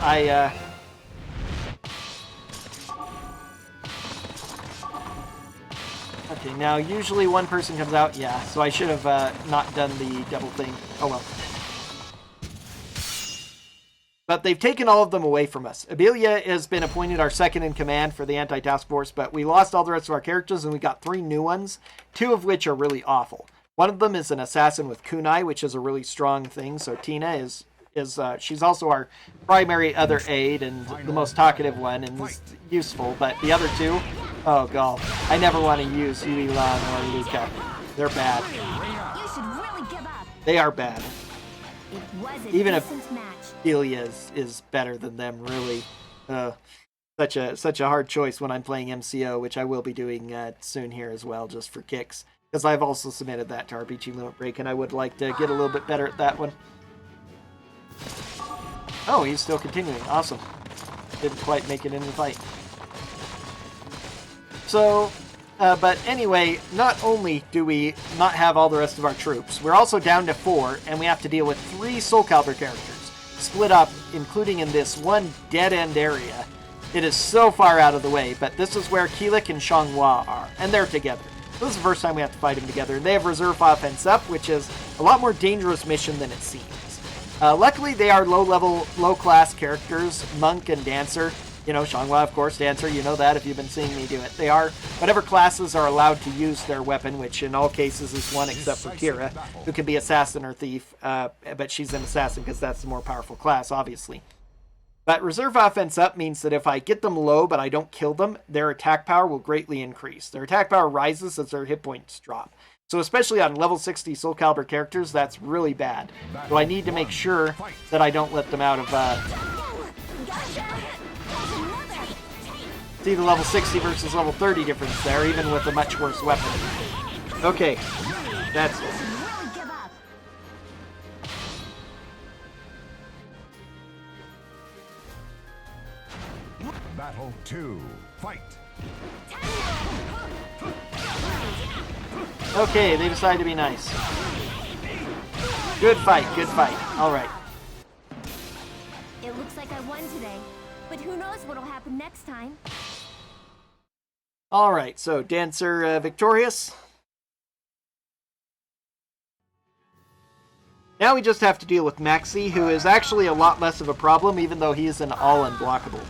Okay, now usually one person comes out, yeah, so I should have not done the double thing. Oh well. But they've taken all of them away from us. Abelia has been appointed our second in command for the anti-task force, but we lost all the rest of our characters and we got 3 new ones, 2 of which are really awful. One of them is an assassin with kunai, which is a really strong thing, so Tina is she's also our primary other aide and the most talkative one and is useful, but the other 2, oh god, I never want to use Yui Lan or Luca. They're bad. You should really give up. They are bad. It was a Even if decent match. Delia is better than them, really. Such a hard choice when I'm playing MCO, which I will be doing soon here as well, just for kicks. Because I've also submitted that to RPG Limit Break, and I would like to get a little bit better at that one. Oh, he's still continuing. Awesome. Didn't quite make it in the fight. So, but anyway, not only do we not have all the rest of our troops, we're also down to 4, and we have to deal with 3 Soulcalibur characters, split up, including in this one dead-end area. It is so far out of the way, but this is where Keelik and Shonghua are, and they're together. This is the first time we have to fight them together, and they have reserve offense up, which is a lot more dangerous mission than it seems. Luckily, they are low-level, low-class characters, Monk and Dancer. You know, Shonghua, of course, Dancer, you know that if you've been seeing me do it. They are, whatever classes are allowed to use their weapon, which in all cases is one except for Kira, who can be Assassin or Thief, but she's an Assassin because that's the more powerful class, obviously. But reserve offense up means that if I get them low but I don't kill them, their attack power will greatly increase. Their attack power rises as their hit points drop. So especially on level 60 Soulcalibur characters, that's really bad. So I need to make sure that I don't let them out of... See the level 60 versus level 30 difference there, even with a much worse weapon. Okay, that's it. Battle 2. Fight. Okay, they decide to be nice. Good fight, good fight. Alright. It looks like I won today, but who knows what'll happen next time. Alright, so Dancer victorious. Now we just have to deal with Maxi, who is actually a lot less of a problem, even though he is an all-unblockable.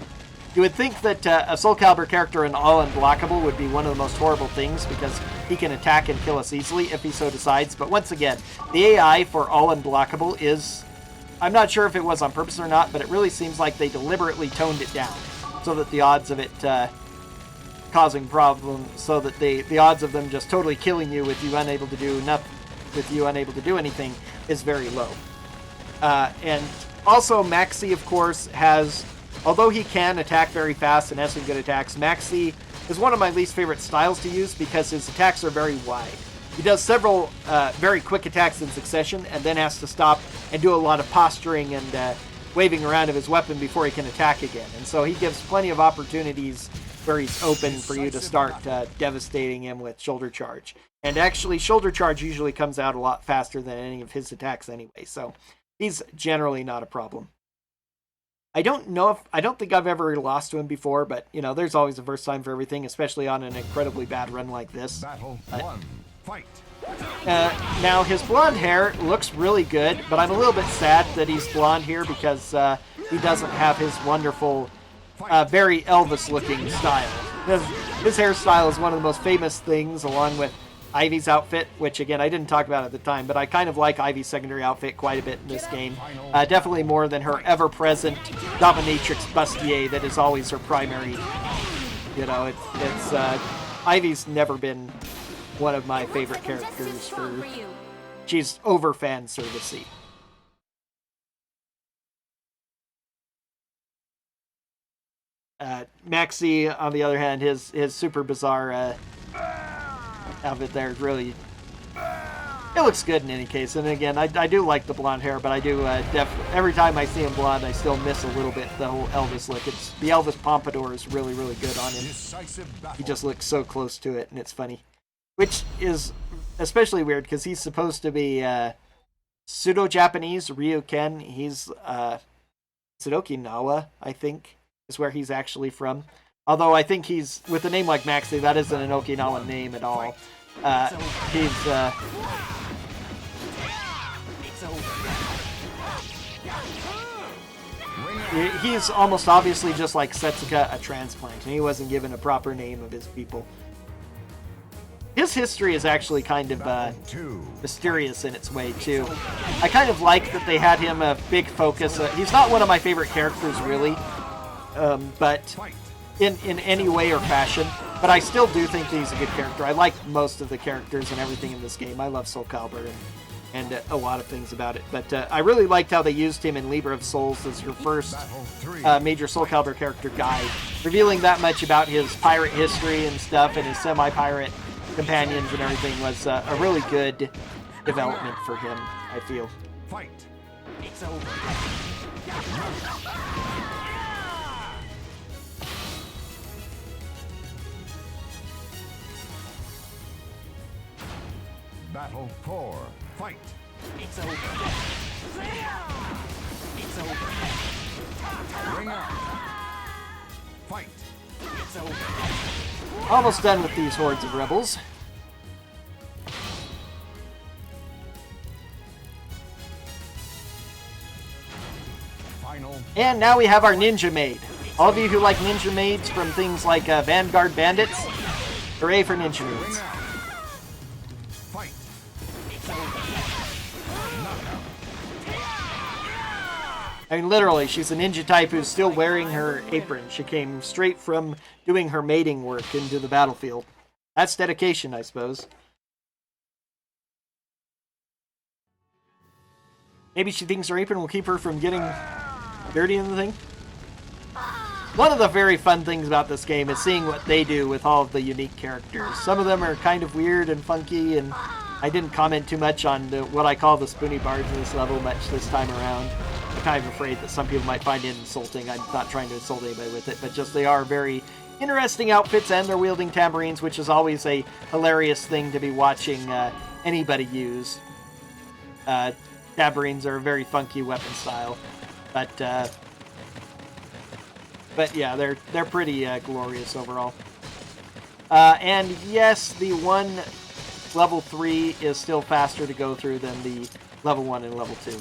You would think that a Soulcalibur character in all-unblockable would be one of the most horrible things, because he can attack and kill us easily if he so decides, but once again, the AI for all-unblockable is... I'm not sure if it was on purpose or not, but it really seems like they deliberately toned it down, so that the odds of it causing problems, so that the odds of them just totally killing you with you unable to do nothing, with you unable to do anything, is very low. And also Maxi, of course, has... Although he can attack very fast and has some good attacks, Maxi is one of my least favorite styles to use because his attacks are very wide. He does several very quick attacks in succession and then has to stop and do a lot of posturing and waving around of his weapon before he can attack again. And so he gives plenty of opportunities where he's open for you to start devastating him with shoulder charge. And actually, shoulder charge usually comes out a lot faster than any of his attacks anyway, so he's generally not a problem. I don't think I've ever lost to him before, but, you know, there's always a first time for everything, especially on an incredibly bad run like this. Battle 1. Fight. Now, his blonde hair looks really good, but I'm a little bit sad that he's blonde here because he doesn't have his wonderful, very Elvis-looking style. His hairstyle is one of the most famous things, along with Ivy's outfit, which again I didn't talk about at the time, but I kind of like Ivy's secondary outfit quite a bit in this game. Definitely more than her ever-present dominatrix bustier that is always her primary. You know, it's Ivy's never been one of my favorite characters for. She's over fan servicey. Maxi, on the other hand, his super bizarre outfit there really, it looks good in any case. And again, I do like the blonde hair, but I do every time I see him blonde, I still miss a little bit the whole Elvis look. The Elvis pompadour is really, really good on him. He just looks so close to it, and it's funny. Which is especially weird, because he's supposed to be pseudo-Japanese, Ryuken. He's Okinawa, I think, is where he's actually from. Although I think he's, with a name like Maxi, that isn't an Okinawan name at all. He's almost obviously just like Setsuka, a transplant, and he wasn't given a proper name of his people. His history is actually kind of mysterious in its way, too. I kind of like that they had him a big focus. He's not one of my favorite characters, really, but in any way or fashion. But I still do think he's a good character. I like most of the characters and everything in this game. I love Soulcalibur and a lot of things about it. But I really liked how they used him in Libra of Souls as your first major Soulcalibur character guide, revealing that much about his pirate history and stuff and his semi-pirate companions and everything was a really good development for him, I feel. Fight. It's over. Battle 4. Fight. It's over. It's over. Ring out. Fight. It's over. Almost done with these hordes of rebels. Final. And now we have our Ninja Maid. All of you who like Ninja Maids from things like Vanguard Bandits, hooray for Ninja Ring Maids. out. Fight. It's over. I mean, literally, she's a ninja type who's still wearing her apron. She came straight from doing her mating work into the battlefield. That's dedication, I suppose. Maybe she thinks her apron will keep her from getting dirty in the thing? One of the very fun things about this game is seeing what they do with all of the unique characters. Some of them are kind of weird and funky, and I didn't comment too much on what I call the spoony bards in this level much this time around. I'm kind of afraid that some people might find it insulting. I'm not trying to insult anybody with it, but just they are very interesting outfits, and they're wielding tambourines, which is always a hilarious thing to be watching anybody use. Tambourines are a very funky weapon style, but yeah, they're pretty glorious overall. And yes, the one level 3 is still faster to go through than the level 1 and level 2.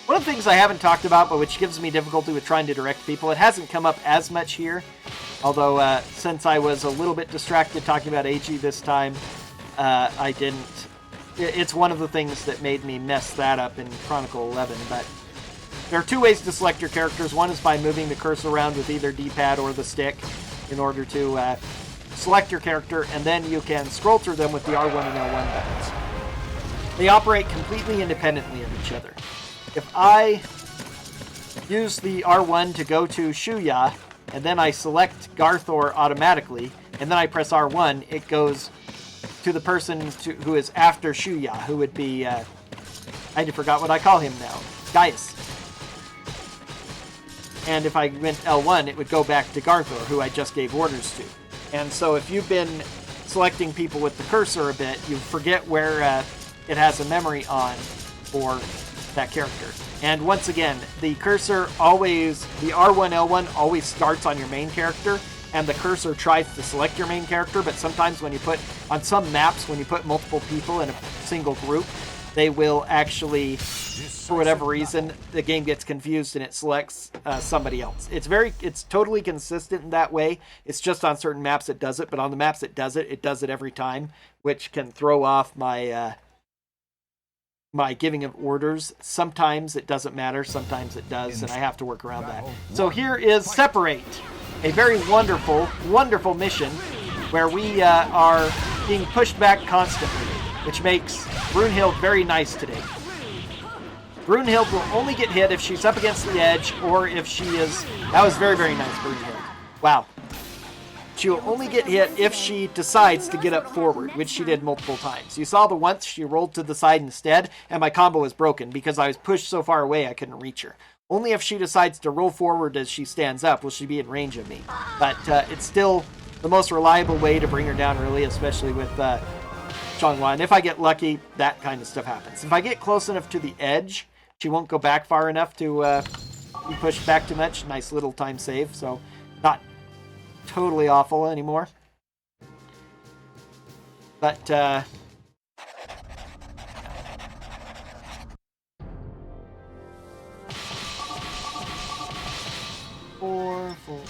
One of the things I haven't talked about, but which gives me difficulty with trying to direct people, it hasn't come up as much here, although since I was a little bit distracted talking about AG this time, I didn't. It's one of the things that made me mess that up in Chronicle 11, but there are two ways to select your characters. One is by moving the cursor around with either D-pad or the stick in order to select your character, and then you can scroll through them with the R1 and L1 buttons. They operate completely independently of each other. If I use the R1 to go to Shuya, and then I select Garthor automatically, and then I press R1, it goes to the person who is after Shuya, who would be, I forgot what I call him now, Gaius. And if I went L1, it would go back to Garthor, who I just gave orders to. And so if you've been selecting people with the cursor a bit, you forget where it has a memory on for that character. And once again, the cursor always, the R1, L1 always starts on your main character, and the cursor tries to select your main character, but sometimes when you put, on some maps, when you put multiple people in a single group, they will actually, for whatever reason, the game gets confused and it selects somebody else. It's totally consistent in that way. It's just on certain maps it does it, but on the maps it does it every time, which can throw off my my giving of orders. Sometimes it doesn't matter, sometimes it does, and I have to work around that. So here is Separate, a very wonderful, wonderful mission where we are being pushed back constantly, which makes Brunhild very nice today. Brunhild will only get hit if she's up against the edge, or if she is... That was very, very nice, Brunhild. Wow. She will only get hit if she decides to get up forward, which she did multiple times. You saw the once she rolled to the side instead, and my combo was broken because I was pushed so far away I couldn't reach her. Only if she decides to roll forward as she stands up will she be in range of me. But it's still the most reliable way to bring her down, really, especially with Xianghua. And if I get lucky, that kind of stuff happens. If I get close enough to the edge, she won't go back far enough to be pushed back too much. Nice little time save, so not totally awful anymore. But, 4, 4, 4.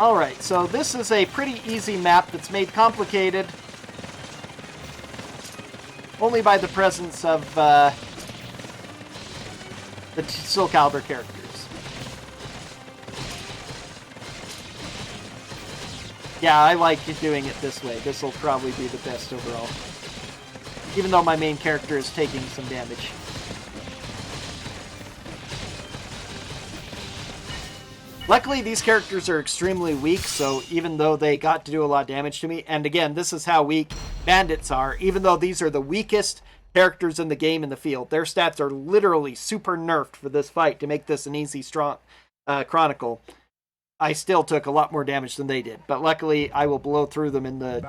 Alright, so this is a pretty easy map that's made complicated only by the presence of the Soulcalibur characters. Yeah, I like doing it this way. This will probably be the best overall. Even though my main character is taking some damage. Luckily, these characters are extremely weak, so even though they got to do a lot of damage to me, and again, this is how weak bandits are, even though these are the weakest characters in the game in the field, their stats are literally super nerfed for this fight to make this an easy, strong Chronicle. I still took a lot more damage than they did, but luckily I will blow through them in the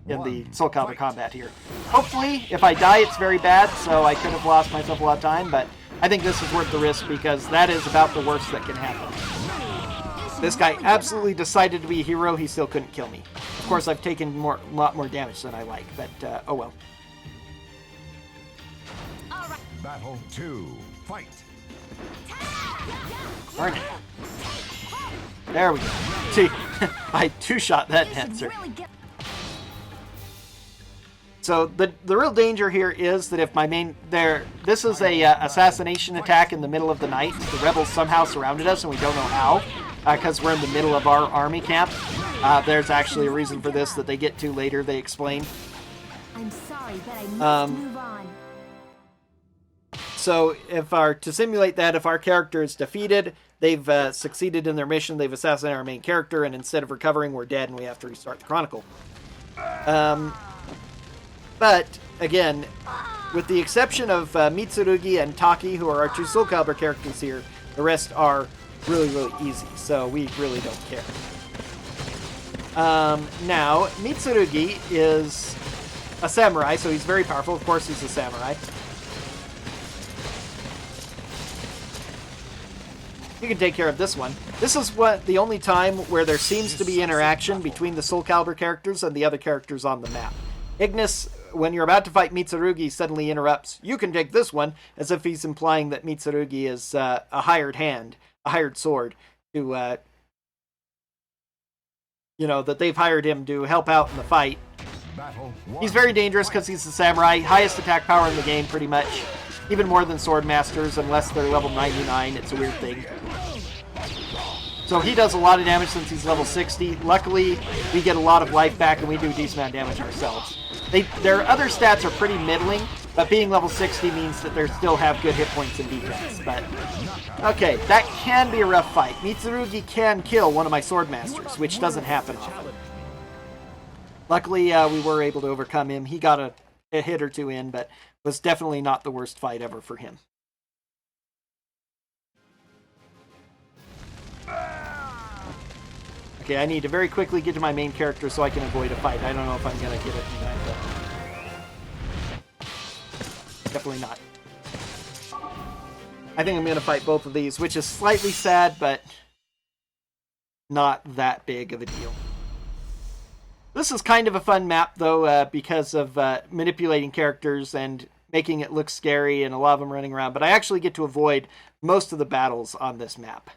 Soulcalibur combat here. Hopefully, if I die, it's very bad, so I could have lost myself a lot of time, but I think this is worth the risk because that is about the worst that can happen. This guy absolutely decided to be a hero. He still couldn't kill me. Of course, I've taken a lot more damage than I like, but oh well. Battle 2. Fight. Darn it. There we go. See, I two-shot that dancer. So the real danger here is that if my main this is a assassination attack in the middle of the night. The rebels somehow surrounded us and we don't know how. Because we're in the middle of our army camp. There's actually a reason for this that they get to later, they explain. I'm sorry, but I must move on. So to simulate that, if our character is defeated, they've succeeded in their mission, they've assassinated our main character, and instead of recovering, we're dead and we have to restart the Chronicle. But, again, with the exception of Mitsurugi and Taki, who are our two Soulcalibur characters here, the rest are really, really easy, so we really don't care. Now, Mitsurugi is a samurai, so he's very powerful. Of course he's a samurai. You can take care of this one. This is the only time where there seems to be interaction between the Soulcalibur characters and the other characters on the map. Ignis, when you're about to fight Mitsurugi, suddenly interrupts, "You can take this one," as if he's implying that Mitsurugi is a hired hand, a hired sword, to, that they've hired him to help out in the fight. He's very dangerous because he's a samurai, highest attack power in the game, pretty much. Even more than sword masters, unless they're level 99. It's a weird thing. So he does a lot of damage since he's level 60. Luckily, we get a lot of life back and we do a decent amount of damage ourselves. Their other stats are pretty middling, but being level 60 means that they still have good hit points and defense. But, okay, that can be a rough fight. Mitsurugi can kill one of my sword masters, which doesn't happen often. Luckily, we were able to overcome him. He got a hit or two in, but was definitely not the worst fight ever for him. Okay, I need to very quickly get to my main character so I can avoid a fight. I don't know if I'm going to get it in time, but definitely not. I think I'm going to fight both of these, which is slightly sad, but not that big of a deal. This is kind of a fun map, though, because of manipulating characters and making it look scary and a lot of them running around. But I actually get to avoid most of the battles on this map.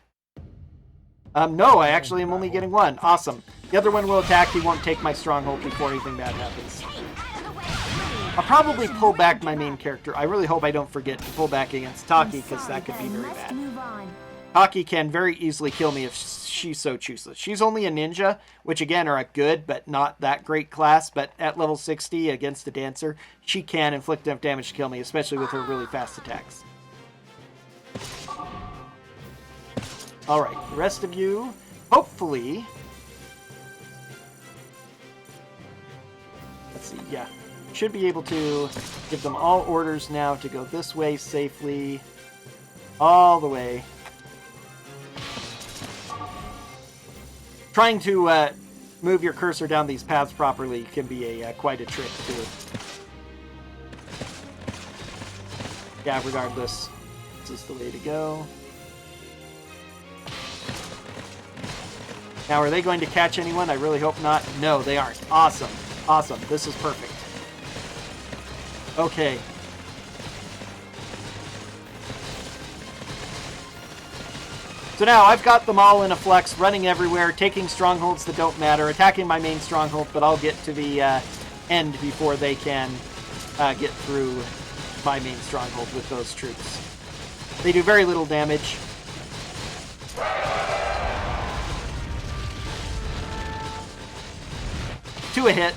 No, I actually am only getting one. Awesome. The other one will attack. He won't take my stronghold before anything bad happens. I'll probably pull back my main character. I really hope I don't forget to pull back against Taki, because that could be very bad. Taki can very easily kill me if she so chooses. She's only a ninja, which again are a good but not that great class, but at level 60 against a dancer, she can inflict enough damage to kill me, especially with her really fast attacks. Alright, the rest of you, hopefully... Let's see, yeah. Should be able to give them all orders now to go this way safely. All the way. Trying to move your cursor down these paths properly can be quite a trick, too. Yeah, regardless, this is the way to go. Now, are they going to catch anyone? I really hope not. No, they aren't. Awesome. Awesome. This is perfect. Okay. So now I've got them all in a flex, running everywhere, taking strongholds that don't matter, attacking my main stronghold, but I'll get to the end before they can get through my main stronghold with those troops. They do very little damage. To a hit.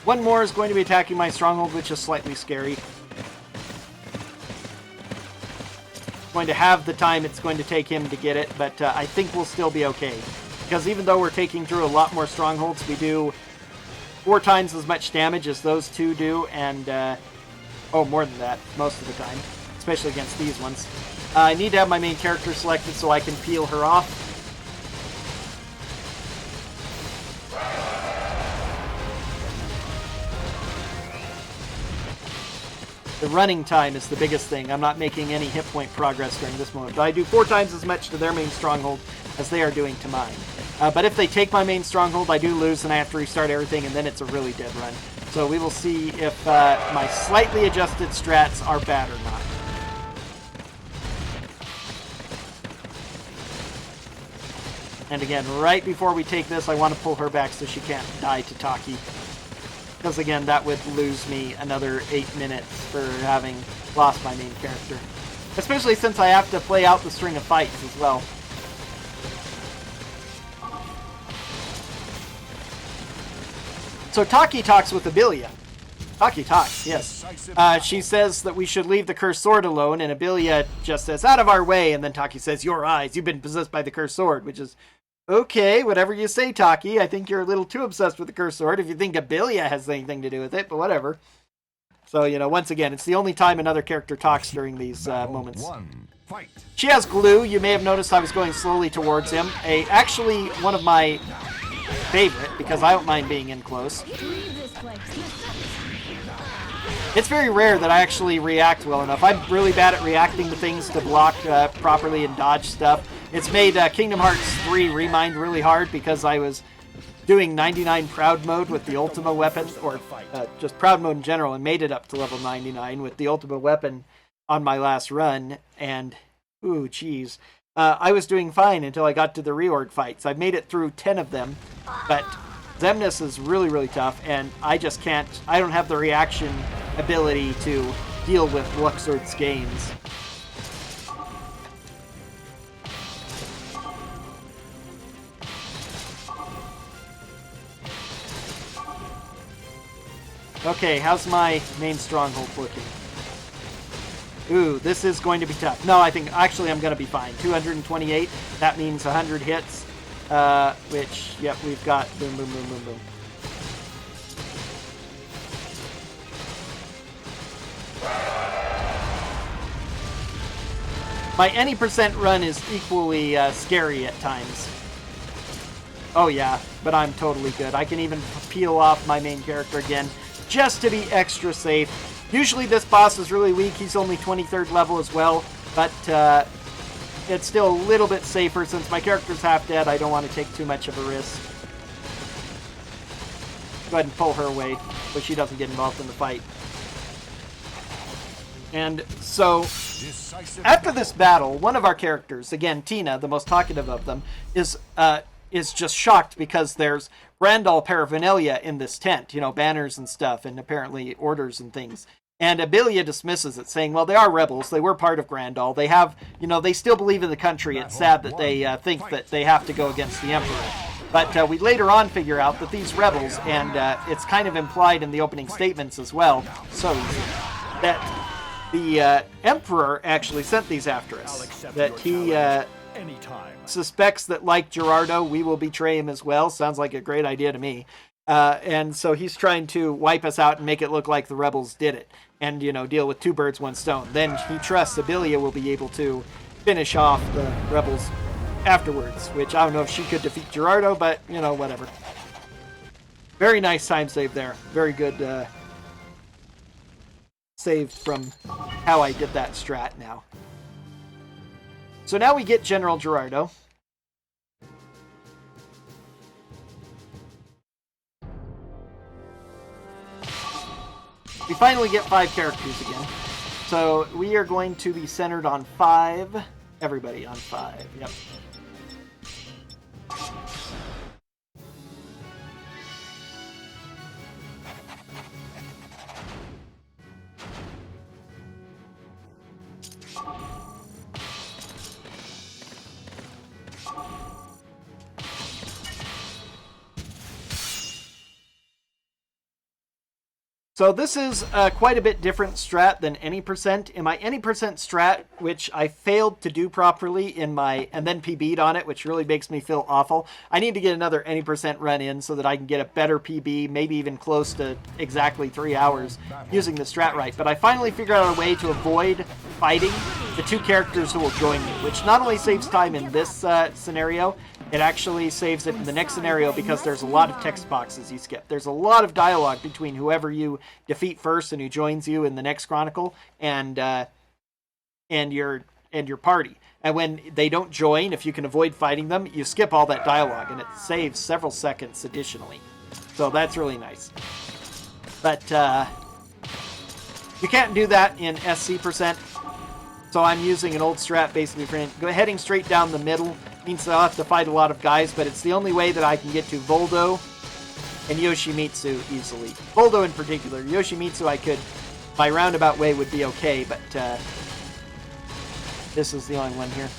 One more is going to be attacking my stronghold, which is slightly scary. Going to have the time it's going to take him to get it, but I think we'll still be okay. Because even though we're taking through a lot more strongholds, we do 4 times as much damage as those two do, and, oh, more than that, most of the time, especially against these ones. I need to have my main character selected so I can peel her off. The running time is the biggest thing. I'm not making any hit point progress during this moment, but I do 4 times as much to their main stronghold as they are doing to mine. But if they take my main stronghold, I do lose, and I have to restart everything, and then it's a really dead run. So we will see if my slightly adjusted strats are bad or not. And again, right before we take this, I want to pull her back so she can't die to Taki. Because again, that would lose me another 8 minutes for having lost my main character. Especially since I have to play out the string of fights as well. So Taki talks with Abilia. Taki talks, yes. She says that we should leave the cursed sword alone, and Abilia just says, out of our way, and then Taki says, your eyes, you've been possessed by the cursed sword, which is, okay, whatever you say, Taki. I think you're a little too obsessed with the cursed sword if you think Abilia has anything to do with it, but whatever. So, you know, once again, it's the only time another character talks during these moments. Fight. She has glue. You may have noticed I was going slowly towards him. Actually, one of my favorite, because I don't mind being in close. It's very rare that I actually react well enough. I'm really bad at reacting to things to block properly and dodge stuff. It's made Kingdom Hearts 3 Remind really hard because I was doing 99 Proud Mode with the Ultima weapon, or just Proud Mode in general, and made it up to level 99 with the Ultima weapon on my last run, and, ooh, geez. I was doing fine until I got to the reorg fights. I've made it through 10 of them, but Xemnas is really, really tough, and I just can't, I don't have the reaction ability to deal with Luxord's gains. Okay, how's my main stronghold looking? Ooh, this is going to be tough. No, I think, actually, I'm going to be fine. 228, that means 100 hits, which, yep, we've got boom, boom, boom, boom, boom. My any percent run is equally scary at times. Oh yeah, but I'm totally good. I can even peel off my main character again, just to be extra safe. Usually this boss is really weak. He's only 23rd level as well, but it's still a little bit safer. Since my character's half dead, I don't want to take too much of a risk. Go ahead and pull her away, so she doesn't get involved in the fight. And so, after this battle, one of our characters, again, Tina, the most talkative of them, is just shocked because there's Brandal paraphernalia in this tent, you know, banners and stuff, and apparently orders and things. And Abilia dismisses it, saying, well, they are rebels. They were part of Grandal. They have, you know, they still believe in the country. It's sad that they think that they have to go against the Emperor. But we later on figure out that these rebels, and it's kind of implied in the opening statements as well, so that the Emperor actually sent these after us. That he suspects that, like Gerardo, we will betray him as well. Sounds like a great idea to me. And so he's trying to wipe us out and make it look like the rebels did it. And, you know, deal with two birds, one stone. Then he trusts Abilia will be able to finish off the rebels afterwards. Which, I don't know if she could defeat Gerardo, but, you know, whatever. Very nice time save there. Very good save from how I did that strat now. So now we get General Gerardo. We finally get 5 characters again. So we are going to be centered on 5. Everybody on 5. Yep. So this is quite a bit different strat than any percent. In my any percent strat, which I failed to do properly in my, and then PB'd on it, which really makes me feel awful. I need to get another any percent run in so that I can get a better PB, maybe even close to exactly 3 hours using the strat right. But I finally figured out a way to avoid fighting the 2 characters who will join me, which not only saves time in this scenario, it actually saves it in the next scenario because there's a lot of text boxes you skip. There's a lot of dialogue between whoever you defeat first and who joins you in the next Chronicle and your party. And when they don't join, if you can avoid fighting them, you skip all that dialogue and it saves several seconds additionally. So that's really nice. But you can't do that in SC percent. So I'm using an old strat basically for heading straight down the middle. Means I'll have to fight a lot of guys, but it's the only way that I can get to Voldo and Yoshimitsu easily. Voldo in particular. Yoshimitsu I could, by roundabout way, would be okay, but this is the only one here.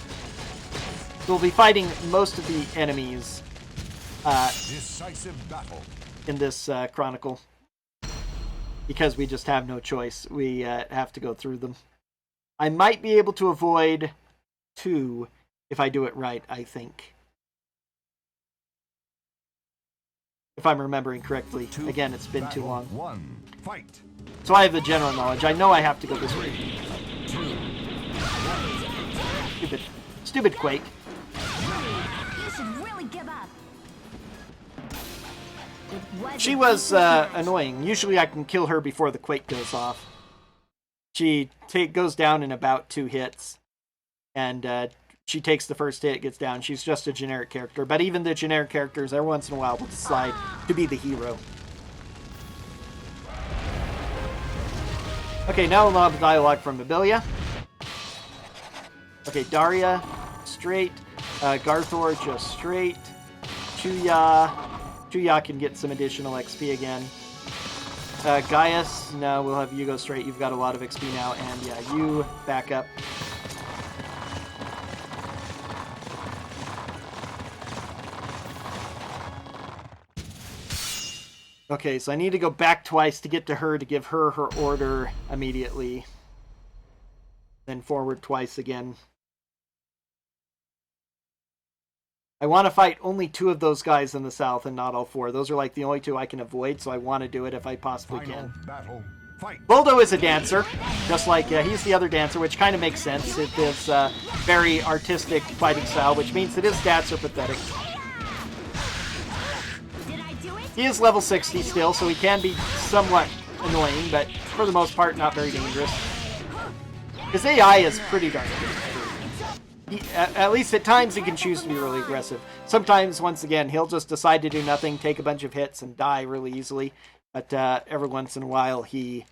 So we'll be fighting most of the enemies. Decisive battle. in this Chronicle. Because we just have no choice. We have to go through them. I might be able to avoid 2 if I do it right, I think. If I'm remembering correctly. Again, it's been too long. 1. Fight. So I have the general knowledge. I know I have to go this way. Stupid Quake. You should really give up. She was annoying. Usually I can kill her before the Quake goes off. She goes down in about 2 hits. And she takes the first hit, gets down. She's just a generic character. But even the generic characters, every once in a while, will decide to be the hero. Okay, now we'll have dialogue from Abilia. Okay, Daria, straight. Garthor, just straight. Chuya can get some additional XP again. Gaius, no, we'll have you go straight. You've got a lot of XP now. And yeah, you back up. Okay, so I need to go back twice to get to her to give her her order immediately. Then forward twice again. I want to fight only 2 of those guys in the south and not all 4. Those are like the only 2 I can avoid, so I want to do it if I possibly can. Battle. Fight. Boldo is a dancer, just like he's the other dancer, which kind of makes sense. It is very artistic fighting style, which means that his stats are pathetic. He is level 60 still, so he can be somewhat annoying, but for the most part, not very dangerous. His AI is pretty darn good. At least at times, he can choose to be really aggressive. Sometimes, once again, he'll just decide to do nothing, take a bunch of hits, and die really easily. But every once in a while, he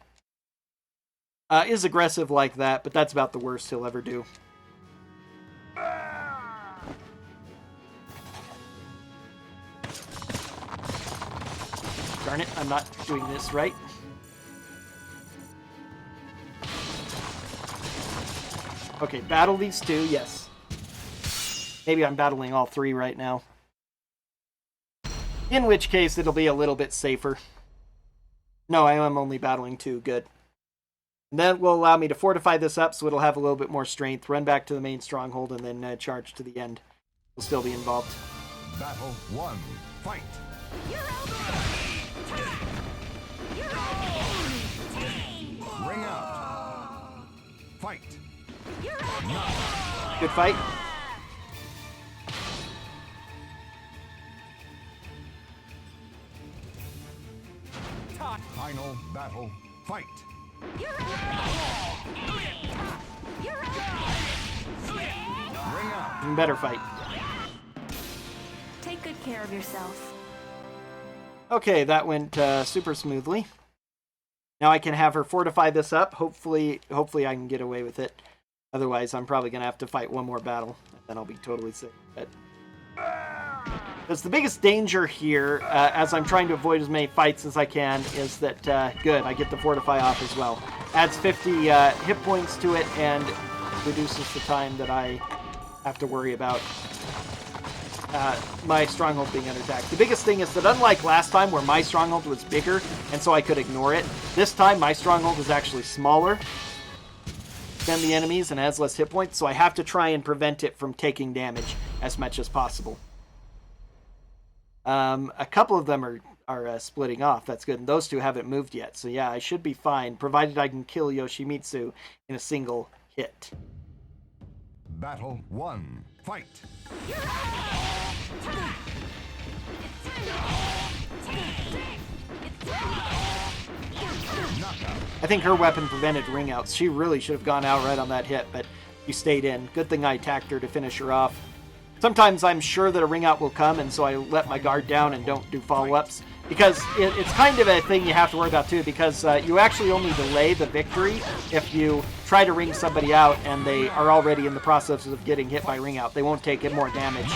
is aggressive like that, but that's about the worst he'll ever do. Darn it, I'm not doing this right. Okay, battle these 2, yes. Maybe I'm battling all 3 right now. In which case, it'll be a little bit safer. No, I am only battling 2, good. And that will allow me to fortify this up so it'll have a little bit more strength, run back to the main stronghold, and then charge to the end. We'll still be involved. Battle 1. Fight. Ring out. Fight. Good fight. Final battle. Fight. Ring out. Even better fight. Take good care of yourself. Okay, that went super smoothly. Now I can have her fortify this up. Hopefully I can get away with it. Otherwise, I'm probably going to have to fight one more battle. And then I'll be totally safe. But because the biggest danger here, as I'm trying to avoid as many fights as I can, is that, good, I get the fortify off as well. Adds 50 hit points to it and reduces the time that I have to worry about my stronghold being under attack. The biggest thing is that unlike last time where my stronghold was bigger and so I could ignore it, this time my stronghold is actually smaller than the enemies and has less hit points, so I have to try and prevent it from taking damage as much as possible. A couple of them are splitting off. That's good. And those 2 haven't moved yet. So yeah, I should be fine, provided I can kill Yoshimitsu in a single hit. Battle 1. Fight. I think her weapon prevented ring outs. She really should have gone out right on that hit, but she stayed in. Good thing I attacked her to finish her off. Sometimes I'm sure that a ring out will come, and so I let my guard down and don't do follow-ups. Because it's kind of a thing you have to worry about too, because you actually only delay the victory if you try to ring somebody out and they are already in the process of getting hit by ring out. They won't take more damage.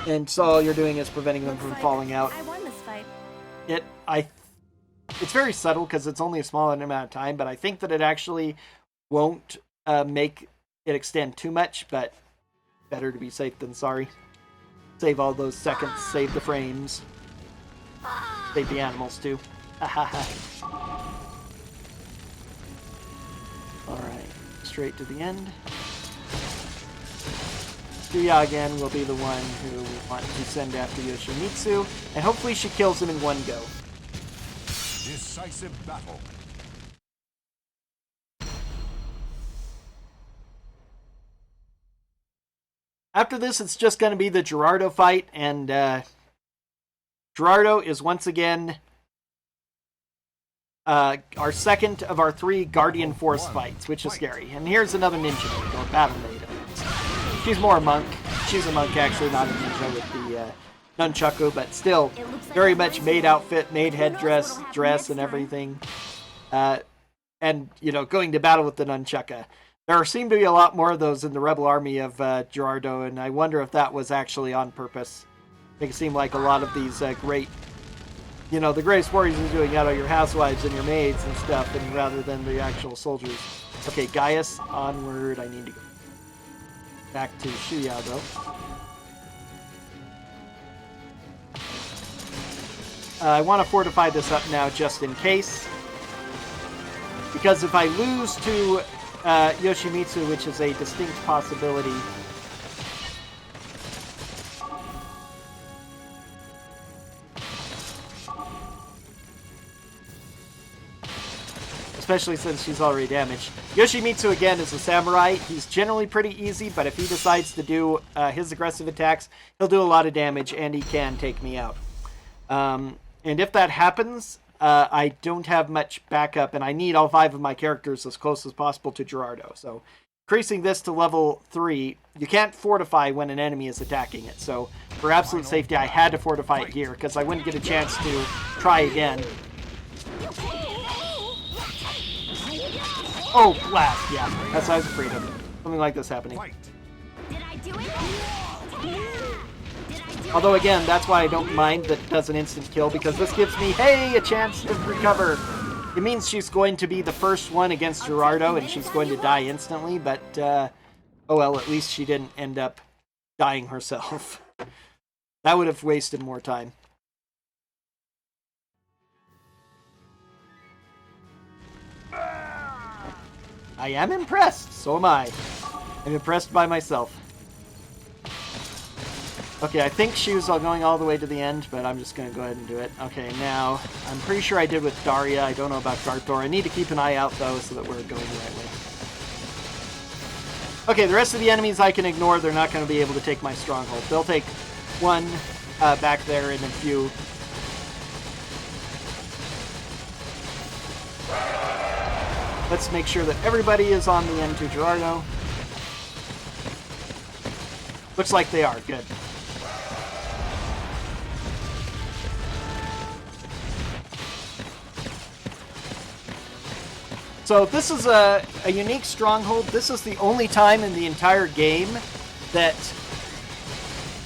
And so all you're doing is preventing them from falling out. I won this fight. It's very subtle because it's only a small amount of time, but I think that it actually won't make it extend too much, but better to be safe than sorry. Save all those seconds, save the frames. Save the animals too. Alright, straight to the end. Shuya again will be the one who we want to send after Yoshimitsu, and hopefully she kills him in one go. Decisive battle. After this, it's just going to be the Gerardo fight, and Gerardo is once again our second of our 3 Guardian Force fights, which is scary. And here's another ninja maid, or battle maid. She's more a monk. She's a monk, actually, not a ninja with the nunchaku, but still very much maid outfit, maid headdress, dress, and everything. And, you know, going to battle with the nunchaka. There seem to be a lot more of those in the rebel army of Gerardo, and I wonder if that was actually on purpose. Make it seem like a lot of these great, you know, the greatest warriors are doing out of your housewives and your maids and stuff, and rather than the actual soldiers. Okay, Gaius, onward. I need to go back to Shuya, though. I want to fortify this up now just in case. Because if I lose to Yoshimitsu, which is a distinct possibility, especially since she's already damaged. Yoshimitsu, again, is a samurai. He's generally pretty easy, but if he decides to do his aggressive attacks, he'll do a lot of damage, and he can take me out. And if that happens, I don't have much backup, and I need all 5 of my characters as close as possible to Gerardo. So, increasing this to level 3, you can't fortify when an enemy is attacking it. So, for absolute safety, I had to fortify it here, because I wouldn't get a chance to try again. Oh, blast! Yeah, that's what I was afraid of. Something like this happening. Did I do it? Although, again, that's why I don't mind that it does an instant kill, because this gives me, hey, a chance to recover. It means she's going to be the first one against Gerardo, and she's going to die instantly, but, oh well, at least she didn't end up dying herself. That would have wasted more time. I am impressed, so am I. I'm impressed by myself. Okay, I think she was going all the way to the end, but I'm just going to go ahead and do it. Okay, now, I'm pretty sure I did with Daria. I don't know about Garthor. I need to keep an eye out, though, so that we're going the right way. Okay, the rest of the enemies I can ignore. They're not going to be able to take my stronghold. They'll take one back there and a few. Let's make sure that everybody is on the end to Gerardo. Looks like they are. Good. So this is a unique stronghold. This is the only time in the entire game that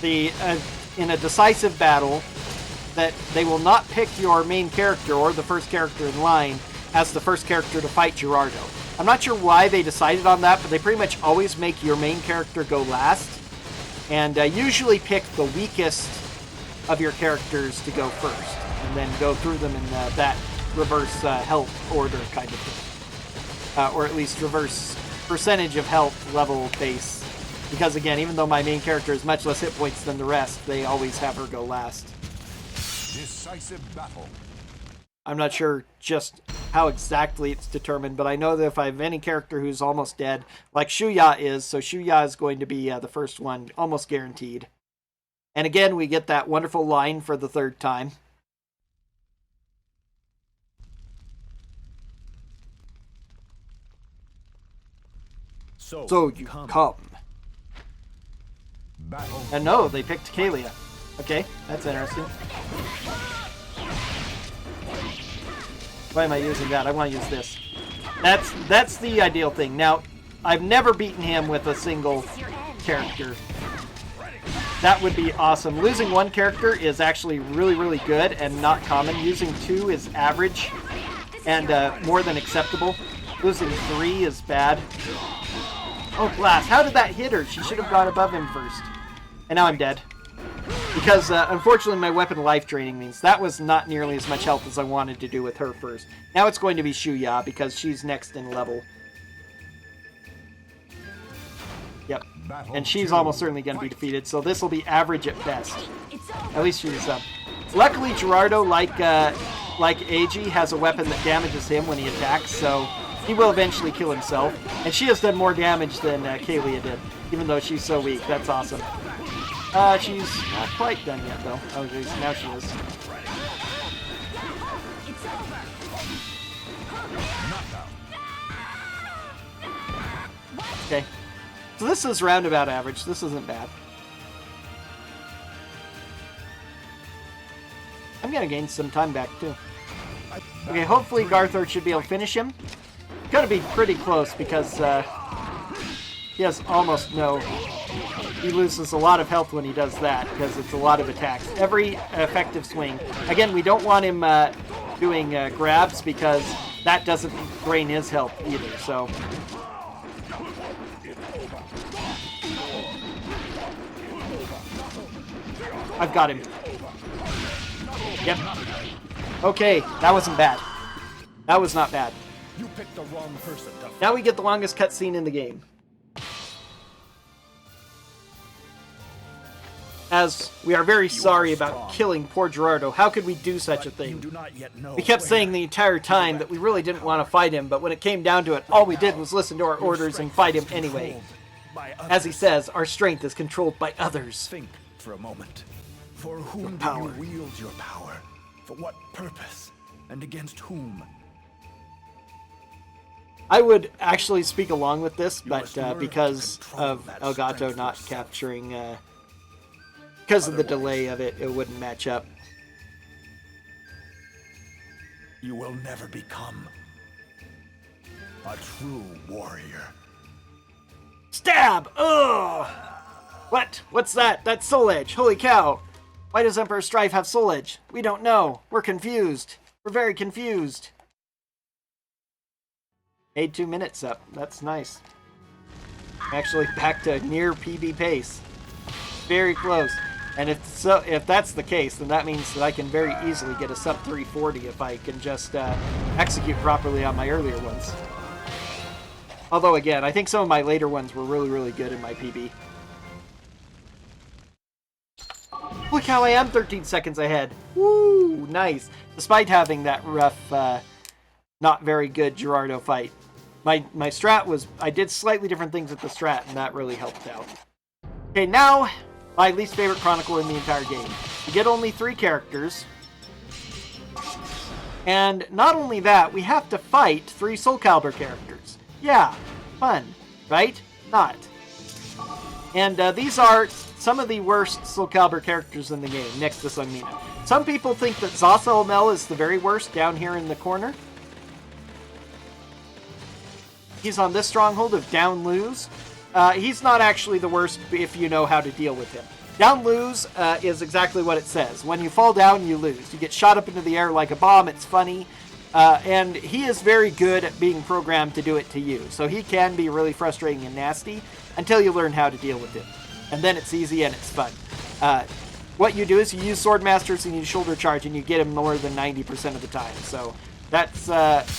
in a decisive battle that they will not pick your main character or the first character in line as the first character to fight Gerardo. I'm not sure why they decided on that, but they pretty much always make your main character go last, and usually pick the weakest of your characters to go first, and then go through them in that reverse health order kind of thing. Or at least reverse percentage of health level base. Because again, even though my main character has much less hit points than the rest, they always have her go last. Decisive battle. I'm not sure just how exactly it's determined, but I know that if I have any character who's almost dead, like Shuya is, so Shuya is going to be the first one, almost guaranteed. And again, we get that wonderful line for the 3rd time. So you come. Battle. And no, they picked Kalia. Okay, that's interesting. Why am I using that? I want to use this. That's the ideal thing. Now, I've never beaten him with a single character. That would be awesome. Losing 1 character is actually really, really good and not common. Using 2 is average and more than acceptable. Losing 3 is bad. Oh, blast. How did that hit her? She should have gone above him first. And now I'm dead. Because, unfortunately, my weapon life draining means that was not nearly as much health as I wanted to do with her first. Now it's going to be Shuya, because she's next in level. Yep. And she's almost certainly going to be defeated, so this will be average at best. At least she's up. Luckily, Gerardo, like Eiji, has a weapon that damages him when he attacks, so he will eventually kill himself. And she has done more damage than Kalia did, even though she's so weak. That's awesome. She's not quite done yet, though. Oh, geez, now she is. Okay. So this is roundabout average. This isn't bad. I'm gonna gain some time back, too. Okay, hopefully Garthor should be able to finish him. Gonna be pretty close, because he has almost no... He loses a lot of health when he does that, because it's a lot of attacks. Every effective swing. Again, we don't want him doing grabs, because that doesn't drain his health either, so... I've got him. Yep. Okay, that wasn't bad. That was not bad. You picked the wrong person. Now we get the longest cutscene in the game. As we are very sorry about killing poor Gerardo. How could we do such a thing? We kept saying the entire time that we really didn't want to fight him, but when it came down to it, all we did was listen to our orders and fight him anyway. As he says, our strength is controlled by others. Think for a moment. For whom do you wield your power? For what purpose? And against whom? I would actually speak along with this, but because of Elgato not capturing... because of the delay of it, it wouldn't match up. You will never become a true warrior. Stab! Ugh! What? What's that? That's Soul Edge. Holy cow! Why does Emperor Strife have Soul Edge? We don't know. We're confused. We're very confused. Made 2 minutes up. That's nice. I'm actually back to near PB pace. Very close. And if that's the case, then that means that I can very easily get a sub 340 if I can just execute properly on my earlier ones. Although, again, I think some of my later ones were really, really good in my PB. Look how I am 13 seconds ahead. Woo! Nice. Despite having that rough, not very good Gerardo fight. My strat was... I did slightly different things with the strat, and that really helped out. Okay, now... my least favorite Chronicle in the entire game. You get only 3 characters. And not only that, we have to fight 3 Soulcalibur characters. Yeah, fun, right? Not. And these are some of the worst Soulcalibur characters in the game, next to Sungmina. Some people think that Zasalamel is the very worst down here in the corner. He's on this stronghold of Down Lose. He's not actually the worst if you know how to deal with him. Down lose is exactly what it says. When you fall down, you lose. You get shot up into the air like a bomb. It's funny. And he is very good at being programmed to do it to you. So he can be really frustrating and nasty until you learn how to deal with him. And then it's easy and it's fun. What you do is you use Sword Masters and you shoulder charge and you get him more than 90% of the time. So that's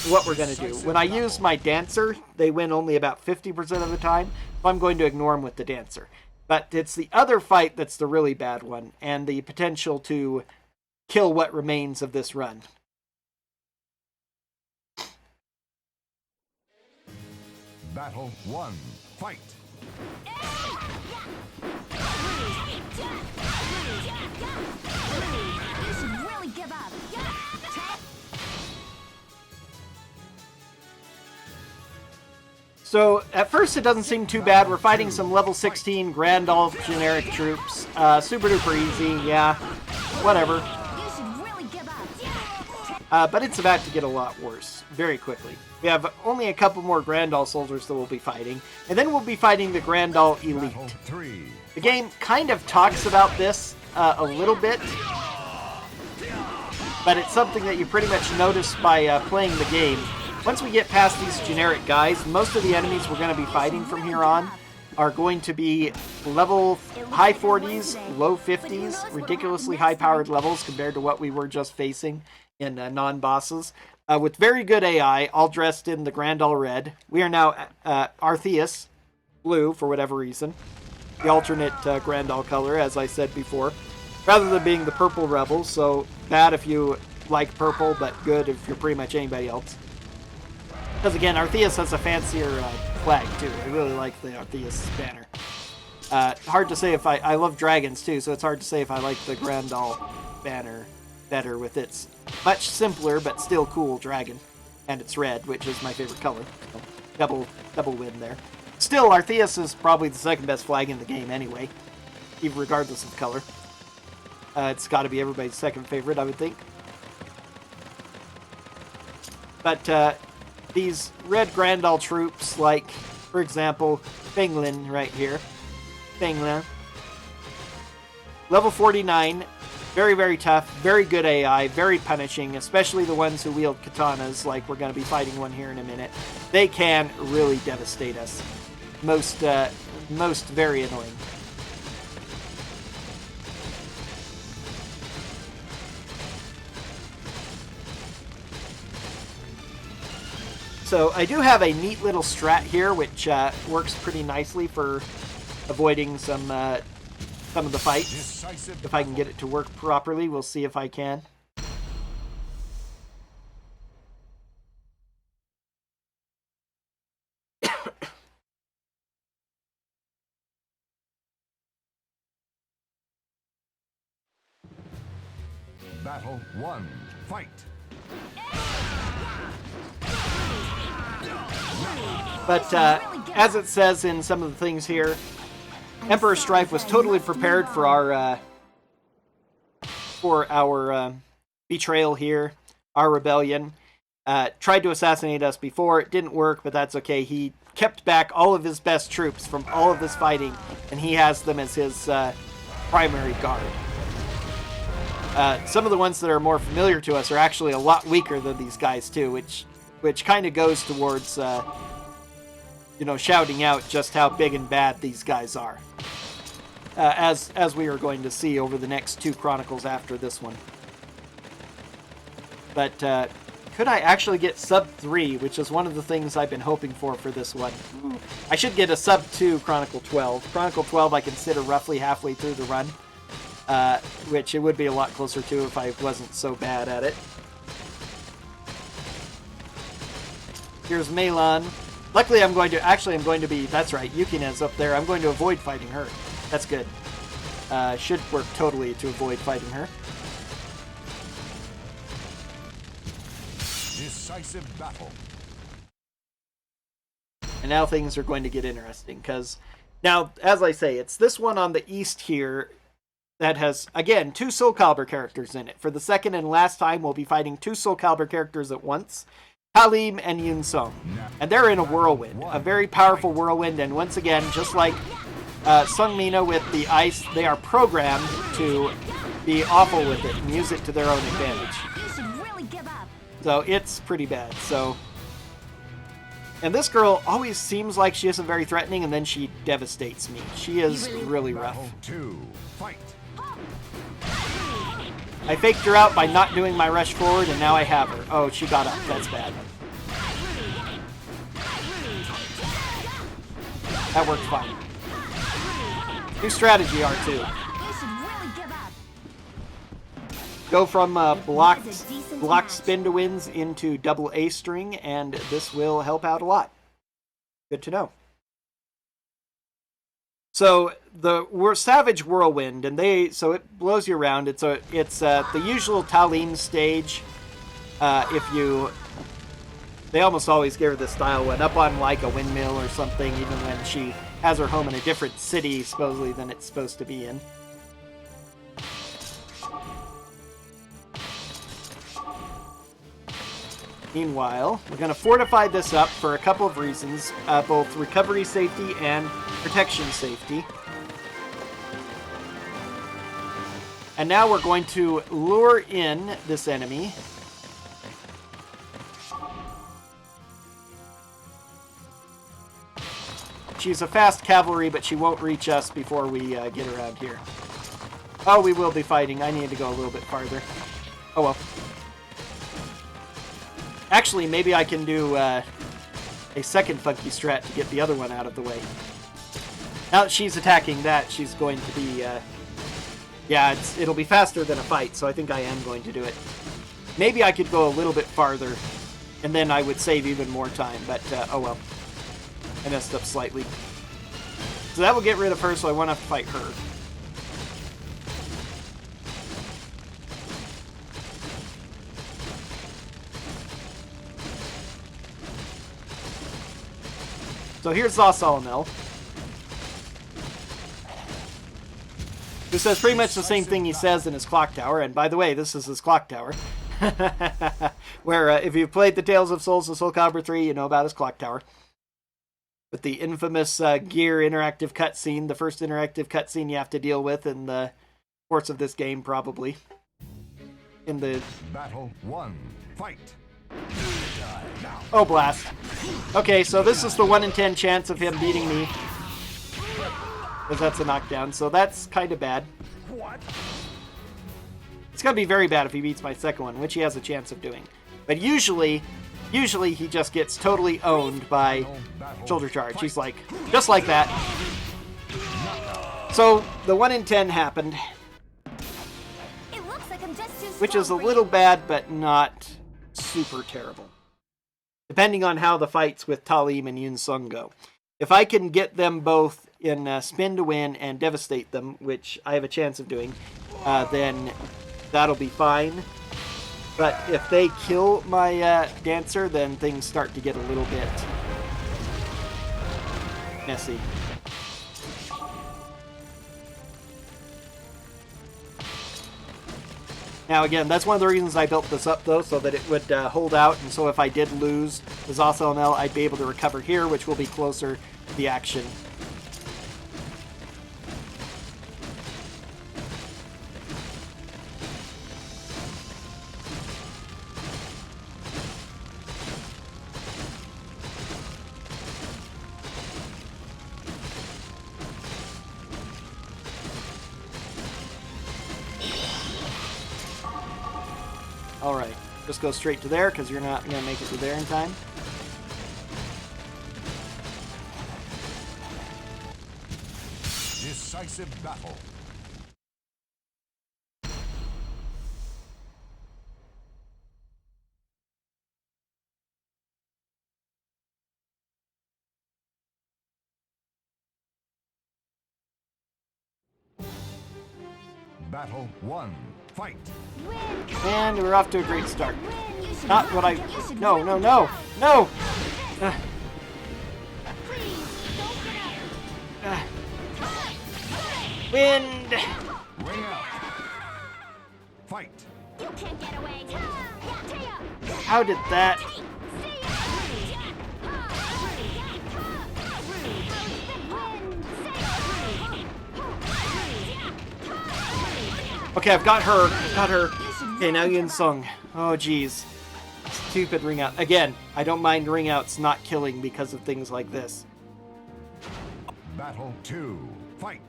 what we're going to do. When I use my Dancer, they win only about 50% of the time. So I'm going to ignore him with the Dancer. But it's the other fight that's the really bad one, and the potential to kill what remains of this run. Battle 1. Fight! You should really give up. So, at first it doesn't seem too bad. We're fighting some level 16 Grandolph generic troops. Super duper easy, yeah. Whatever. You should really give up. But it's about to get a lot worse, very quickly. We have only a couple more Grandal soldiers that we'll be fighting, and then we'll be fighting the Grandal Elite. Battle 3. The game kind of talks about this a little bit, but it's something that you pretty much notice by playing the game. Once we get past these generic guys, most of the enemies we're going to be fighting from here on are going to be level high 40s, low 50s, ridiculously high-powered levels compared to what we were just facing in non-bosses. With very good AI, all dressed in the Grandal red. We are now Arceus blue, for whatever reason. The alternate Grandal color, as I said before. Rather than being the purple rebels, so bad if you like purple, but good if you're pretty much anybody else. Because again, Arceus has a fancier flag too. I really like the Arceus banner. Hard to say if I love dragons too, so it's hard to say if I like the Grandal banner better with its much simpler but still cool dragon. And it's red, which is my favorite color. So double win there. Still, Arceus is probably the second best flag in the game anyway, even regardless of color. It's got to be everybody's second favorite, I would think. But these red Grandal troops, like, for example, Fenglin right here. Fenglin. Level 49. Very, very tough. Very good AI. Very punishing, especially the ones who wield katanas, like we're going to be fighting one here in a minute. They can really devastate us. Most very annoying. So I do have a neat little strat here, which works pretty nicely for avoiding some of the fights. If I can get it to work properly, we'll see if I can. Battle 1. Fight! But as it says in some of the things here, Emperor Strife was totally prepared for our betrayal here, our rebellion. Tried to assassinate us before. It didn't work, but that's okay. He kept back all of his best troops from all of this fighting, and he has them as his primary guard. Some of the ones that are more familiar to us are actually a lot weaker than these guys too, which kind of goes towards shouting out just how big and bad these guys are. As we are going to see over the next 2 Chronicles after this one. But could I actually get sub 3, which is one of the things I've been hoping for this one. I should get a sub 2 Chronicle 12. Chronicle 12 I consider roughly halfway through the run, which it would be a lot closer to if I wasn't so bad at it. Here's Melan. Luckily I'm going to be, that's right, Yukina's up there. I'm going to avoid fighting her. That's good. Should work totally to avoid fighting her. Decisive battle. And now things are going to get interesting, because now, as I say, it's this one on the east here that has, again, 2 Soulcalibur characters in it. For the second and last time, we'll be fighting 2 Soulcalibur characters at once. Halim and Yun Song. And they're in a whirlwind, a very powerful whirlwind, and once again, just like Sung Mina with the ice, they are programmed to be awful with it and use it to their own advantage. You should really give up. So it's pretty bad. And this girl always seems like she isn't very threatening, and then she devastates me. She is really rough. Battle 2. Fight! I faked her out by not doing my rush forward, and now I have her. Oh, she got up. That's bad. That worked fine. New strategy, R2. You should really give up. Go from blocked spin to wins into double A string, and this will help out a lot. Good to know. So the Savage Whirlwind, and so it blows you around. It's the usual Talim stage. They almost always give her the style one up on like a windmill or something, even when she has her home in a different city supposedly than it's supposed to be in. Meanwhile, we're going to fortify this up for a couple of reasons, both recovery safety and protection safety. And now we're going to lure in this enemy. She's a fast cavalry, but she won't reach us before we get around here. Oh, we will be fighting. I need to go a little bit farther. Oh well. Actually, maybe I can do a second funky strat to get the other one out of the way. Now that she's attacking that, she's going to be... yeah, it'll be faster than a fight, so I think I am going to do it. Maybe I could go a little bit farther, and then I would save even more time, but oh well. I messed up slightly. So that will get rid of her, so I won't have to fight her. So here's Soulcalibur, who says pretty much the same thing he says in his clock tower. And by the way, this is his clock tower. Where if you've played the Tales of Souls of Soulcalibur 3, you know about his clock tower. With the infamous gear interactive cutscene, the first interactive cutscene you have to deal with in the course of this game, probably. In the... Battle 1. Fight. Oh, blast. Okay, so this is the 1 in 10 chance of him beating me. Because that's a knockdown, so that's kind of bad. It's going to be very bad if he beats my second one, which he has a chance of doing. But usually he just gets totally owned by shoulder charge. He's like, just like that. So, the 1 in 10 happened. It looks like I'm just too Which is a strong for little you. bad, but not super terrible. Depending on how the fights with Talim and Yun Sung go. If I can get them both in spin to win and devastate them, which I have a chance of doing, then that'll be fine. But if they kill my dancer, then things start to get a little bit messy. Now again, that's one of the reasons I built this up though, so that it would hold out, and so if I did lose the Soulcalibur, I'd be able to recover here, which will be closer to the action. Alright, just go straight to there, because you're not going to make it to there in time. Decisive battle. Battle 1. Fight. Win, And we're off to a great start. win. You should Not win. what I... You should No, win. no, no! No! Please, don't get up. Wind! Ring out. Fight. You can't get away. How did that... Okay, I've got her. Got her. Okay, now Yun Sung. Oh, jeez. Stupid ring out. Again, I don't mind ring outs not killing because of things like this. Battle 2. Fight.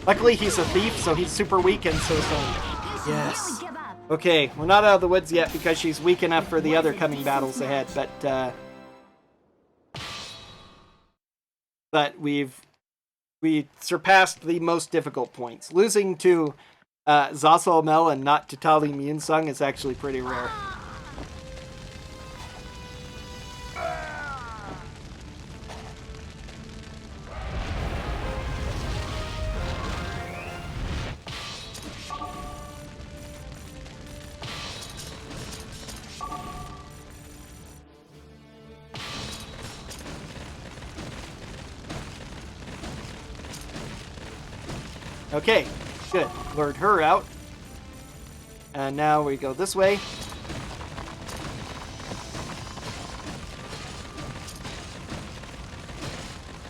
Luckily, he's a thief, so he's super weak and so. Yes. Okay, we're not out of the woods yet because she's weak enough for the other coming battles ahead, but we surpassed the most difficult points. Losing to Soulcalibur and not to Talim Yun Sung is actually pretty rare. Okay, good. Lured her out. And now we go this way.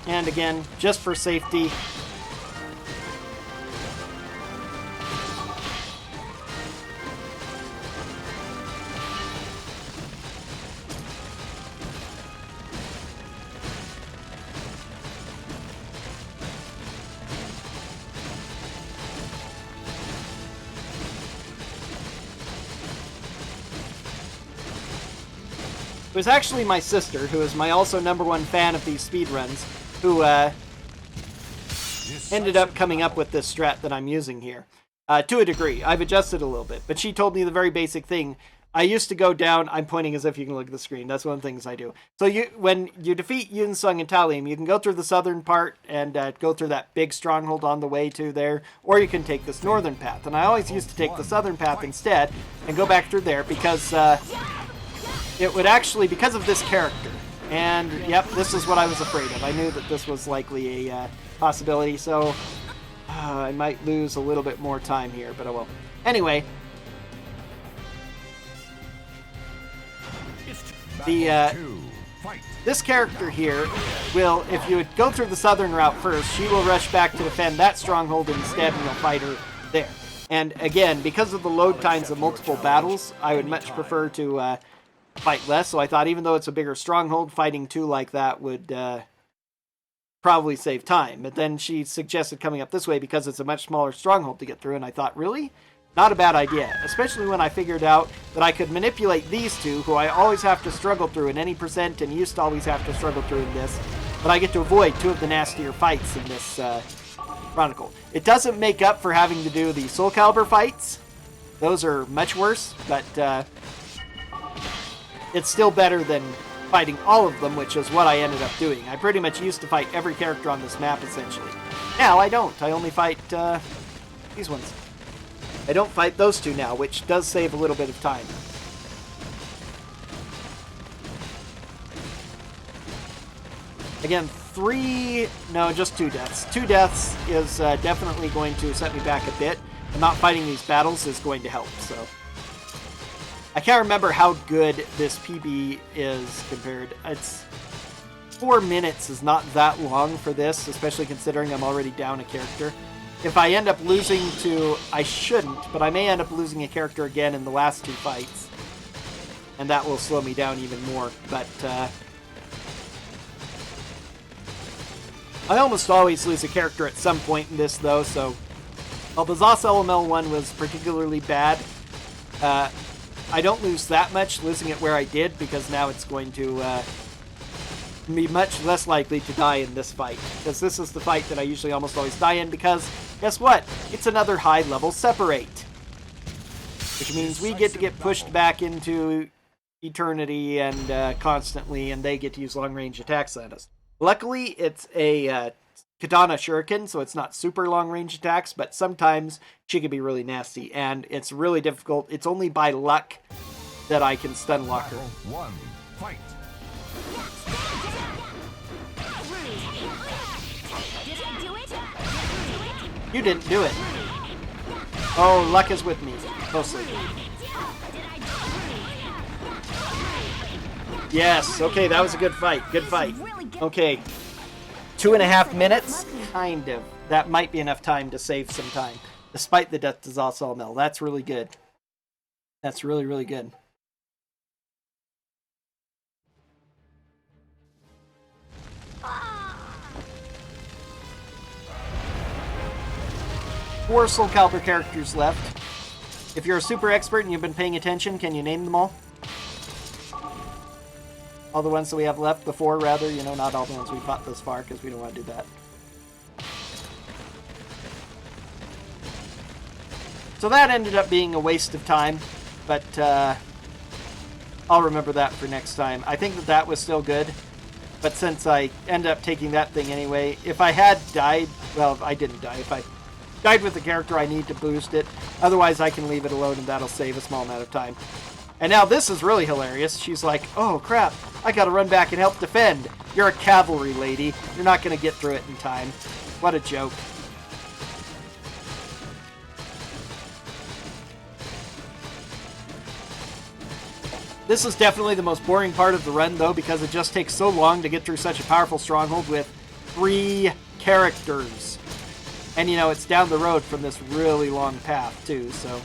And again, just for safety. It was actually my sister, who is my also #1 fan of these speedruns, who ended up coming up with this strat that I'm using here. To a degree. I've adjusted a little bit, but she told me the very basic thing. I used to go down, I'm pointing as if you can look at the screen, that's one of the things I do. So when you defeat Yunsung and Talim, you can go through the southern part and go through that big stronghold on the way to there, or you can take this northern path. And I always used to take the southern path instead and go back through there because it would actually, because of this character. And yep, this is what I was afraid of. I knew that this was likely a possibility, so I might lose a little bit more time here, but I won't. Anyway, this character here will, if you would go through the southern route first, she will rush back to defend that stronghold instead, and you'll fight her there. And again, because of the load times of multiple battles, I would much prefer to fight less. So I thought, even though it's a bigger stronghold, fighting two like that would probably save time. But then she suggested coming up this way because it's a much smaller stronghold to get through, and I thought, really? Not a bad idea, especially when I figured out that I could manipulate these two, who I always have to struggle through in any percent and used to always have to struggle through in this, but I get to avoid two of the nastier fights in this Chronicle. It doesn't make up for having to do the Soulcalibur fights. Those are much worse, but it's still better than fighting all of them, which is what I ended up doing. I pretty much used to fight every character on this map, essentially. Now I don't. I only fight these ones. I don't fight those two now, which does save a little bit of time. Again, just 2 deaths. 2 deaths is definitely going to set me back a bit, and not fighting these battles is going to help, so. I can't remember how good this PB is compared. It's 4 minutes is not that long for this, especially considering I'm already down a character. If I end up losing to... I shouldn't, but I may end up losing a character again in the last 2 fights. And that will slow me down even more. But, I almost always lose a character at some point in this, though, so... While the Zos LML one was particularly bad, I don't lose that much losing it where I did, because now it's going to be much less likely to die in this fight. Because this is the fight that I usually almost always die in, because guess what? It's another high-level separate. Which means we get to get pushed back into eternity and constantly, and they get to use long-range attacks at us. Luckily, it's a Katana Shuriken, so it's not super long-range attacks, but sometimes she can be really nasty, and it's really difficult. It's only by luck that I can stun lock her. One, fight. You didn't do it. Oh, luck is with me, mostly. Yes, okay, that was a good fight. Good fight. Okay. 2.5 minutes? Kind of. That might be enough time to save some time. Despite the death to Zos LML. That's really good. That's really, really good. Four Soulcalibur characters left. If you're a super expert and you've been paying attention, can you name them all? All the ones that we have left, before rather, you know, not all the ones we fought this far, because we don't want to do that. So that ended up being a waste of time, but I'll remember that for next time. I think that that was still good, but since I ended up taking that thing anyway, if I had died, well, I didn't die. If I died with the character, I need to boost it. Otherwise, I can leave it alone, and that'll save a small amount of time. And now this is really hilarious. She's like, oh crap, I gotta run back and help defend. You're a cavalry lady. You're not gonna get through it in time. What a joke. This is definitely the most boring part of the run, though, because it just takes so long to get through such a powerful stronghold with 3 characters. And, you know, it's down the road from this really long path, too, so...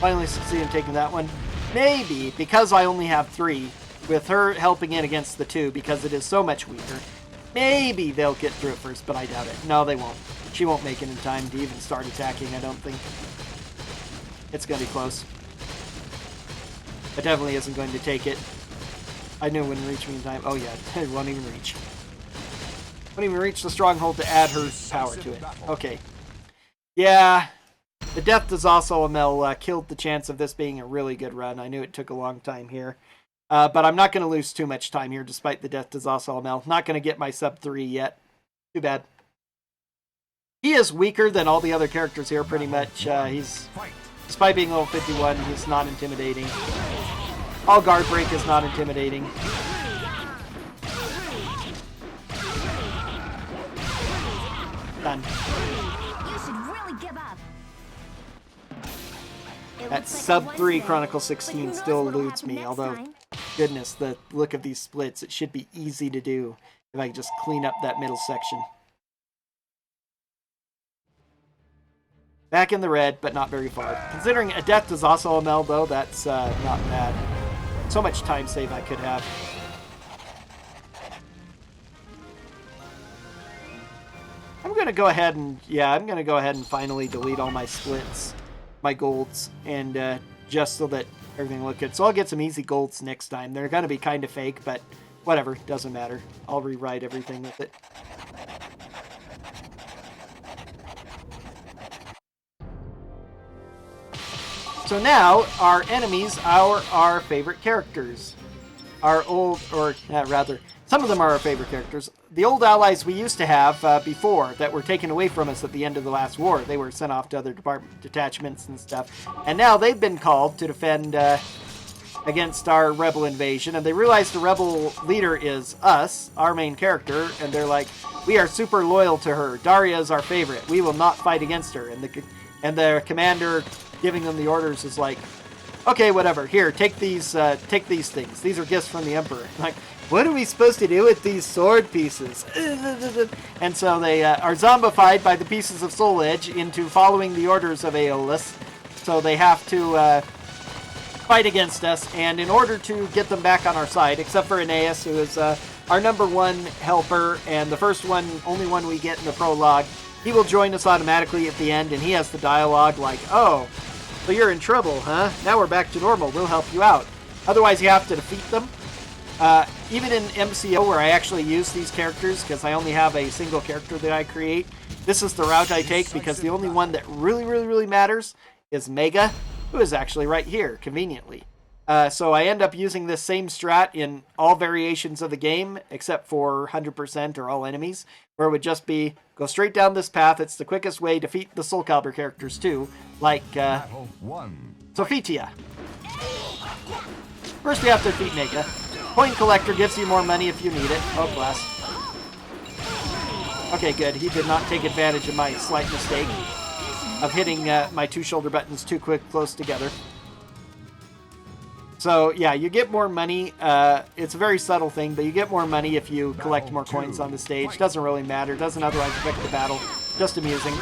Finally succeed in taking that one. Maybe, because I only have 3, with her helping in against the 2, because it is so much weaker, maybe they'll get through it first, but I doubt it. No, they won't. She won't make it in time to even start attacking, I don't think. It's gonna be close. It definitely isn't going to take it. I knew it wouldn't reach me in time. Oh yeah, it won't even reach. Won't even reach the stronghold to add her power to it. Okay. Yeah. The death to Zasalamel killed the chance of this being a really good run. I knew it took a long time here. But I'm not going to lose too much time here despite the death to Zasalamel. Not going to get my sub 3 yet. Too bad. He is weaker than all the other characters here pretty much. He's, despite being level 51, he's not intimidating. All guard break is not intimidating. Done. You should really give up. That sub 3 Chronicle 16 still eludes me, although, goodness, the look of these splits, it should be easy to do if I can just clean up that middle section. Back in the red, but not very far. Considering a death to Zasalamel, though, that's not bad. So much time save I could have. I'm going to go ahead and, I'm going to go ahead and finally delete all my splits, my golds, and just so that everything look good. So I'll get some easy golds next time. They're going to be kind of fake, but whatever, doesn't matter. I'll rewrite everything with it. So now, our enemies are our favorite characters. Our old, or rather, some of them are our favorite characters. The old allies we used to have before that were taken away from us at the end of the last war. They were sent off to other detachments and stuff. And now they've been called to defend against our rebel invasion. And they realize the rebel leader is us, our main character. And they're like, we are super loyal to her. Daria is our favorite. We will not fight against her. And their commander giving them the orders is like, okay, whatever. Here, take these things. These are gifts from the Emperor. Like, what are we supposed to do with these sword pieces? And so they are zombified by the pieces of Soul Edge into following the orders of Aeolus. So they have to fight against us. And in order to get them back on our side, except for Aeneas, who is our #1 helper and the first one, only one we get in the prologue, he will join us automatically at the end, and he has the dialogue like, oh, so you're in trouble, huh? Now we're back to normal. We'll help you out. Otherwise, you have to defeat them. Even in MCO, where I actually use these characters, because I only have a single character that I create, this is the route I take, because the only one that really matters is Mega, who is actually right here, conveniently. So I end up using this same strat in all variations of the game, except for 100% or all enemies, where it would just be, go straight down this path. It's the quickest way to defeat the Soulcalibur characters too, like Sophitia. First we have to defeat Mega. Coin Collector gives you more money if you need it. Oh, bless. Okay, good. He did not take advantage of my slight mistake of hitting my 2 shoulder buttons too close together. So, yeah, you get more money. It's a very subtle thing, but you get more money if you collect more coins on the stage. Doesn't really matter. Doesn't otherwise affect the battle. Just amusing.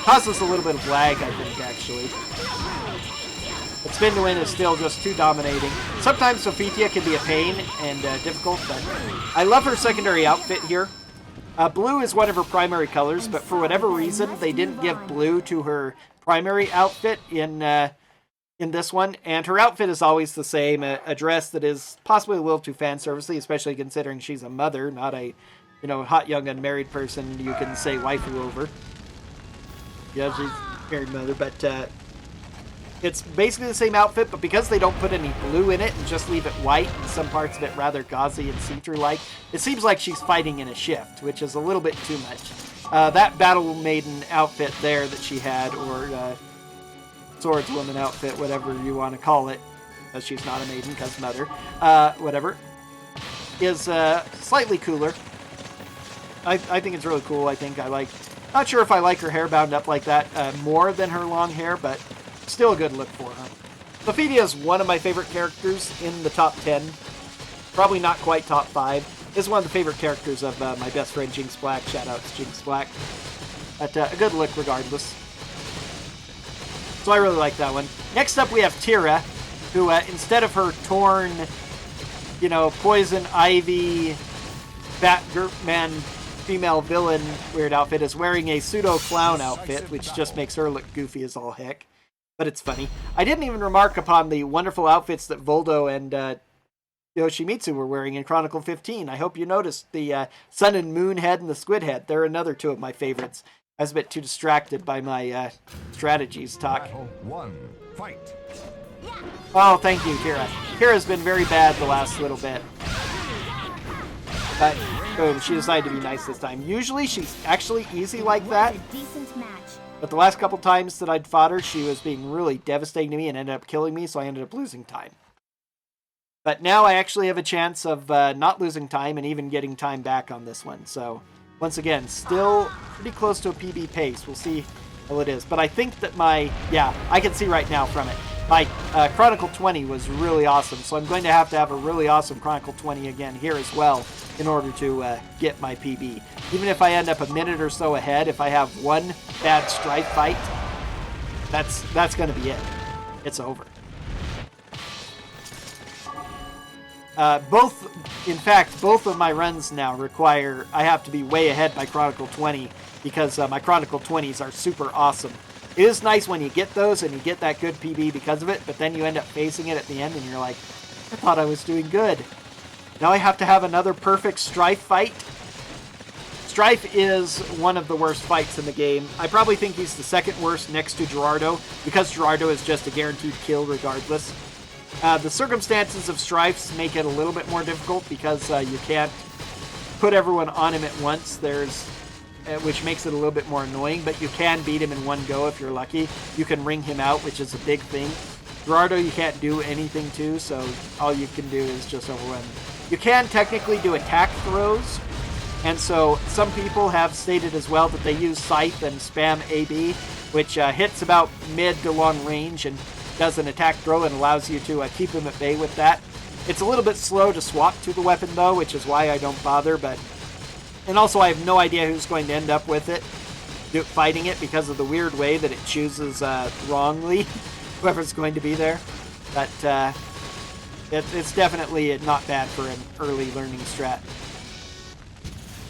Causes a little bit of lag, I think, actually. But spin to win is still just too dominating. Sometimes Sophitia can be a pain and difficult, but I love her secondary outfit here. Blue is one of her primary colors, but for whatever reason, they didn't give blue to her primary outfit in this one, and her outfit is always the same, a dress that is possibly a little too fan servicey, especially considering she's a mother, not a, hot young unmarried person you can say waifu over. Yeah, she's a married mother, but it's basically the same outfit, but because they don't put any blue in it and just leave it white and some parts of it rather gauzy and see-through-like, it seems like she's fighting in a shift, which is a little bit too much. That Battle Maiden outfit there that she had, or swordswoman outfit, whatever you want to call it, because she's not a maiden, because mother, whatever, is slightly cooler. I think it's really cool. Not sure if I like her hair bound up like that more than her long hair, but still a good look for her. Sophitia is one of my favorite characters in the top 10. Probably not quite top 5. This is one of the favorite characters of my best friend Jinx Black. Shout out to Jinx Black. But a good look regardless. So I really like that one. Next up we have Tira, who instead of her torn, poison ivy, Batman female villain weird outfit, is wearing a pseudo clown outfit, which just makes her look goofy as all heck. but it's funny. I didn't even remark upon the wonderful outfits that Voldo and Yoshimitsu were wearing in Chronicle 15. I hope you noticed the sun and moon head and the squid head. They're another two of my favorites. I was a bit too distracted by my strategies talk. Battle 1. Fight. Oh, thank you, Kira. Kira's been very bad the last little bit. But boom, she decided to be nice this time. Usually she's actually easy like that. But the last couple times that I'd fought her, she was being really devastating to me and ended up killing me, so I ended up losing time. But now I actually have a chance of not losing time and even getting time back on this one. So, once again, still pretty close to a PB pace. We'll see how it is. But I think that I can see right now from it. My Chronicle 20 was really awesome, so I'm going to have a really awesome Chronicle 20 again here as well in order to get my PB. Even if I end up a minute or so ahead, if I have one bad Strife fight, that's going to be it. It's over. Both of my runs now require I have to be way ahead by Chronicle 20 because my Chronicle 20s are super awesome. It is nice when you get those and you get that good PB because of it, but then you end up facing it at the end and you're like, I thought I was doing good. Now I have to have another perfect Strife fight. Strife is one of the worst fights in the game. I probably think he's the second worst next to Gerardo, because Gerardo is just a guaranteed kill regardless. The circumstances of Strifes make it a little bit more difficult because you can't put everyone on him at once. Which makes it a little bit more annoying, but you can beat him in one go if you're lucky. You can ring him out, which is a big thing. Gerardo you can't do anything to, so all you can do is just overwhelm him. You can technically do attack throws, and so some people have stated as well that they use Scythe and spam AB, which hits about mid to long range and does an attack throw and allows you to keep him at bay with that. It's a little bit slow to swap to the weapon though, which is why I don't bother, and also I have no idea who's going to end up with it, fighting it, because of the weird way that it chooses wrongly, whoever's going to be there. But it's definitely not bad for an early learning strat.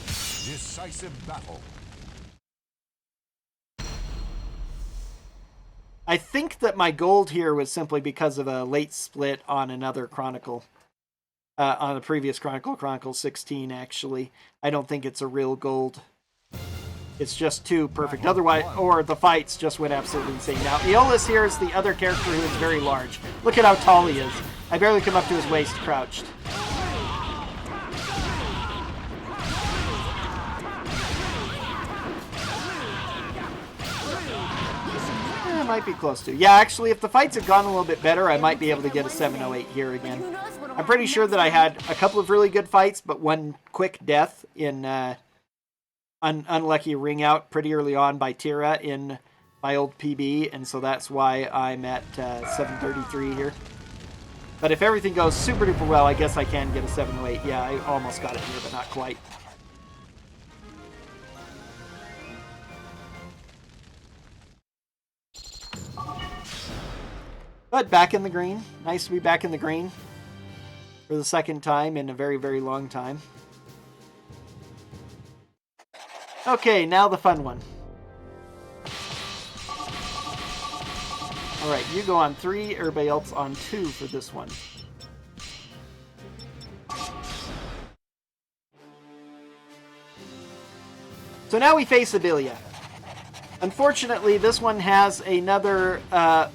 Decisive battle. I think that my gold here was simply because of a late split on another Chronicle. On the previous Chronicle, Chronicle 16, actually. I don't think it's a real gold. It's just too perfect. Otherwise, or the fights just went absolutely insane. Now, Aeolus here is the other character who is very large. Look at how tall he is. I barely come up to his waist crouched. Might be close to. Yeah, actually, if the fights had gone a little bit better, I might be able to get a 708 here again. I'm pretty sure that I had a couple of really good fights, but one quick death in unlucky ring out pretty early on by Tira in my old PB, and so that's why I'm at 733 here. But if everything goes super duper well, I guess I can get a 708. Yeah, I almost got it here, but not quite. But back in the green. Nice to be back in the green for the second time in a very, very long time. Okay, now the fun one. Alright, you go on 3, everybody else on 2 for this one. So now we face Abilia. Unfortunately, this one has another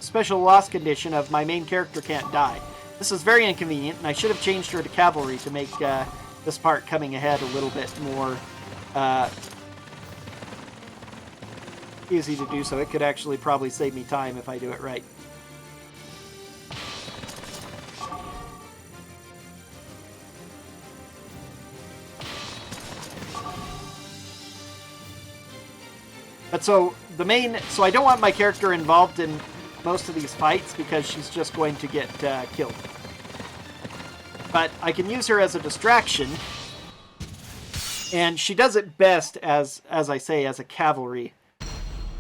special loss condition of my main character can't die. This is very inconvenient, and I should have changed her to cavalry to make this part coming ahead a little bit more easy to do so. It could actually probably save me time if I do it right. But so I don't want my character involved in most of these fights because she's just going to get killed. But I can use her as a distraction, and she does it best as I say, as a cavalry.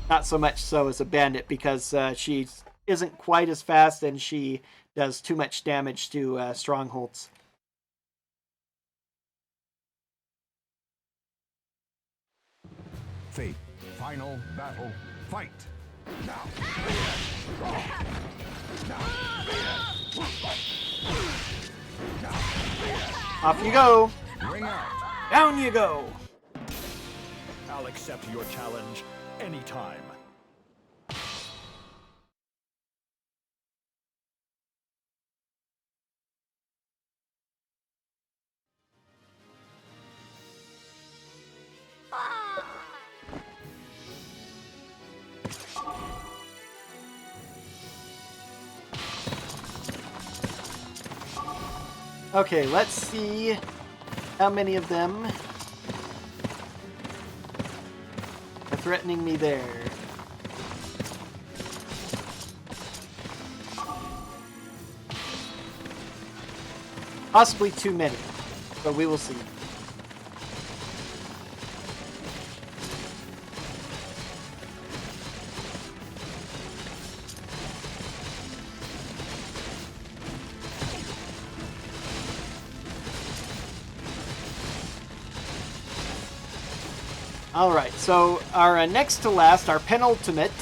Not so much so as a bandit, because she isn't quite as fast and she does too much damage to strongholds. Fate. Final battle. Fight. Off you go. Ring out. Down you go. I'll accept your challenge anytime. Okay, let's see how many of them are threatening me there. Possibly too many, but we will see. Alright, so our next to last, our penultimate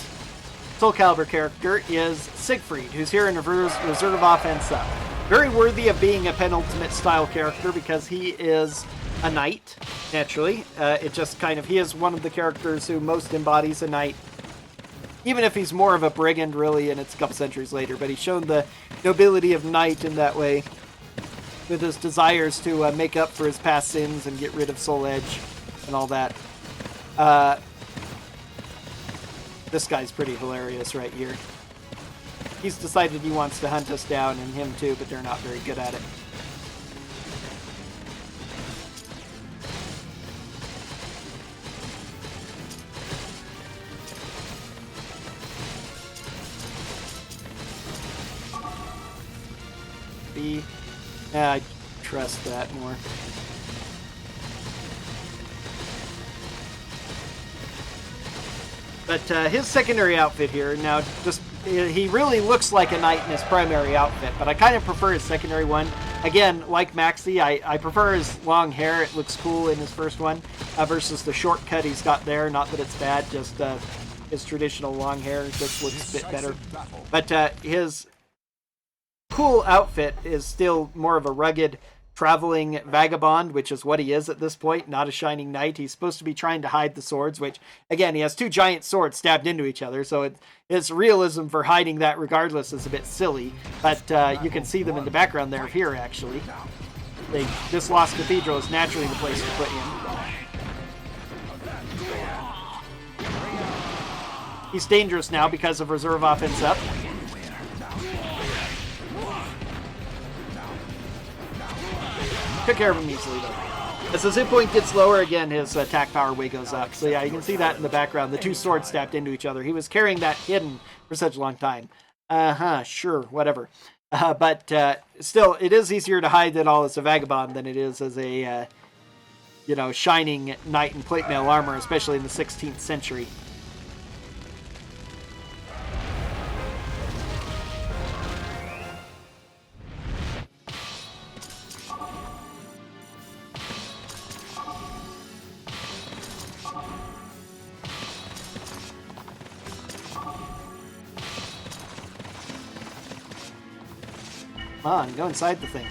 Soulcalibur character is Siegfried, who's here in reserve offense up. Very worthy of being a penultimate style character because he is a knight, naturally. It just kind of, he is one of the characters who most embodies a knight. Even if he's more of a brigand, really, and it's a couple centuries later, but he's shown the nobility of knight in that way, with his desires to make up for his past sins and get rid of Soul Edge and all that. This guy's pretty hilarious right here. He's decided he wants to hunt us down, and him too, but they're not very good at it. B. Yeah, I trust that more. But his secondary outfit here, now just, he really looks like a knight in his primary outfit, but I kind of prefer his secondary one. Again, like Maxi, I prefer his long hair. It looks cool in his first one versus the short cut he's got there. Not that it's bad, just his traditional long hair just looks a bit better. But his cool outfit is still more of a rugged traveling vagabond, which is what he is at this point, not a shining knight. He's supposed to be trying to hide the swords, which, again, he has two giant swords stabbed into each other, so his realism for hiding that regardless is a bit silly, but you can see them in the background there here, actually. This Lost Cathedral is naturally the place to put him. He's dangerous now because of reserve offense up. Took care of him easily, though. As his hit point gets lower, again, his attack power way goes up. So yeah, you can see that in the background. The two swords stabbed into each other. He was carrying that hidden for such a long time. Sure, whatever. But still, it is easier to hide that all as a vagabond than it is as a, shining knight in plate mail armor, especially in the 16th century. Come on, go inside the thing.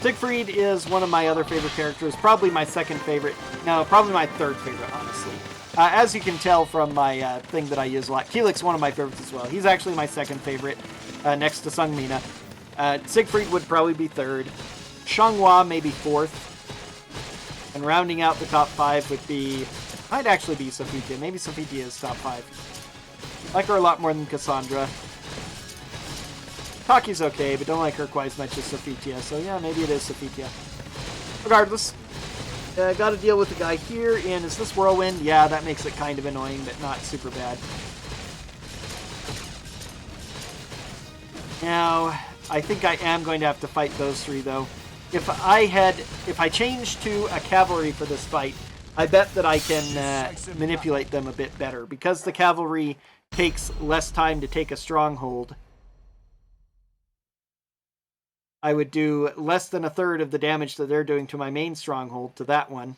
Siegfried is one of my other favorite characters, probably my second favorite. No, probably my third favorite, honestly. As you can tell from my thing that I use a lot, Keelik's one of my favorites as well. He's actually my second favorite, next to Sung Mina. Siegfried would probably be third. Xianghua maybe fourth. And rounding out the top five would be, might actually be Sophitia. Maybe Sophitia is top five. Like her a lot more than Cassandra. Taki's okay, but don't like her quite as much as Sophitia, so yeah, maybe it is Sophitia. Regardless, gotta deal with the guy here, and is this Whirlwind? Yeah, that makes it kind of annoying, but not super bad. Now, I think I am going to have to fight those three, though. If I change to a cavalry for this fight, I bet that I can manipulate them a bit better, because the cavalry takes less time to take a stronghold. I would do less than a third of the damage that they're doing to my main stronghold to that one.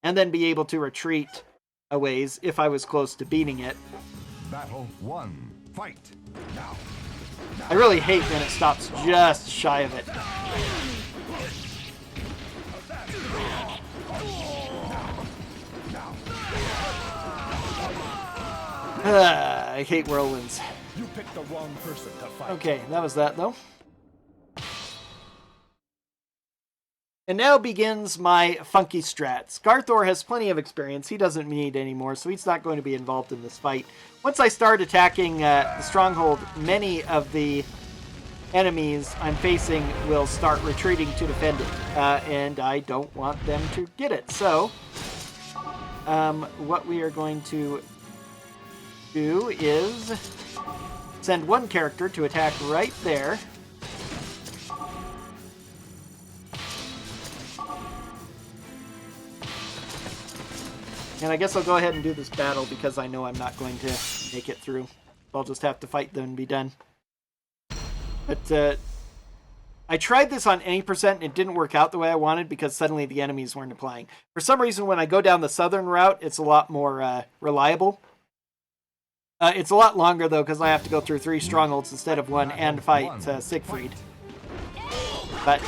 and then be able to retreat a ways if I was close to beating it. Battle 1. Fight. Now. I really hate when it stops just shy of it. I hate whirlwinds. You picked the wrong person to fight. Okay, that was that though. And now begins my funky strats. Garthor has plenty of experience. He doesn't need any more, so he's not going to be involved in this fight. Once I start attacking the stronghold, many of the enemies I'm facing will start retreating to defend it. And I don't want them to get it. So, what we are going to do is send one character to attack right there. And I guess I'll go ahead and do this battle because I know I'm not going to make it through. I'll just have to fight them and be done. But I tried this on any percent and it didn't work out the way I wanted because suddenly the enemies weren't applying. For some reason, when I go down the southern route, it's a lot more reliable. It's a lot longer, though, because I have to go through 3 strongholds instead of 1 and fight Siegfried. But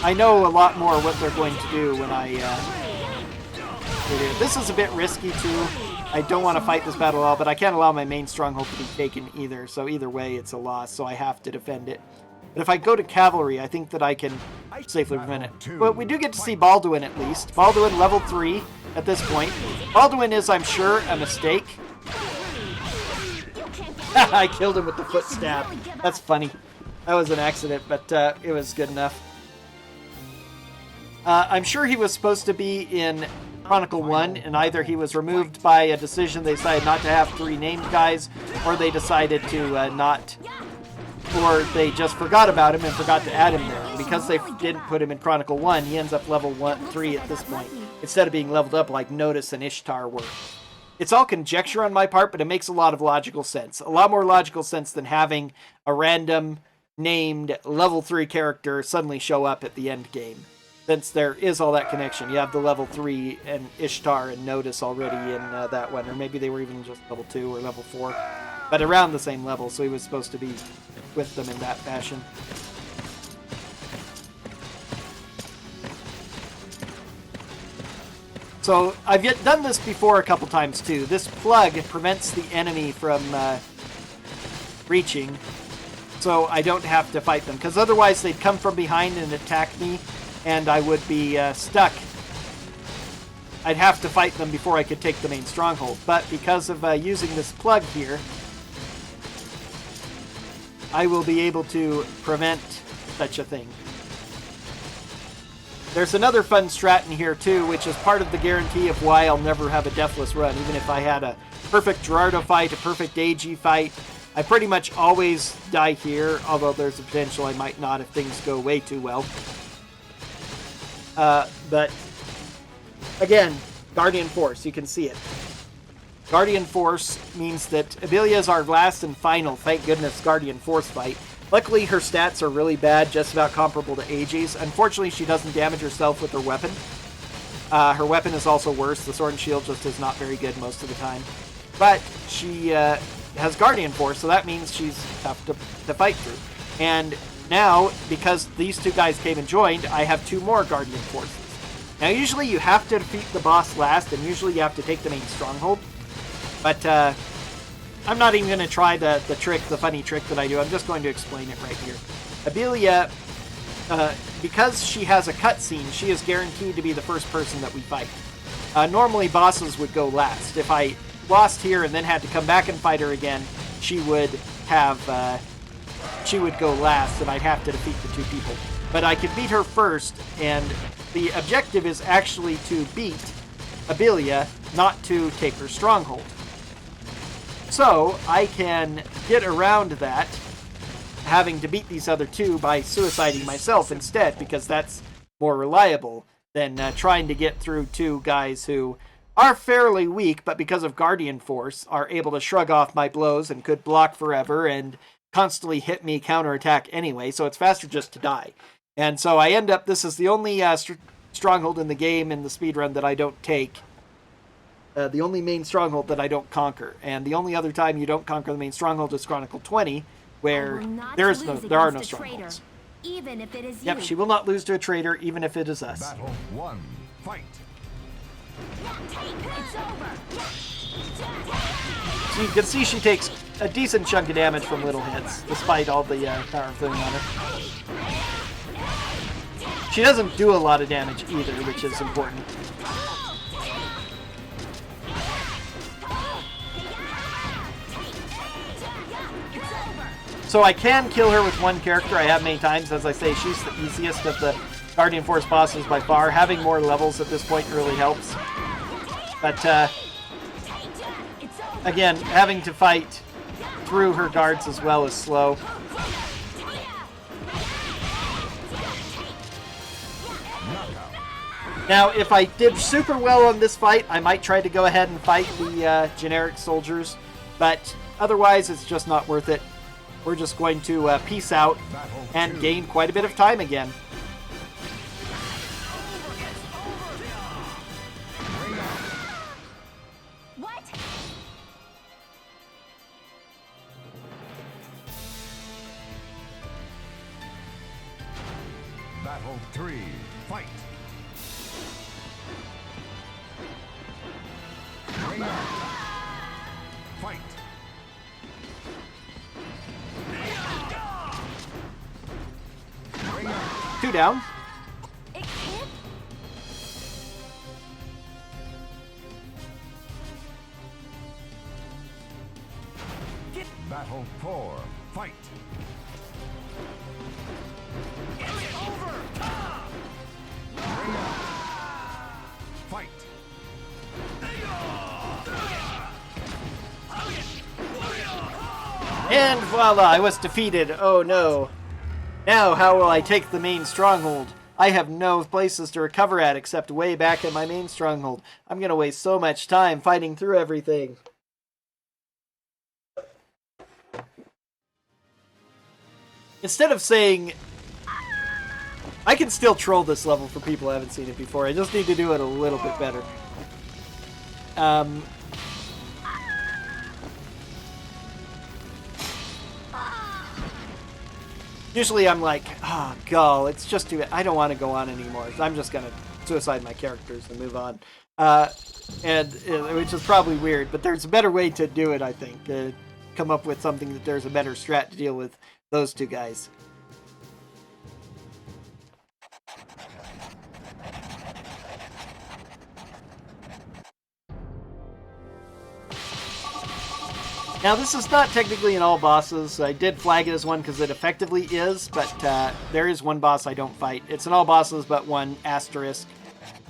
I know a lot more what they're going to do when I... This is a bit risky, too. I don't want to fight this battle at all, but I can't allow my main stronghold to be taken either. So either way, it's a loss, so I have to defend it. But if I go to cavalry, I think that I can safely prevent it. But we do get to see Balduin at least. Balduin level 3 at this point. Balduin is, I'm sure, a mistake. I killed him with the foot stab. That's funny. That was an accident, but it was good enough. I'm sure he was supposed to be in Chronicle 1, and either he was removed by a decision they decided not to have 3 named guys, or they decided to not, or they just forgot about him and forgot to add him there. And because they didn't put him in Chronicle 1, he ends up level 3 at this point, instead of being leveled up like Notice and Ishtar were. It's all conjecture on my part, but it makes a lot of logical sense. A lot more logical sense than having a random named level 3 character suddenly show up at the end game. Since there is all that connection. You have the level 3 and Ishtar and Notice already in that one. Or maybe they were even just level 2 or level 4. But around the same level, so he was supposed to be with them in that fashion. So I've done this before a couple times too. This plug prevents the enemy from reaching. So I don't have to fight them. Because otherwise they'd come from behind and attack me. And I would be stuck. I'd have to fight them before I could take the main stronghold. But because of using this plug here, I will be able to prevent such a thing. There's another fun strat in here too, which is part of the guarantee of why I'll never have a deathless run. Even if I had a perfect Gerardo fight, a perfect AG fight, I pretty much always die here, although there's a potential I might not if things go way too well. But again, Guardian Force, you can see it. Guardian Force means that Abelia is our last and final, thank goodness, Guardian Force fight. Luckily, her stats are really bad, just about comparable to AG's. Unfortunately, she doesn't damage herself with her weapon. Her weapon is also worse. The Sword and Shield just is not very good most of the time. But she has Guardian Force, so that means she's tough to fight through. And now, because these 2 guys came and joined, I have 2 more Guardian Forces. Now, usually you have to defeat the boss last, and usually you have to take the main stronghold. But I'm not even going to try the funny trick that I do. I'm just going to explain it right here. Abelia, because she has a cutscene, she is guaranteed to be the first person that we fight. Normally, bosses would go last. If I lost here and then had to come back and fight her again, she would have... she would go last, and I'd have to defeat the 2 people. But I can beat her first, and the objective is actually to beat Abelia, not to take her stronghold. So, I can get around that, having to beat these other 2 by suiciding myself instead, because that's more reliable than trying to get through 2 guys who are fairly weak, but because of Guardian Force, are able to shrug off my blows and could block forever and constantly hit me counterattack anyway, so it's faster just to die. And so I end up, this is the only stronghold in the game in the speedrun that I don't take. The only main stronghold that I don't conquer. And the only other time you don't conquer the main stronghold is Chronicle 20, where there are no strongholds. Even if it is Yep, she will not lose to a traitor, even if it is us. Battle 1. Fight. It's over. So you can see she takes a decent chunk of damage from little hits, despite all the power thing on her. She doesn't do a lot of damage either, which is important. So I can kill her with one character. I have many times. As I say, she's the easiest of the Guardian Force bosses by far. Having more levels at this point really helps. But, again, having to fight through her guards as well is slow. Now, if I did super well on this fight, I might try to go ahead and fight the generic soldiers. But otherwise, it's just not worth it. We're just going to peace out and gain quite a bit of time again. What? Battle 3. Fight. Bring out. Fight. 2 down. It can't. Battle 4. Fight. Bring out. Fight. And voila, I was defeated. Oh no. Now, how will I take the main stronghold? I have no places to recover at except way back at my main stronghold. I'm gonna waste so much time fighting through everything. Instead of saying... I can still troll this level for people who haven't seen it before. I just need to do it a little bit better. Usually I'm like, oh, gall, it's just too... I don't want to go on anymore. I'm just going to suicide my characters and move on. Which is probably weird, but there's a better way to do it, I think. Come up with something that there's a better strat to deal with those two guys. Now, this is not technically in all bosses. I did flag it as one because it effectively is, but there is one boss I don't fight. It's in all bosses but one asterisk,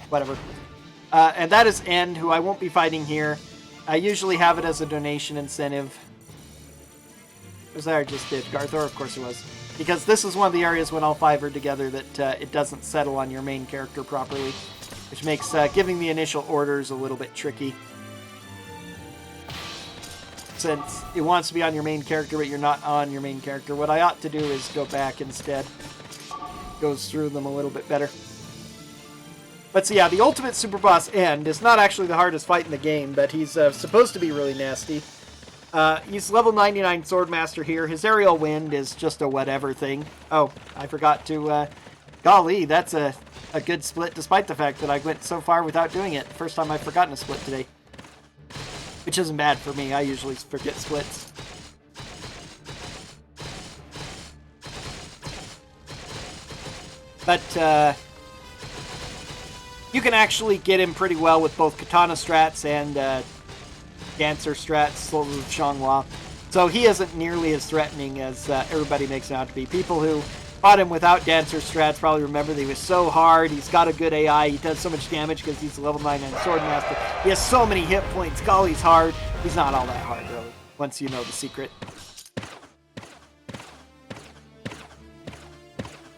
whatever. And that is End, who I won't be fighting here. I usually have it as a donation incentive. Was that I just did? Garthor? Of course it was. Because this is one of the areas when all 5 are together that it doesn't settle on your main character properly, which makes giving the initial orders a little bit tricky. Since it wants to be on your main character, but you're not on your main character. What I ought to do is go back instead. Goes through them a little bit better. But so yeah, the ultimate super boss End is not actually the hardest fight in the game, but he's supposed to be really nasty. He's level 99 Swordmaster here. His aerial wind is just a whatever thing. Oh, I forgot to... golly, that's a good split, despite the fact that I went so far without doing it. First time I've forgotten a split today. Which isn't bad for me. I usually forget splits. But, you can actually get him pretty well with both Katana strats and, Dancer strats, Soul of Xianghua. So he isn't nearly as threatening as everybody makes him out to be. People who fought him without Dancer strats probably remember that he was so hard. He's got a good AI. He does so much damage because he's a level 99 Swordmaster. He has so many hit points. Golly's hard. He's not all that hard, really, once you know the secret.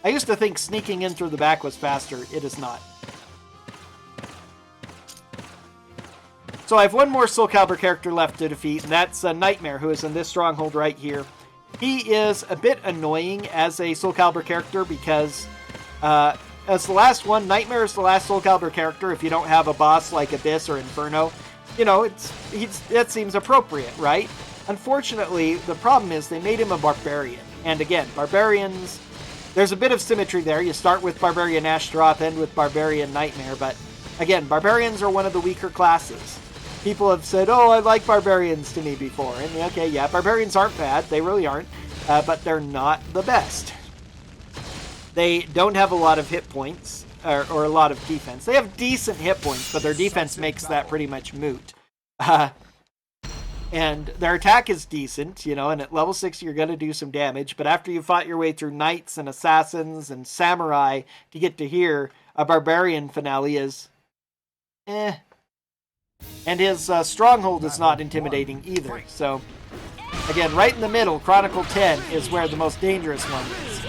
I used to think sneaking in through the back was faster. It is not. So I have one more Soulcalibur character left to defeat, and that's Nightmare, who is in this stronghold right here. He is a bit annoying as a Soulcalibur character because as the last one, Nightmare is the last Soulcalibur character if you don't have a boss like Abyss or Inferno. You know, that seems appropriate, right? Unfortunately, the problem is they made him a barbarian. And again, barbarians, there's a bit of symmetry there. You start with Barbarian Ashtaroth, end with Barbarian Nightmare, but again, barbarians are one of the weaker classes. People have said, oh, I like barbarians to me before. And okay, yeah, barbarians aren't bad. They really aren't. But they're not the best. They don't have a lot of hit points, or a lot of defense. They have decent hit points, but their defense makes that pretty much moot. And their attack is decent, you know, and at level 6 you're going to do some damage. But after you fought your way through knights and assassins and samurai to get to here, a barbarian finale is eh. And his stronghold is not intimidating either. So, again, right in the middle, Chronicle 10 is where the most dangerous one is.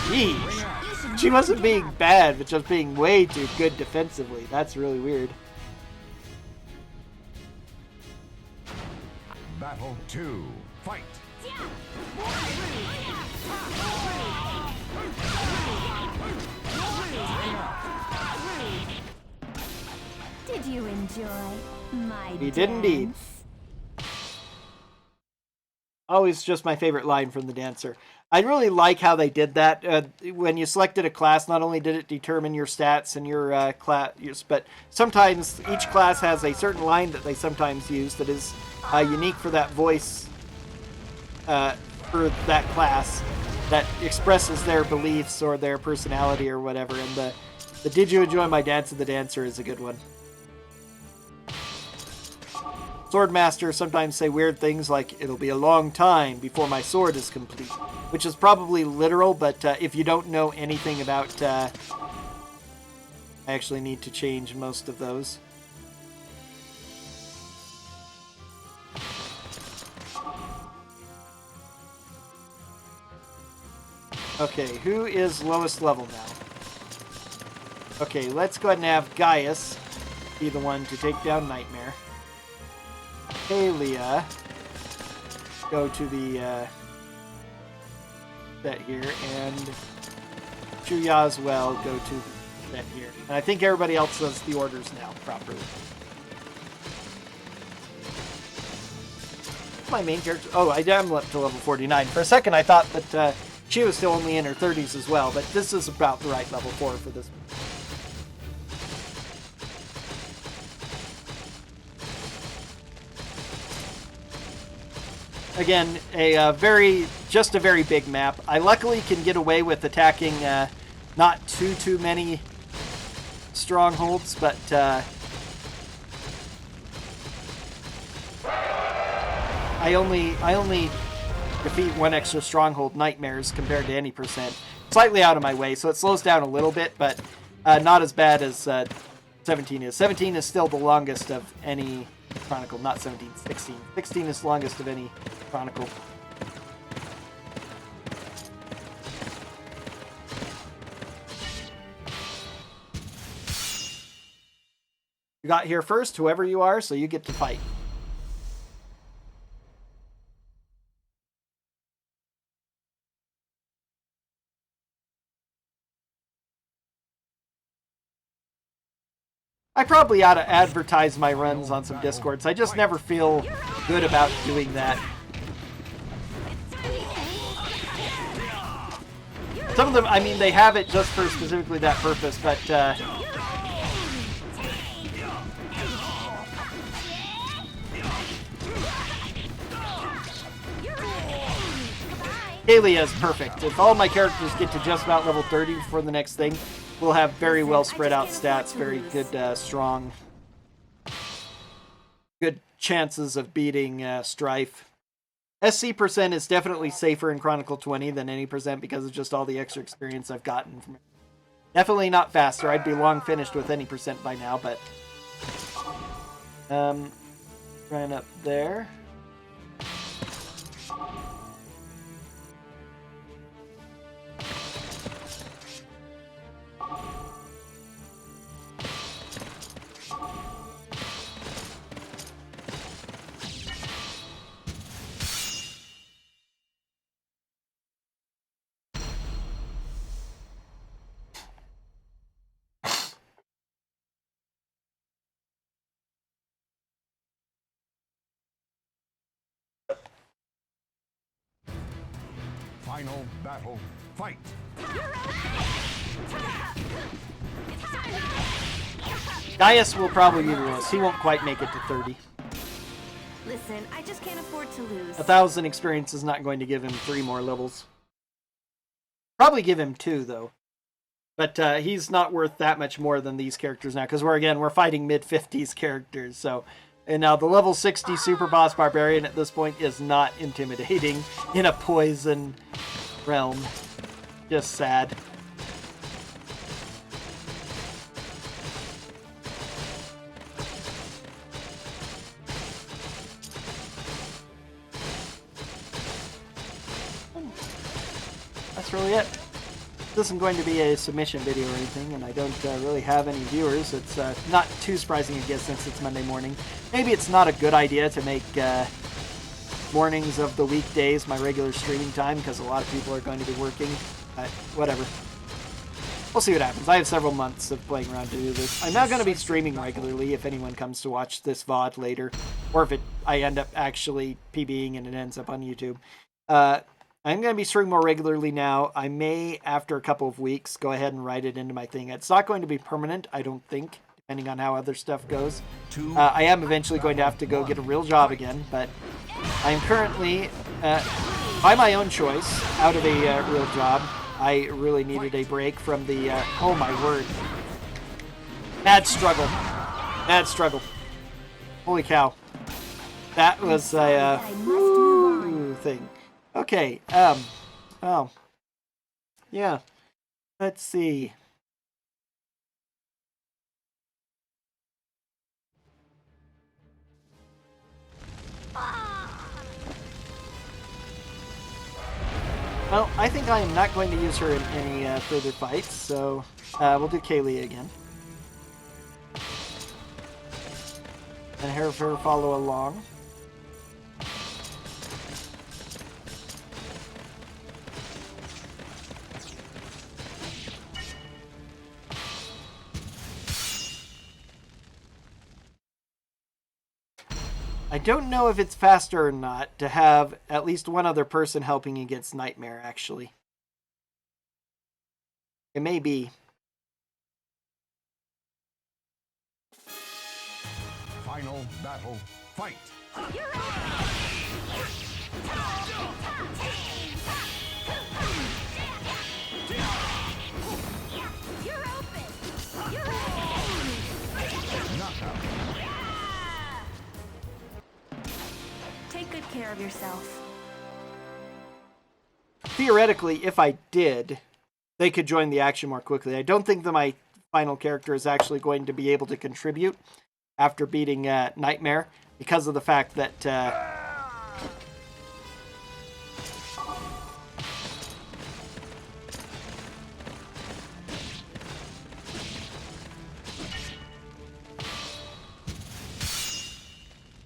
Jeez. She wasn't being bad, but just being way too good defensively. That's really weird. Battle 2. Fight. Did you enjoy my He did indeed. Always just my favorite line from the dancer. I really like how they did that. When you selected a class, not only did it determine your stats and your class, but sometimes each class has a certain line that they sometimes use that is unique for that voice, for that class, that expresses their beliefs or their personality or whatever. And the "Did you enjoy my dance of the dancer" is a good one. Swordmaster sometimes say weird things like, it'll be a long time before my sword is complete, which is probably literal, but if you don't know anything about... I actually need to change most of those. Okay, who is lowest level now? Okay, let's go ahead and have Gaius be the one to take down Nightmare. Kalia go to the set here, and Chuya as well go to the set here. And I think everybody else does the orders now properly. My main character... Oh, I am up to level 49. For a second I thought that she was still only in her 30s as well, but this is about the right level for her for this one. Again, just a very big map. I luckily can get away with attacking not too many strongholds, but I only defeat one extra stronghold, Nightmares, compared to any percent. Slightly out of my way, so it slows down a little bit, but not as bad as 17 is. 17 is still the longest of any Chronicle, not 17, 16. 16 is the longest of any Chronicle. You got here first, whoever you are, so you get to fight. I probably ought to advertise my runs on some Discords. I just never feel good about doing that. Some of them, I mean, they have it just for specifically that purpose, but Kalia is perfect. If all my characters get to just about level 30 before the next thing, we'll have very well spread out stats, very good, strong, good chances of beating Strife. SC percent is definitely safer in Chronicle 20 than any percent because of just all the extra experience I've gotten from it. Definitely not faster. I'd be long finished with any percent by now, but right up there. Final battle. Fight. Gaius will probably be the lowest. He won't quite make it to 30. Listen, I just can't afford to lose. 1,000 experience is not going to give him 3 more levels. Probably give him 2, though. But he's not worth that much more than these characters now, because we're fighting mid-50s characters. So, and now the level 60 super boss barbarian at this point is not intimidating in a poison realm. Just sad. That's really it. This isn't going to be a submission video or anything, and I don't really have any viewers. It's not too surprising, I guess, since it's Monday morning. Maybe it's not a good idea to make mornings of the weekdays my regular streaming time, because a lot of people are going to be working. But whatever. We'll see what happens. I have several months of playing around to do this. I'm not going to be streaming regularly if anyone comes to watch this VOD later, or if I end up actually PBing and it ends up on YouTube. I'm going to be streaming more regularly now. I may, after a couple of weeks, go ahead and write it into my thing. It's not going to be permanent, I don't think, depending on how other stuff goes. I am eventually going to have to go get a real job again, but I'm currently, by my own choice, out of a real job. I really needed a break from the, oh my word. Mad struggle. Mad struggle. Holy cow. That was a thing. Okay, well, yeah, let's see. Well, I think I am not going to use her in any further fights, so we'll do Kaylee again. And have her follow along. I don't know if it's faster or not to have at least one other person helping against Nightmare, actually. It may be. Final battle. Fight. Take good care of yourself. Theoretically, if I did, they could join the action more quickly. I don't think that my final character is actually going to be able to contribute after beating Nightmare, because of the fact that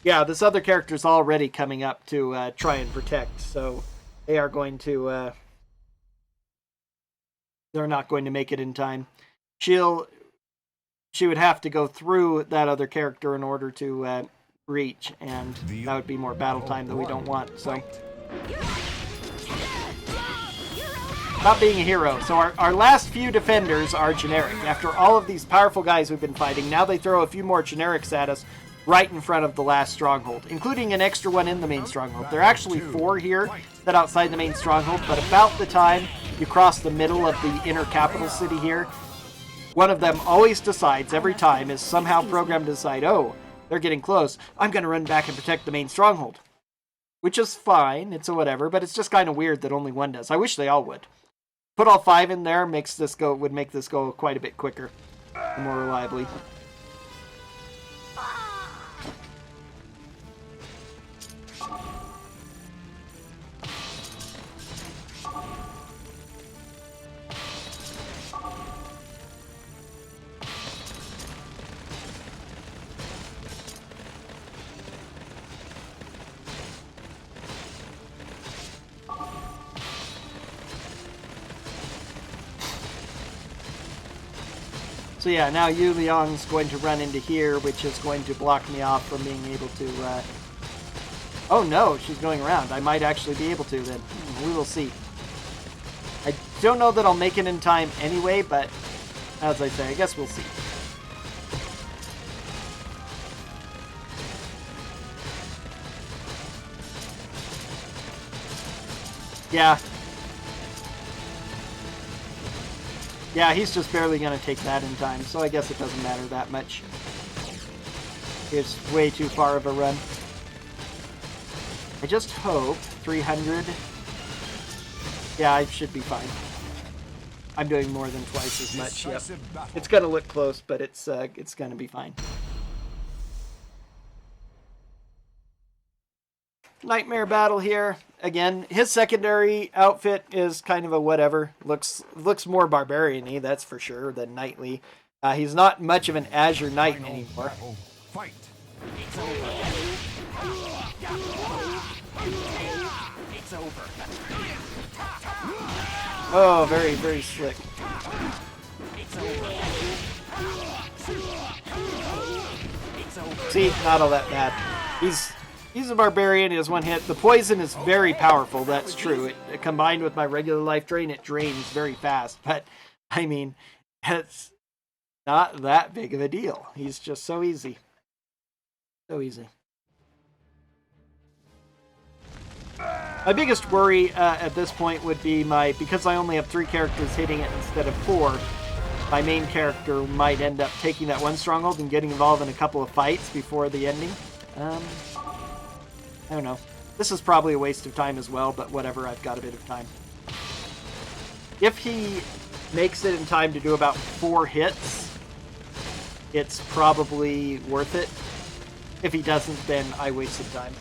yeah, this other character is already coming up to try and protect, so they are going to they're not going to make it in time. She would have to go through that other character in order to reach, and that would be more battle time that we don't want. So, about being a hero. So our last few defenders are generic. After all of these powerful guys we've been fighting, now they throw a few more generics at us right in front of the last stronghold, including an extra one in the main stronghold. There are actually 4 here that outside the main stronghold, but about the time you cross the middle of the inner capital city here, one of them always decides, every time, is somehow programmed to decide, oh, they're getting close, I'm going to run back and protect the main stronghold. Which is fine, it's a whatever, but it's just kind of weird that only one does. I wish they all would. Put all 5 in there, would make this go quite a bit quicker and more reliably. So yeah, now Yu Liang's going to run into here, which is going to block me off from being able to... Oh no, she's going around. I might actually be able to then. We will see. I don't know that I'll make it in time anyway, but as I say, I guess we'll see. Yeah. Yeah, he's just barely going to take that in time, so I guess it doesn't matter that much. It's way too far of a run. I just hope 300... Yeah, I should be fine. I'm doing more than twice as much. Yep. It's going to look close, but it's going to be fine. Nightmare battle here. Again, his secondary outfit is kind of a whatever. Looks more barbarian-y, that's for sure, than knightly. He's not much of an Azure Knight anymore. Battle, fight. It's over. Oh, very, very slick. It's over. It's over. See, not all that bad. He's a barbarian. He has one hit. The poison is very powerful. That's true. It combined with my regular life drain, it drains very fast. But I mean, it's not that big of a deal. He's just so easy. So easy. My biggest worry at this point would be because I only have 3 characters hitting it instead of 4, my main character might end up taking that one stronghold and getting involved in a couple of fights before the ending. I don't know. This is probably a waste of time as well, but whatever, I've got a bit of time. If he makes it in time to do about 4 hits, it's probably worth it. If he doesn't, then I wasted time.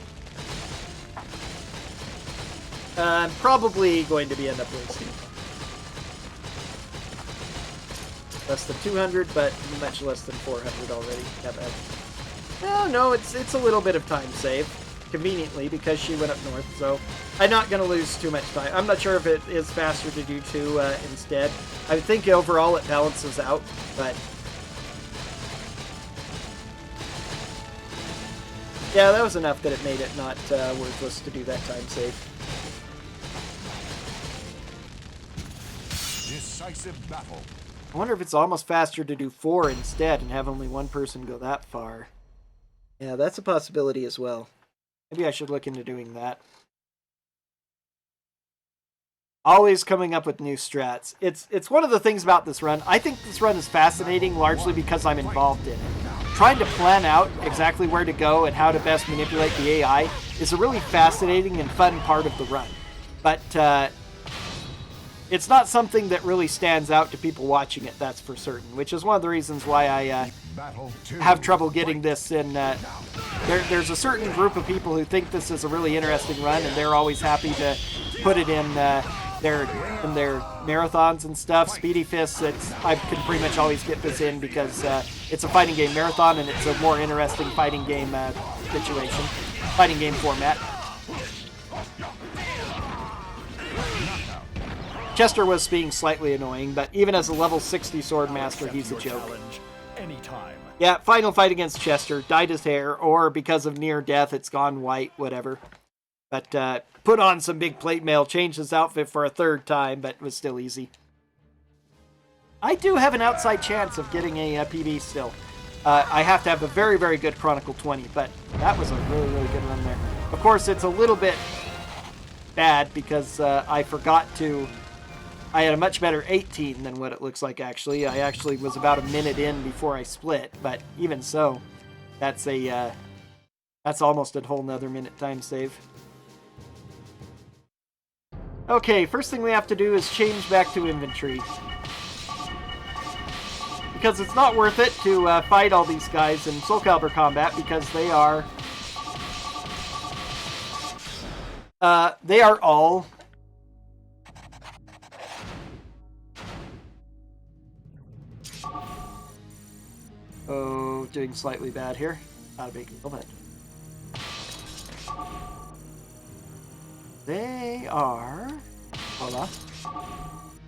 I'm probably going to end up wasting. Less than 200, but much less than 400 already. Not bad. No, it's a little bit of time save. Conveniently, because she went up north, so I'm not going to lose too much time. I'm not sure if it is faster to do 2 instead. I think overall it balances out, but... Yeah, that was enough that it made it not worthless to do that time save. Decisive battle. I wonder if it's almost faster to do 4 instead and have only one person go that far. Yeah, that's a possibility as well. Maybe I should look into doing that. Always coming up with new strats. It's one of the things about this run. I think this run is fascinating largely because I'm involved in it. Trying to plan out exactly where to go and how to best manipulate the AI is a really fascinating and fun part of the run. But it's not something that really stands out to people watching it, that's for certain, which is one of the reasons why I have trouble getting this in. There's a certain group of people who think this is a really interesting run, and they're always happy to put it in their marathons and stuff. Speedy Fists, I can pretty much always get this in because it's a fighting game marathon, and it's a more interesting fighting game situation, fighting game format. Chester was being slightly annoying, but even as a level 60 Swordmaster, he's a joke. Anytime. Yeah, final fight against Chester. Dyed his hair, or because of near death, it's gone white, whatever. But put on some big plate mail, changed his outfit for a 3rd time, but it was still easy. I do have an outside chance of getting a PB still. I have to have a very, very good Chronicle 20, but that was a really, really good run there. Of course, it's a little bit bad because I forgot to... I had a much better 18 than what it looks like, actually. I actually was about a minute in before I split, but even so, that's almost a whole nother minute time save. Okay, first thing we have to do is change back to infantry. Because it's not worth it to fight all these guys in Soulcalibur combat, because they are all... Oh, doing slightly bad here. Not a big deal, but... They are... Hold on.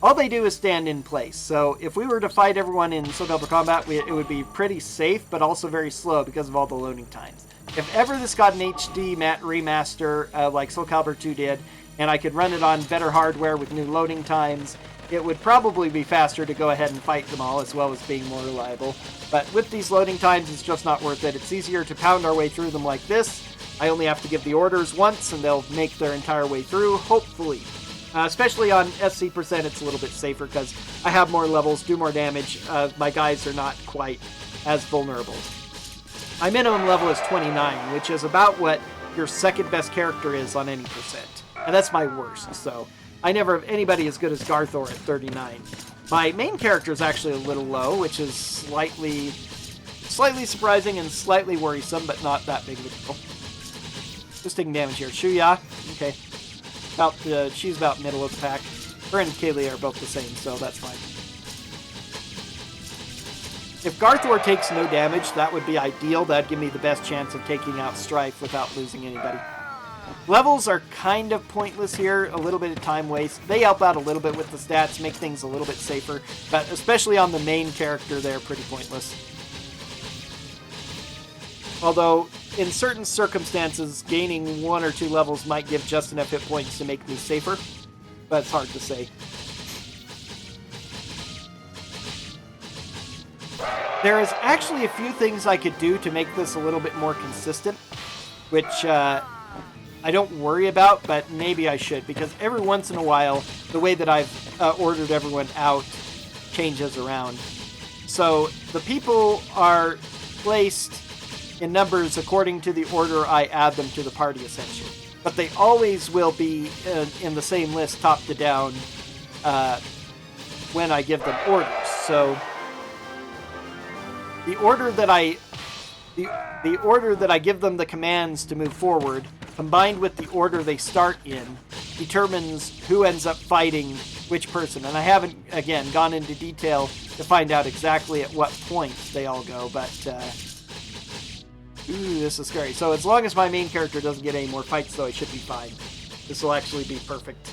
All they do is stand in place. So if we were to fight everyone in Soulcalibur combat, it would be pretty safe, but also very slow because of all the loading times. If ever this got an HD remaster like Soulcalibur 2 did, and I could run it on better hardware with new loading times, it would probably be faster to go ahead and fight them all, as well as being more reliable. But with these loading times, it's just not worth it. It's easier to pound our way through them like this. I only have to give the orders once, and they'll make their entire way through, hopefully. Especially on SC%, it's a little bit safer, because I have more levels, do more damage. My guys are not quite as vulnerable. My minimum level is 29, which is about what your second best character is on any percent. And that's my worst, so I never have anybody as good as Garthor at 39. My main character is actually a little low, which is slightly surprising and slightly worrisome, but not that big of a deal. Just taking damage here. Shuya, okay. She's about middle of the pack. Her and Kaylee are both the same, so that's fine. If Garthor takes no damage, that would be ideal. That'd give me the best chance of taking out Strife without losing anybody. Levels are kind of pointless here, a little bit of time waste. They help out a little bit with the stats, make things a little bit safer, but especially on the main character, they're pretty pointless. Although, in certain circumstances, gaining 1 or 2 levels might give just enough hit points to make me safer, but it's hard to say. There is actually a few things I could do to make this a little bit more consistent, which I don't worry about, but maybe I should, because every once in a while, the way that I've ordered everyone out changes around. So the people are placed in numbers according to the order I add them to the party, essentially. But they always will be in the same list, top to down, when I give them orders. So the order that I give them the commands to move forward, combined with the order they start in, determines who ends up fighting which person. And I haven't, again, gone into detail to find out exactly at what point they all go, but ooh, this is scary. So as long as my main character doesn't get any more fights, though, I should be fine. This will actually be perfect.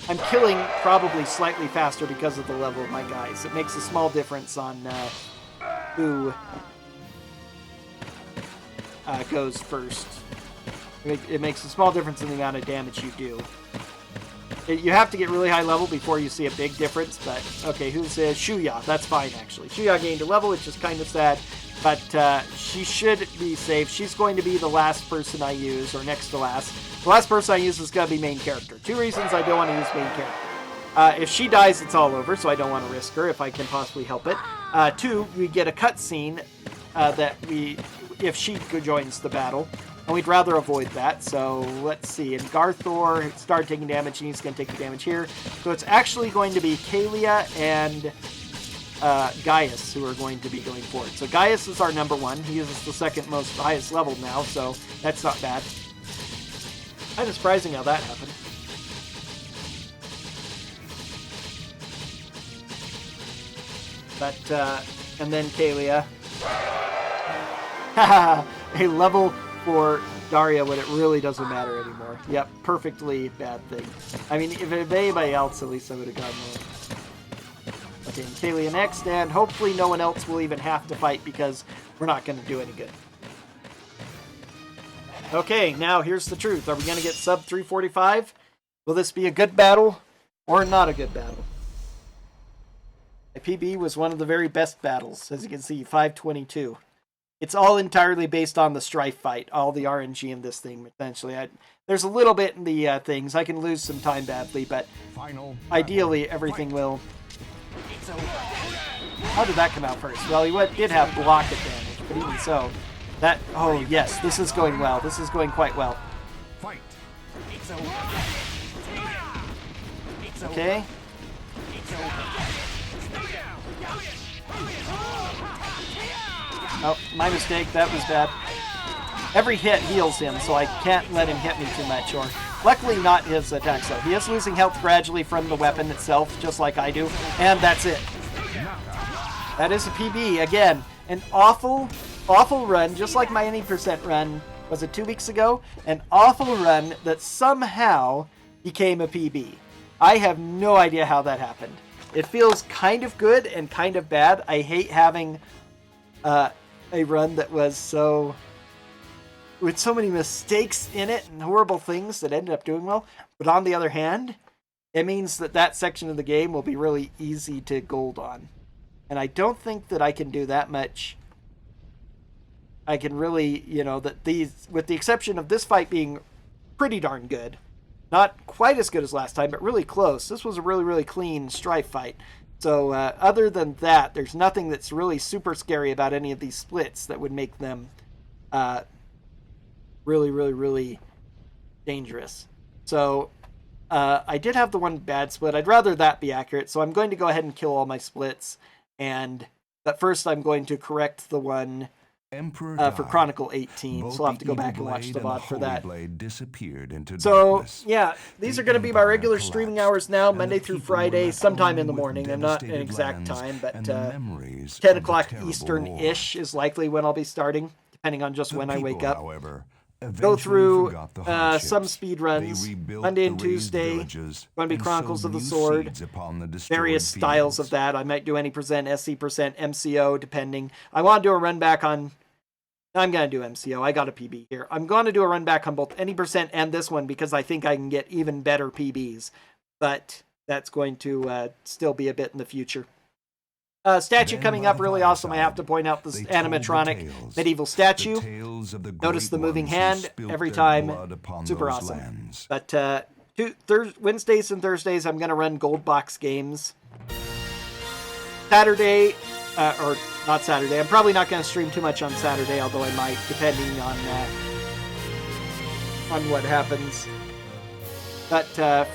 I'm killing probably slightly faster because of the level of my guys. It makes a small difference on who goes first. It makes a small difference in the amount of damage you do. You have to get really high level before you see a big difference, but okay, who's Shuya? That's fine, actually. Shuya gained a level, which is kind of sad, but she should be safe. She's going to be the last person I use, or next to last. The last person I use is going to be main character. 2 reasons I don't want to use main character. If she dies, it's all over, so I don't want to risk her if I can possibly help it. 2, we get a cutscene if she joins the battle, and we'd rather avoid that. So let's see. And Garthor started taking damage, and he's going to take the damage here. So it's actually going to be Kalia and Gaius who are going to be going forward. So Gaius is our number 1. He is the second most highest level now, so that's not bad. Kind of surprising how that happened. But, and then Kalia. Haha, a level for Daria when it really doesn't matter anymore. Yep, perfectly bad thing. I mean, if anybody else, at least I would have gotten more. Okay, Kalia next, and hopefully no one else will even have to fight because we're not going to do any good. Okay, now here's the truth. Are we going to get sub 345? Will this be a good battle or not a good battle? My PB was one of the very best battles, as you can see, 522. It's all entirely based on the Strife fight, all the RNG in this thing, potentially. There's a little bit in the things. I can lose some time badly, but ideally everything will. How did that come out first? Well, he did have block advantage, but even so. Oh yes, this is going well. This is going quite well. Okay. Oh, my mistake. That was bad. Every hit heals him, so I can't let him hit me too much. Or luckily not his attacks, though. He is losing health gradually from the weapon itself, just like I do. And that's it. That is a PB. Again, an awful run, just like my any percent run, was it 2 weeks ago? An awful run that somehow became a PB. I have no idea how that happened. It feels kind of good and kind of bad. I hate having a run that was so with so many mistakes in it and horrible things that ended up doing well. But on the other hand, it means that that section of the game will be really easy to gold on. And I don't think that I can do that much. I can really, that these, with the exception of this fight being pretty darn good, not quite as good as last time, but really close. This was a really, really clean Strife fight. So other than that, there's nothing that's really super scary about any of these splits that would make them really, really, really dangerous. So I did have the one bad split. I'd rather that be accurate. So I'm going to go ahead and kill all my splits. But first I'm going to correct the one for Chronicle 18. So I'll have to go back and watch the VOD for that. So yeah, these are going to be my regular streaming hours now, Monday through Friday, sometime in the morning. I'm not an exact time, but 10 o'clock Eastern-ish is likely when I'll be starting, depending on just when I wake up. Go through some speed runs, Monday and Tuesday, going to be Chronicles of the Sword, various styles of that. I might do any percent, SC percent, MCO, depending. I want to do a run back on, I'm going to do MCO, I got a PB here. I'm going to do a run back on both any percent and this one because I think I can get even better PBs, but that's going to still be a bit in the future. Statue coming up, really awesome. I have to point out this animatronic medieval statue. Notice the moving hand every time. Super awesome. But Wednesdays and Thursdays, I'm going to run gold box games. Saturday, or not Saturday, I'm probably not going to stream too much on Saturday, although I might, depending on what happens. But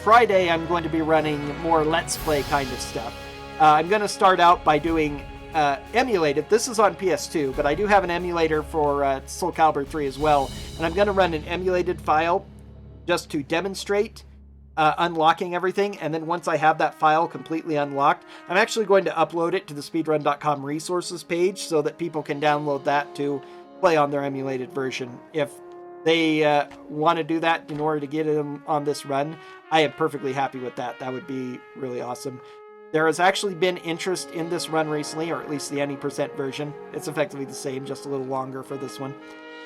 Friday, I'm going to be running more Let's Play kind of stuff. I'm going to start out by doing emulated. This is on PS2, but I do have an emulator for Soulcalibur 3 as well. And I'm going to run an emulated file just to demonstrate unlocking everything. And then once I have that file completely unlocked, I'm actually going to upload it to the speedrun.com resources page so that people can download that to play on their emulated version. If they want to do that in order to get them on this run, I am perfectly happy with that. That would be really awesome. There has actually been interest in this run recently, or at least the any percent version. It's effectively the same, just a little longer for this one,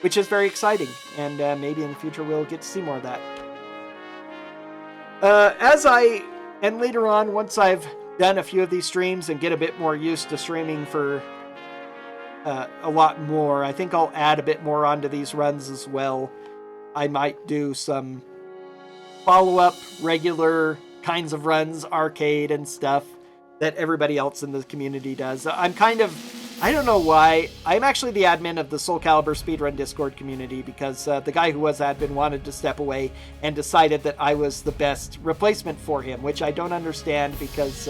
which is very exciting, and maybe in the future we'll get to see more of that. And later on, once I've done a few of these streams and get a bit more used to streaming for a lot more, I think I'll add a bit more onto these runs as well. I might do some follow-up, regular kinds of runs, arcade and stuff that everybody else in the community does. I don't know why, I'm actually the admin of the Soulcalibur Speedrun Discord community because the guy who was admin wanted to step away and decided that I was the best replacement for him, which I don't understand because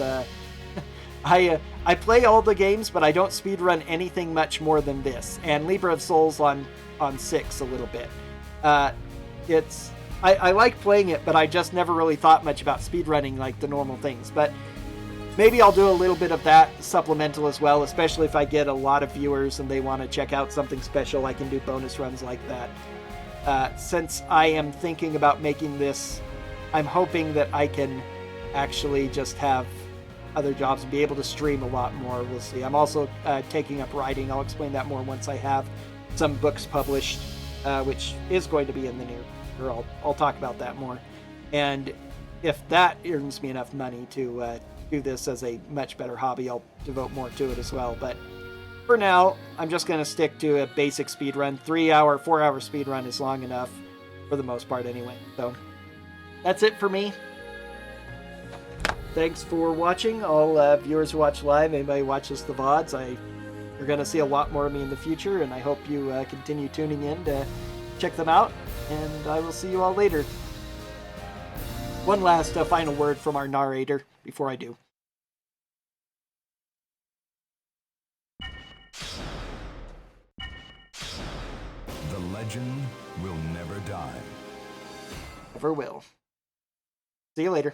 I play all the games, but I don't speedrun anything much more than this, and Libra of Souls on 6 a little bit. I like playing it, but I just never really thought much about speedrunning like the normal things. But maybe I'll do a little bit of that supplemental as well, especially if I get a lot of viewers and they want to check out something special. I can do bonus runs like that. Since I am thinking about making this, I'm hoping that I can actually just have other jobs and be able to stream a lot more. We'll see. I'm also taking up writing. I'll explain that more once I have some books published, which is going to be in the near. Or I'll talk about that more. And if that earns me enough money to do this as a much better hobby, I'll devote more to it as well. But for now, I'm just going to stick to a basic speed run. 3-hour, 4-hour speed run is long enough for the most part anyway. So that's it for me. Thanks for watching. All viewers who watch live, anybody who watches the VODs, you're going to see a lot more of me in the future, and I hope you continue tuning in to check them out. And I will see you all later. One last final word from our narrator before I do. The legend will never die. Never will. See you later.